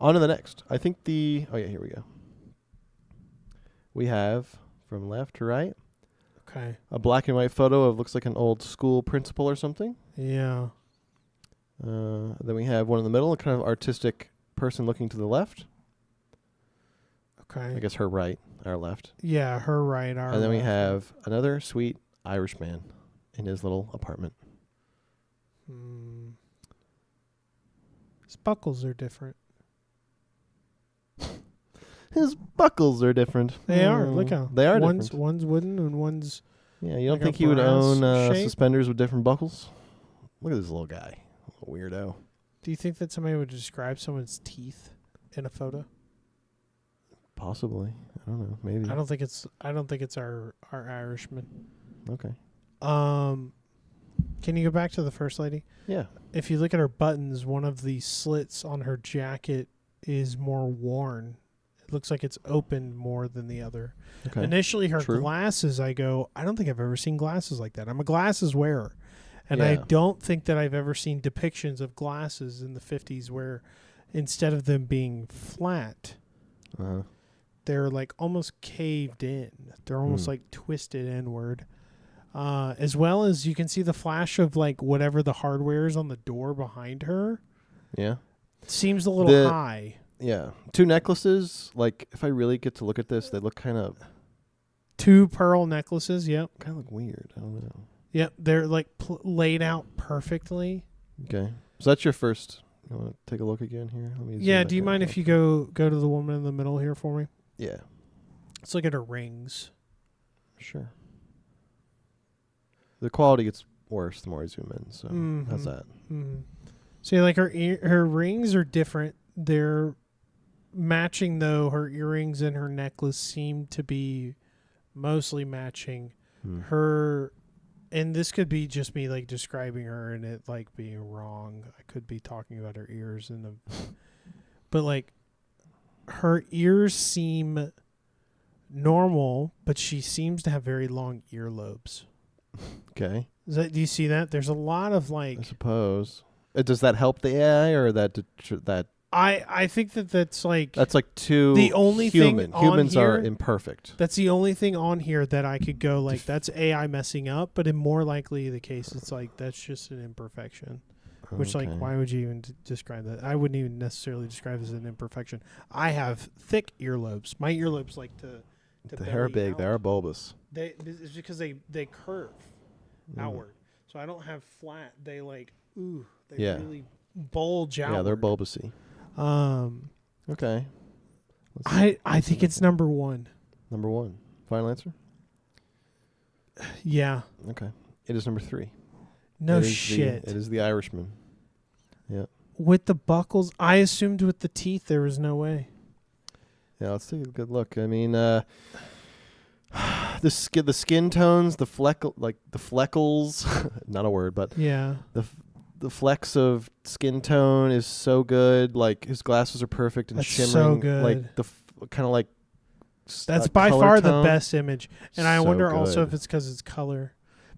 on to the next. I think here we go. We have from left to right Okay. a black and white photo of looks like an old school principal or something. Yeah. Then we have one in the middle, a kind of artistic person looking to the left. Okay. I guess her right, our left. Yeah. Her right. Our And then we left. have another sweet Irish man in his little apartment. His buckles are different. His buckles are different. They are. Look how they are one's different. one's wooden and one's. Yeah, you don't like think a he would brass own shape? suspenders with different buckles? Look at this little guy, little weirdo. Do you think that somebody would describe someone's teeth in a photo? Possibly. I don't know. Maybe. I don't think it's our Irishman. Okay. Can you go back to the first lady? Yeah. If you look at her buttons, one of the slits on her jacket is more worn. It looks like it's open more than the other. Okay. Initially, her True. glasses, I go, I don't think I've ever seen glasses like that. I'm a glasses wearer. And I Yeah. don't think that I've ever seen depictions of glasses in the 50s where instead of them being flat, they're like almost caved in. They're almost like twisted inward. As well as you can see the flash of like whatever the hardware is on the door behind her. Yeah. It seems a little high. Yeah. Two necklaces. Like, if I really get to look at this, they look kind of 2 pearl necklaces. Yep. look weird. I don't know. Yep. They're like laid out perfectly. Okay. So that's your first. You want to take a look again here? Let me Yeah. Do you mind if you go to the woman in the middle here for me? Yeah. Let's look at her rings. Sure. The quality gets worse the more I zoom in. So how's that? See, like her rings are different. They're matching though. Her earrings and her necklace seem to be mostly matching. Her, and this could be just me like describing her and it like being wrong. I could be talking about her ears but like her ears seem normal, but she seems to have very long earlobes. Okay. Do you see that? There's a lot of like. I suppose. Does that help the AI or that? I think that's like too the only human. thing on Humans are here- imperfect. that's the only thing on here that I could go like that's AI messing up, but in more likely the case it's like that's just an imperfection. Which like why would you even describe that? I wouldn't even necessarily describe it as an imperfection. I have thick earlobes. My earlobes like to The hair are belly big. out. They are bulbous. It's because they curve outward. So I don't have flat. They like they Yeah. really bulge out. Yeah, they're bulbousy. Okay. I think it's number 1. Number 1. Final answer? Yeah. Okay. It is number 3. No shit. It is the Irishman. Yeah. With the buckles, I assumed with the teeth there was no way. Yeah, let's take a good look. I mean, the skin tones, the fleckles, not a word, but yeah, the flecks of skin tone is so good. Like his glasses are perfect and that's shimmering. so good. Like the kind of like. That's by far the best image, and I So wonder also good. if it's because it's color.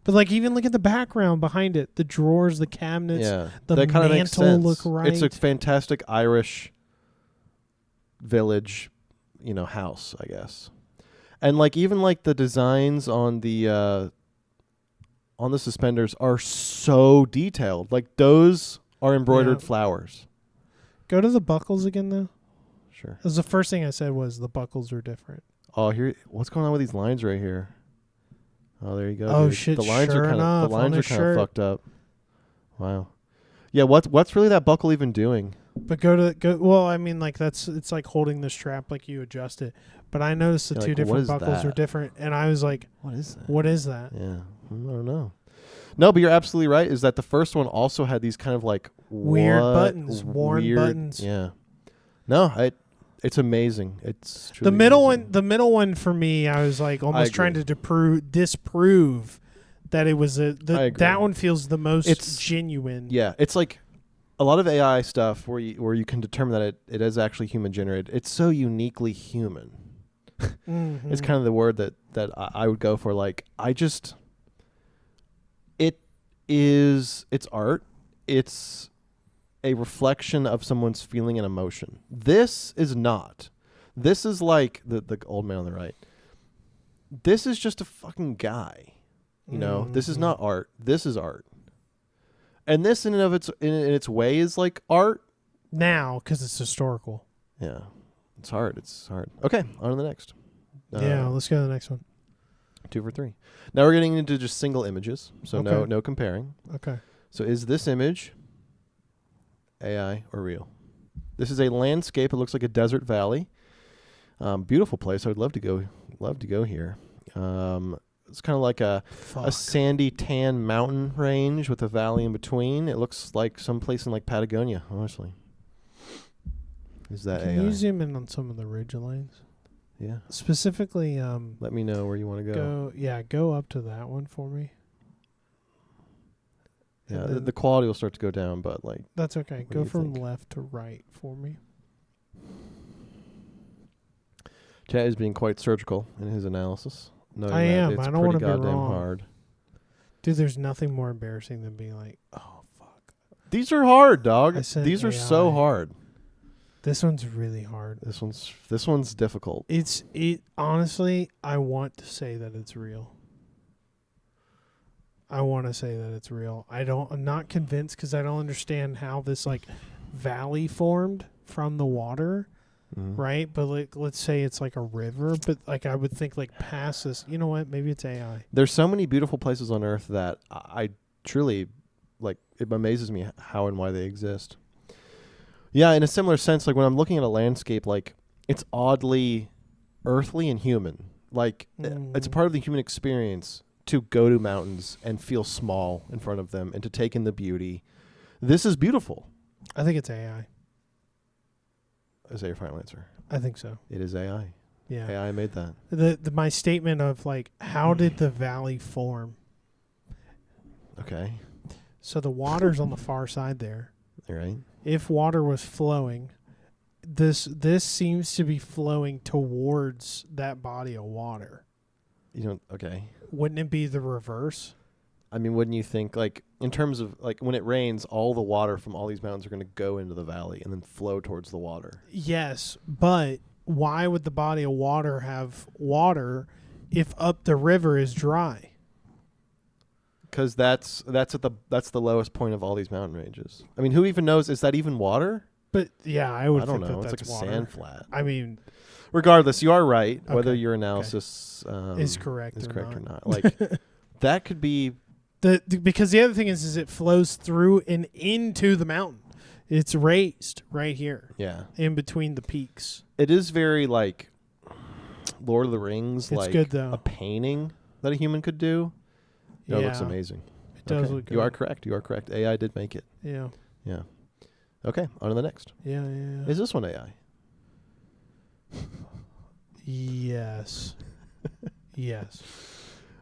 But like even look at the background behind it, the drawers, the cabinets, Yeah, the that kind of makes mantle sense. look right. It's a fantastic Irish village, house, I guess. And like even like the designs on the suspenders are so detailed. Like those are embroidered flowers. Go to the buckles again though. Sure. Because the first thing I said was the buckles are different. Oh, here, what's going on with these lines right here? Oh, there you go. Oh dude. shit! The lines sure are kind enough, of the lines on are his kind of shirt. fucked up. Wow. Yeah, what's really that buckle even doing? But well, I mean, like it's like holding the strap, like you adjust it. But I noticed the Yeah, two like, different what is buckles are that? different, and I was like, What is that? "What is that?" Yeah, I don't know. No, but you're absolutely right. Is that the first one also had these kind of like Weird buttons, worn buttons. Yeah. No, it's amazing. It's truly The middle amazing. one, the middle one for me, I was like almost trying to disprove that it was that one feels the most genuine. Yeah, it's like a lot of AI stuff where you can determine that it is actually human generated. It's so uniquely human. Mm-hmm. It's kind of the word that I would go for. Like it's art. It's a reflection of someone's feeling and emotion. This is not. This is like the old man on the right. This is just a fucking guy. This is not art. This is art. And this in and of in its way is like art. Now, because it's historical. Yeah. It's hard. Okay, on to the next. Yeah, let's go to the next one. 2 for 3. Now we're getting into just single images. So Okay. no comparing. Okay. So is this image AI or real? This is a landscape. It looks like a desert valley. Beautiful place. I would love to go here. It's kind of like a sandy tan mountain range with a valley in between. It looks like someplace in like Patagonia, honestly. Is that Can AI? you zoom in on some of the ridge lines? Yeah. Specifically, Let me know where you want to go. Go up to that one for me. Yeah, the quality will start to go down, but like that's okay. What do Go you from think? left to right for me. Chad is being quite surgical in his analysis. I am. It's I don't want pretty to be goddamn wrong. hard. Dude, there's nothing more embarrassing than being like, oh fuck. These are hard, dog. I said These are AI. so hard. This one's really hard. This one's difficult. Honestly, I want to say that it's real. I'm not convinced because I don't understand how this like valley formed from the water, right? But like, let's say it's like a river, but like I would think like past this, you know what? Maybe it's AI. There's so many beautiful places on Earth that I truly like. It amazes me how and why they exist. Yeah, in a similar sense, like when I'm looking at a landscape, like it's oddly earthly and human. Like it's a part of the human experience to go to mountains and feel small in front of them and to take in the beauty. This is beautiful. I think it's AI. Is that your final answer? I think so. It is AI. Yeah. AI made that. My statement of like, how did the valley form? Okay. So the water's on the far side there. All right. If water was flowing, this seems to be flowing towards that body of water. Okay. Wouldn't it be the reverse? I mean, wouldn't you think, like, in terms of, like, when it rains, all the water from all these mountains are going to go into the valley and then flow towards the water? Yes, but why would the body of water have water if up the river is dry? Because that's the lowest point of all these mountain ranges. I mean, who even knows? Is that even water? But yeah, I would. I don't think know. that It's that's like a water. sand flat. I mean, regardless, you are right. Whether Okay. your analysis is correct or not. Like that could be. Because the other thing is it flows through and into the mountain. It's raised right here. Yeah. In between the peaks. It is very like Lord of the Rings, It's like good, though. a painting that a human could do. No, it looks amazing. It does look good. You are correct. You are correct. AI did make it. Yeah. Yeah. Okay, on to the next. Yeah. Is this one AI? Yes. Yes.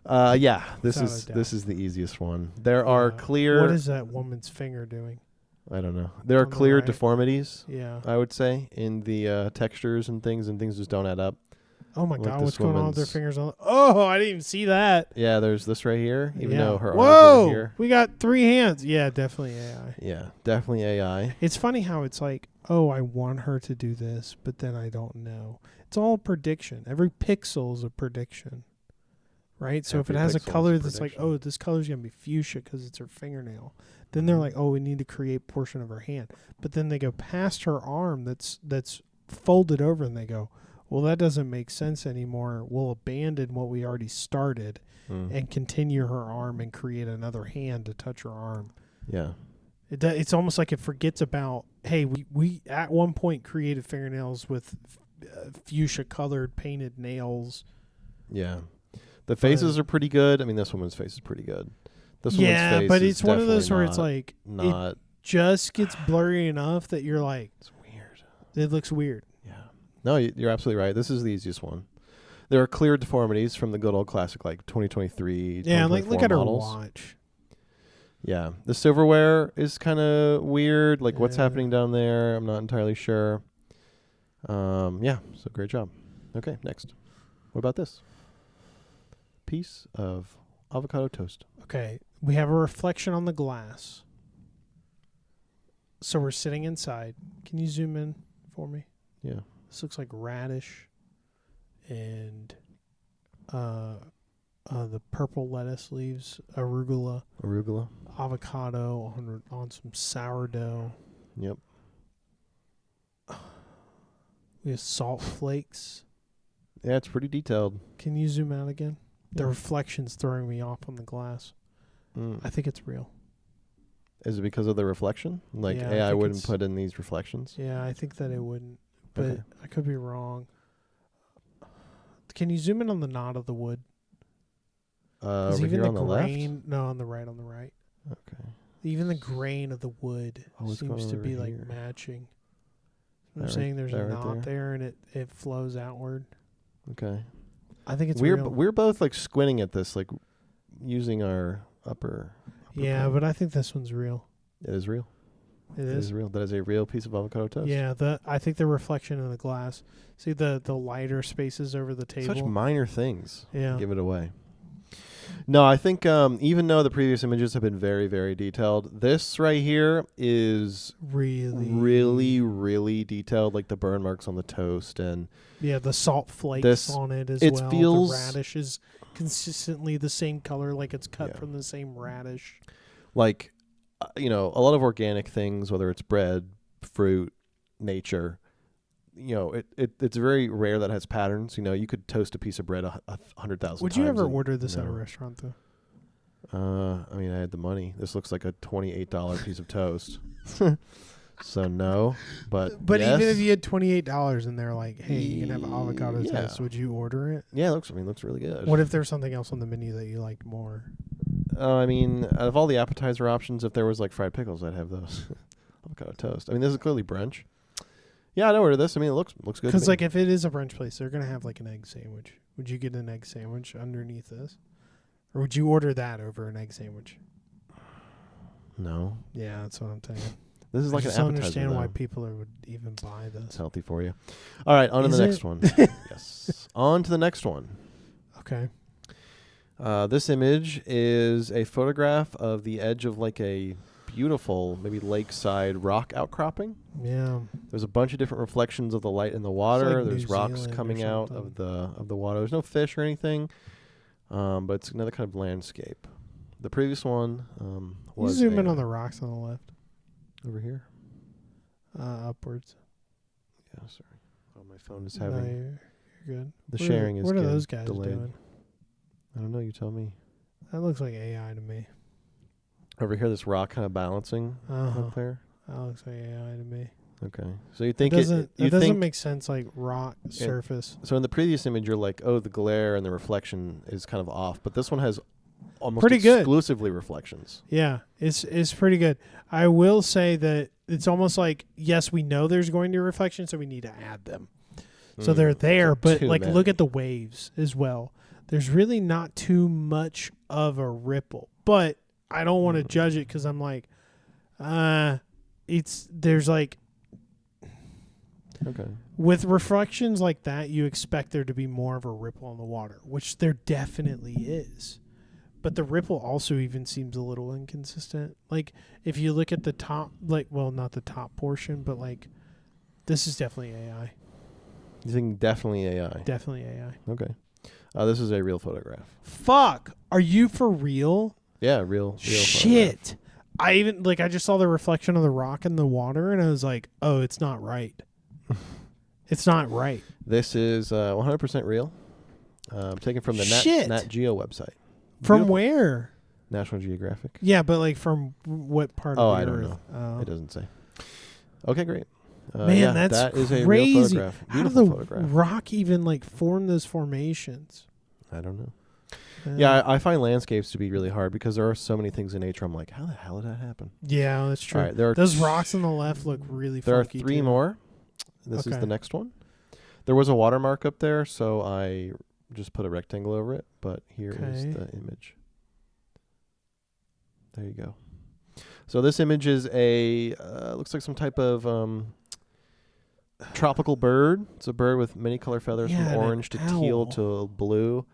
Yeah. This Without is a doubt. this is the easiest one. There are clear. What is that woman's finger doing? I don't know. There are On the clear right? deformities. Yeah. I would say in the textures and things just don't add up. Oh my Like God! this What's going on with their woman's- fingers on? Oh, I didn't even see that. Yeah, there's this right here. Even though her arms Whoa! are here. We got 3 hands. Yeah, definitely AI. Yeah, definitely AI. It's funny how it's like, oh, I want her to do this, but then I don't know. It's all prediction. Every pixel is a prediction, right? So if it Every has a pixel is color a that's like, prediction. oh, this color's gonna be fuchsia because it's her fingernail, then they're like, oh, we need to create a portion of her hand. But then they go past her arm that's folded over, and they go, well, that doesn't make sense anymore. We'll abandon what we already started and continue her arm and create another hand to touch her arm. Yeah. It's almost like it forgets about, hey, we at one point created fingernails with fuchsia colored painted nails. Yeah. The faces are pretty good. I mean, this woman's face is pretty good. This woman's Yeah, face but is it's one of those where it's definitely like not. it just gets blurry enough that you're like, It's weird. it looks weird. Yeah. No, you're absolutely right. This is the easiest one. There are clear deformities from the good old classic, like 2023. Yeah, like look at models. her watch. Yeah. The silverware is kind of weird. Like what's Yeah. happening down there, I'm not entirely sure. Yeah. So great job. Okay, next. What about this? Piece of avocado toast. Okay, we have a reflection on the glass. So we're sitting inside. Can you zoom in for me? Yeah. This looks like radish and the purple lettuce leaves, arugula, avocado on some sourdough. Yep. We have salt flakes. Yeah, it's pretty detailed. Can you zoom out again? The Yeah. reflection's throwing me off on the glass. I think it's real. Is it because of the reflection? Like Yeah, I AI think wouldn't it's- put in these reflections? Yeah, I think that it wouldn't, but Okay. I could be wrong. Can you zoom in on the knot of the wood? Is Over even here the on the left? grain? No, on the right. On the right. Okay. Even the grain of the wood What's seems going to over be like here? matching. I'm That right- saying there's that a right knot there, and it flows outward. Okay. I think it's we're real. we're both like squinting at this, like using our upper Yeah, part. but I think this one's real. It is real. It It is. is real. That is a real piece of avocado toast. Yeah, I think the reflection in the glass. See the lighter spaces over the table. Such minor things. Yeah. Give it away. No, I think even though the previous images have been very, very detailed, this right here is Really, really detailed, like the burn marks on the toast and yeah, the salt flakes This- on it as it well. feels- The radish is consistently the same color, like it's cut Yeah. from the same radish. like a lot of organic things, whether it's bread, fruit, nature. It's very rare that has patterns. You could toast a piece of bread 100,000 times. Would you ever and order this at a no. restaurant though? I mean, I had the money. This looks like a $28 piece of toast. So no, but yes. Even if you had $28 and they're like, "Hey, you can have avocado Yeah. toast," would you order it? Yeah, it looks really good. What if there's something else on the menu that you liked more? I mean, out of all the appetizer options, if there was like fried pickles, I'd have those. Avocado toast. I mean, this is clearly brunch. Yeah, I'd order this. I mean, it looks good. Because to me. like if it is a brunch place, they're gonna have like an egg sandwich. Would you get an egg sandwich underneath this, or would you order that over an egg sandwich? No, Yeah, that's what I'm saying. this is I like an just don't appetizer. understand why though. people would even buy It's this. healthy for you. All right, on to Is the next it? one. Yes, on to the next one. Okay. This image is a photograph of the edge of like a beautiful, maybe lakeside rock outcropping. Yeah. There's a bunch of different reflections of the light in the water. like There's New rocks Zealand or coming out something. of the water. There's no fish or anything, but it's another kind of landscape. The previous one You was zoom in on the rocks on the left, over here. upwards. Yeah, sorry. Oh, my phone is No, having you're good. the What are- sharing is What are getting those guys delayed. doing? I don't know. You tell me. That looks like AI to me. Over here, this rock kind of balancing Uh-huh. up there. That looks like AI to me. Okay. So you think It you doesn't think make sense like rock surface. so in the previous image you're like, oh, the glare and the reflection is kind of off, but this one has almost Pretty good. exclusively reflections. Yeah, it's pretty good. I will say that it's almost like, yes, we know there's going to be reflections, so we need to add them. So they're there, So but too like many. look at the waves as well. There's really not too much of a ripple, but I don't want to judge it because I'm like, there's like, Okay. with reflections like that, you expect there to be more of a ripple on the water, which there definitely is. But the ripple also even seems a little inconsistent. Like if you look at the top, like, well, not the top portion, but like this is definitely AI. You think definitely AI? Definitely AI. Okay. This is a real photograph. Fuck. Are you for real? Yeah, real Shit. photograph. I even like I just saw the reflection of the rock in the water and I was like, oh, it's not right. It's not right. This is 100% real. Taken from the Shit. Nat Geo website. From Beautiful. where? National Geographic. Yeah, but like from what part of the I don't earth? know. It doesn't say. Okay, great. Man, yeah, that's that is a crazy. real photograph. How did Beautiful the photograph. rock even like form those formations? I don't know. Yeah, I find landscapes to be really hard because there are so many things in nature. I'm like, how the hell did that happen? Yeah, that's true. All right, there are Those rocks on the left look really There are funky 3 too. more. This is the next one. There was a watermark up there, so I just put a rectangle over it. But here is the image. There you go. So this image is looks like some type of tropical bird. It's a bird with many color feathers from orange to teal to blue.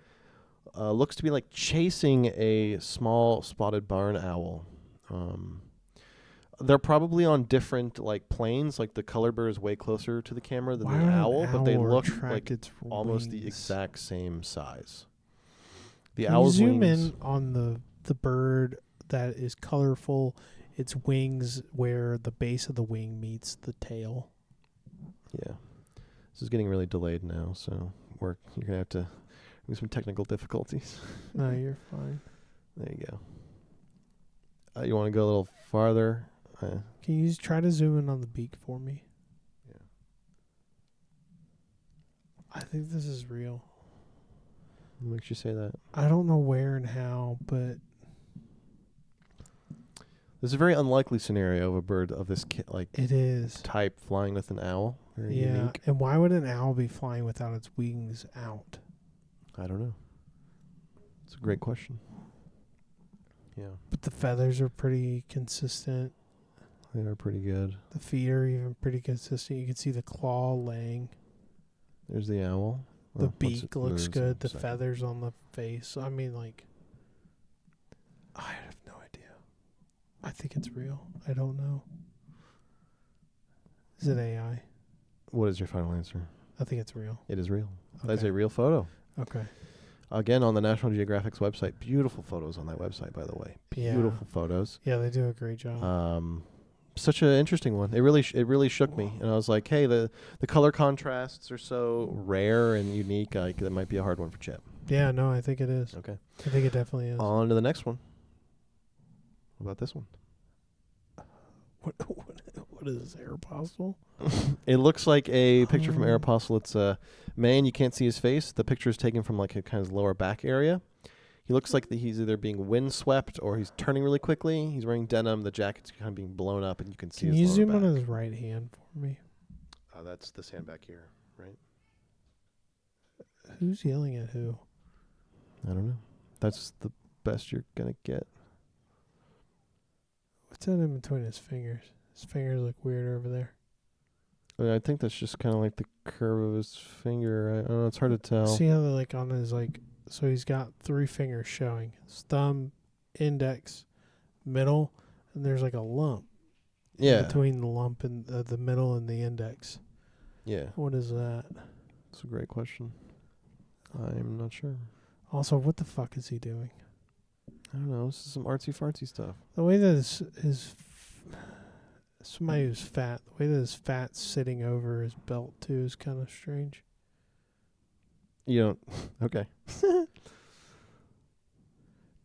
Looks to be like chasing a small spotted barn owl. They're probably on different like planes. Like the color bird is way closer to the camera than the owl, but they look like almost the exact same size. The owl's zoom wings. in on the bird that is colorful. Its wings where the base of the wing meets the tail. Yeah, this is getting really delayed now, so you're gonna have to do some technical difficulties. No, you're fine. There you go. You want to go a little farther? Can you try to zoom in on the beak for me? Yeah. I think this is real. What makes you say that? I don't know where and how, but this is a very unlikely scenario of a bird of this it is type flying with an owl. Very unique. And why would an owl be flying without its wings out? I don't know. It's a great question. Yeah. But the feathers are pretty consistent. They are pretty good. The feet are even pretty consistent. You can see the claw laying. There's the owl. The beak looks good. The feathers on the face. I mean, like, I have no idea. I think it's real. I don't know. Is it AI? What is your final answer? I think it's real. It is real. Okay. That's a real photo. Okay. Again, on the National Geographic's website. Beautiful photos on that website, by the way. Beautiful photos. Yeah, they do a great job. Such an interesting one. It really shook me, and I was like, "Hey, the color contrasts are so rare and unique. Like that might be a hard one for Chip." Yeah, no, I think it is. Okay, I think it definitely is. on to the next one. What about this one? What is this, Aeropostale? It looks like a picture from Aeropostale. It's a man. You can't see his face. The picture is taken from like a kind of lower back area. He looks like he's either being windswept or he's turning really quickly. He's wearing denim. The jacket's kind of being blown up, and you can see his lower back. Can you zoom on his right hand for me? That's this hand back here, right? Who's yelling at who? I don't know. That's the best you're going to get. What's that in between his fingers? His fingers look weird over there. I think that's just kind of like the curve of his finger. I don't know. It's hard to tell. See how they're like on his like... So he's got 3 fingers showing. His thumb, index, middle, and there's like a lump. Yeah. Between the lump and the middle and the index. Yeah. What is that? That's a great question. I'm not sure. Also, what the fuck is he doing? I don't know. This is some artsy fartsy stuff. The way that his somebody who's fat, the way that his fat's sitting over his belt too is kind of strange. You don't. Okay.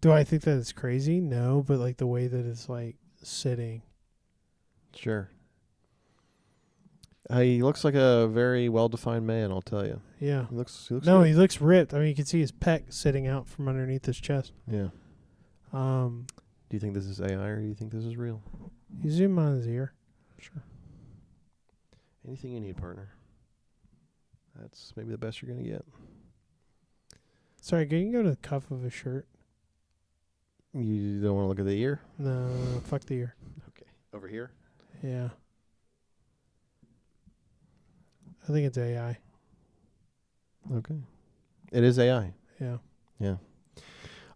Do I think that it's crazy? No, but like the way that it's like sitting. Sure. He looks like a very well-defined man, I'll tell you. Yeah. He looks No, good. he looks ripped. I mean, you can see his pec sitting out from underneath his chest. Yeah. Do you think this is AI or do you think this is real? You zoom on his ear. Sure. Anything you need, partner. That's maybe the best you're going to get. Sorry, can you go to the cuff of his shirt? You don't want to look at the ear? No, fuck the ear. Okay. Over here? Yeah. I think it's AI. Okay. It is AI. Yeah. Yeah.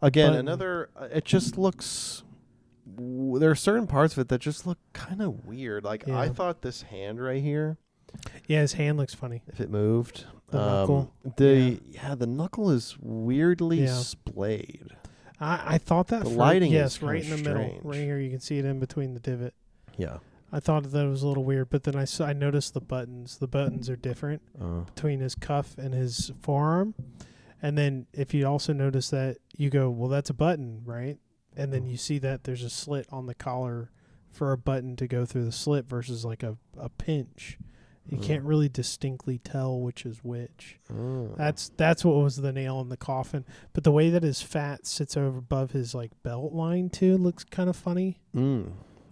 Again, But another, it just looks, there are certain parts of it that just look kind of weird. Like, Yeah. I thought this hand right here, Yeah, his hand looks funny. if it moved. The knuckle. The knuckle is weirdly Yeah. splayed. I thought that The for, lighting yes, is right in kinda the middle. strange. Right here, you can see it in between the divot. Yeah. I thought that it was a little weird, but then I noticed the buttons. The buttons are different between his cuff and his forearm. And then if you also notice that, you go, well, that's a button, right? And then you see that there's a slit on the collar for a button to go through the slit versus like a pinch. You can't really distinctly tell which is which. That's what was the nail in the coffin. But the way that his fat sits over above his like belt line too looks kind of funny.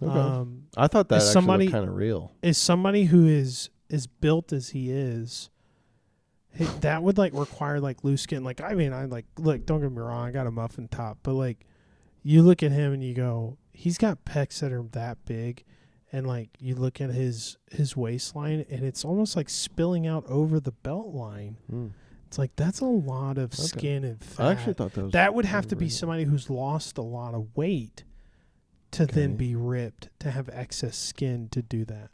Okay. I thought that actually looked kind of real. Is somebody who is as built as he is, that would like require like loose skin. Like, I mean, I like, look, don't get me wrong, I got a muffin top, but like you look at him and you go, he's got pecs that are that big, and like you look at his waistline and it's almost like spilling out over the belt line. It's like, that's a lot of skin and fat. I actually thought that would have to be somebody who's lost a lot of weight to then be ripped, to have excess skin to do that.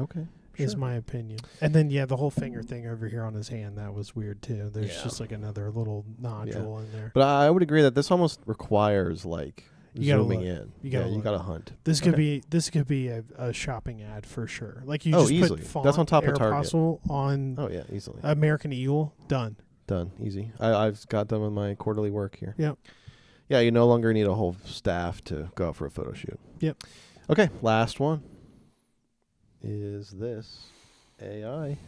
Okay. Is my opinion. And then, the whole finger thing over here on his hand, that was weird too. There's just like another little nodule in there. But I would agree that this almost requires like zooming in. You gotta hunt. This could be a shopping ad for sure. Like you just easily. put font, that's on top of Target. On easily. American Eagle, done, easy. I've got done with my quarterly work here. Yep. Yeah, you no longer need a whole staff to go out for a photo shoot. Yep. Okay, last one. Is this AI?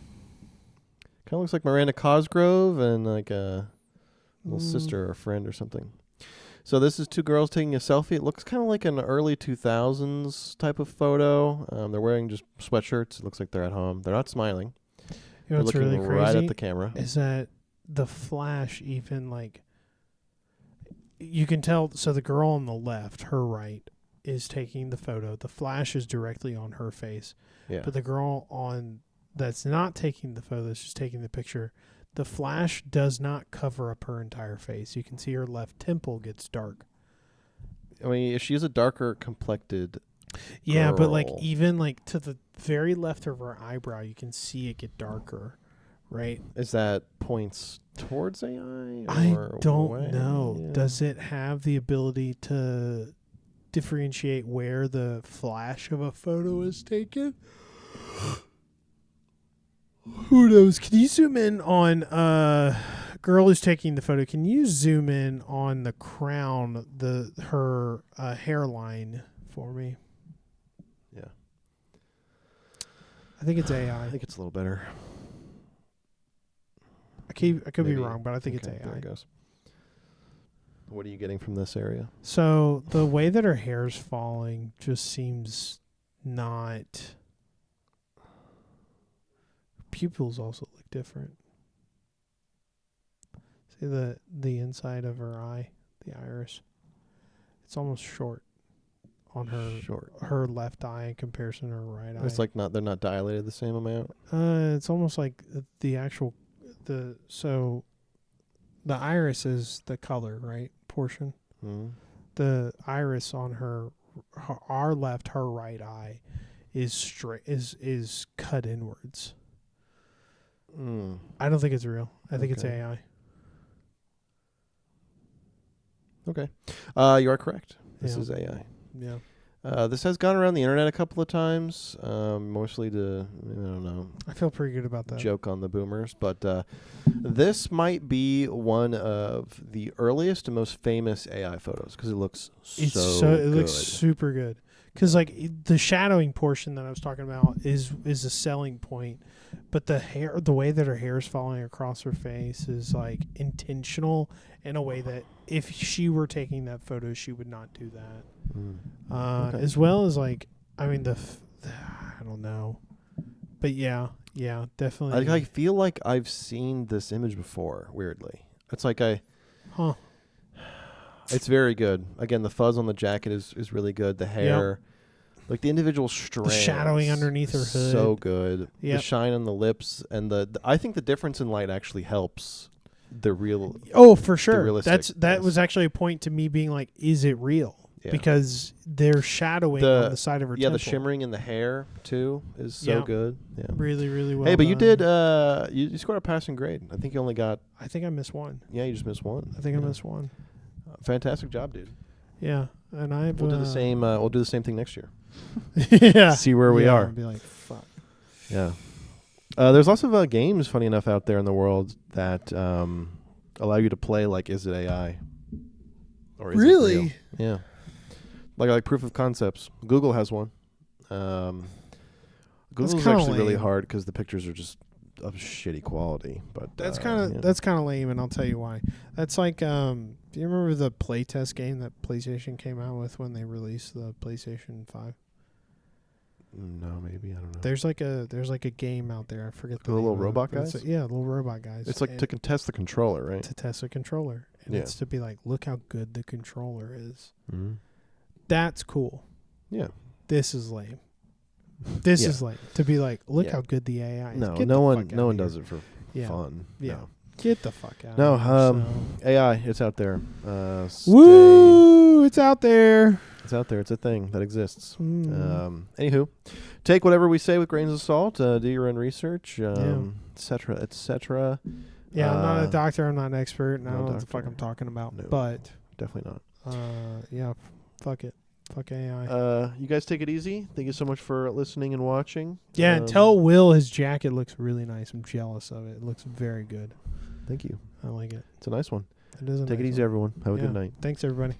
Kind of looks like Miranda Cosgrove and like a little sister or a friend or something. So this is two girls taking a selfie. It looks kind of like an early 2000s type of photo. They're wearing just sweatshirts. It looks like they're at home. They're not smiling. You know what's really crazy? Right at the camera. Is that the flash even like... You can tell, so the girl on the left, her right, is taking the photo. The flash is directly on her face. Yeah. But the girl that's not taking the photo, that's just taking the picture, the flash does not cover up her entire face. You can see her left temple gets dark. I mean, if she's a darker complected girl, but like even like to the very left of her eyebrow, you can see it get darker, right? Is that points towards AI? I don't know. Yeah. Does it have the ability to differentiate where the flash of a photo is taken? Who knows? Can you zoom in on girl who's taking the photo? Can you zoom in on the crown, her hairline for me? Yeah. I think it's AI. I think it's a little better. I could be wrong, but I think it's AI. There it goes. What are you getting from this area? So the way that her hair's falling just seems not... Pupils also look different. See the inside of her eye, the iris. It's almost short on her left eye in comparison to her right eye. It's like they're not dilated the same amount. It's almost like the actual so the iris is the color, right, portion. Mm-hmm. The iris on her left, her right eye is straight is cut inwards. I don't think it's real. I think it's AI. Okay. You are correct. This is AI. Yeah. This has gone around the internet a couple of times, mostly to, I don't know. I feel pretty good about that. Joke on the boomers. But this might be one of the earliest and most famous AI photos because it looks It looks super good. because like the shadowing portion that I was talking about is a selling point, but the way that her hair is falling across her face is like intentional in a way that if she were taking that photo, she would not do that. As well as like, I mean I don't know, but yeah, definitely. I feel like I've seen this image before. Weirdly, it's like It's very good. Again, the fuzz on the jacket is really good. The hair, like the individual strands, the shadowing underneath her hood, so good. Yep. The shine on the lips, and the I think the difference in light actually helps the real. Oh, for sure. That yes. was actually a point to me being like, is it real? Yeah. Because they're shadowing on the side of her temple. The shimmering in the hair too is so good. Yeah, really, really well. Hey, but done. you did you scored a passing grade. I think you only got. I think I missed one. Yeah, you just missed one. I think I missed one. Fantastic job, dude. Yeah, and we'll do the same. We'll do the same thing next year. Yeah, see where we are. I'll be like, fuck. Yeah. There's lots of games, funny enough, out there in the world that allow you to play like, is it AI? Or is it real? Yeah. Like proof of concepts. Google has one. Google's actually really hard because the pictures are just of shitty quality. But that's kind of lame, and I'll tell you why. That's like, do you remember the playtest game that PlayStation came out with when they released the PlayStation 5? No, maybe I don't know. There's like a game out there. I forget the little robot guys. Little robot guys. It's like to test the controller, right? To test the controller, and it's to be like, look how good the controller is. Mm-hmm. That's cool. Yeah. This is lame. This is lame. To be like, look how good the AI is. No one does it for fun. Yeah. No. Get the fuck out. No, AI, it's out there. Woo! It's out there. It's out there. It's a thing that exists. Anywho, take whatever we say with grains of salt. Do your own research, et cetera, et cetera. Yeah, I'm not a doctor. I'm not an expert. And I don't know what the fuck I'm talking about. No, but definitely not. Yeah, fuck it. Fuck AI. You guys take it easy. Thank you so much for listening and watching. Yeah, and tell Will his jacket looks really nice. I'm jealous of it. It looks very good. Thank you. I like it. It's a nice one. It is. Take it easy, everyone. Have a good night. Thanks, everybody.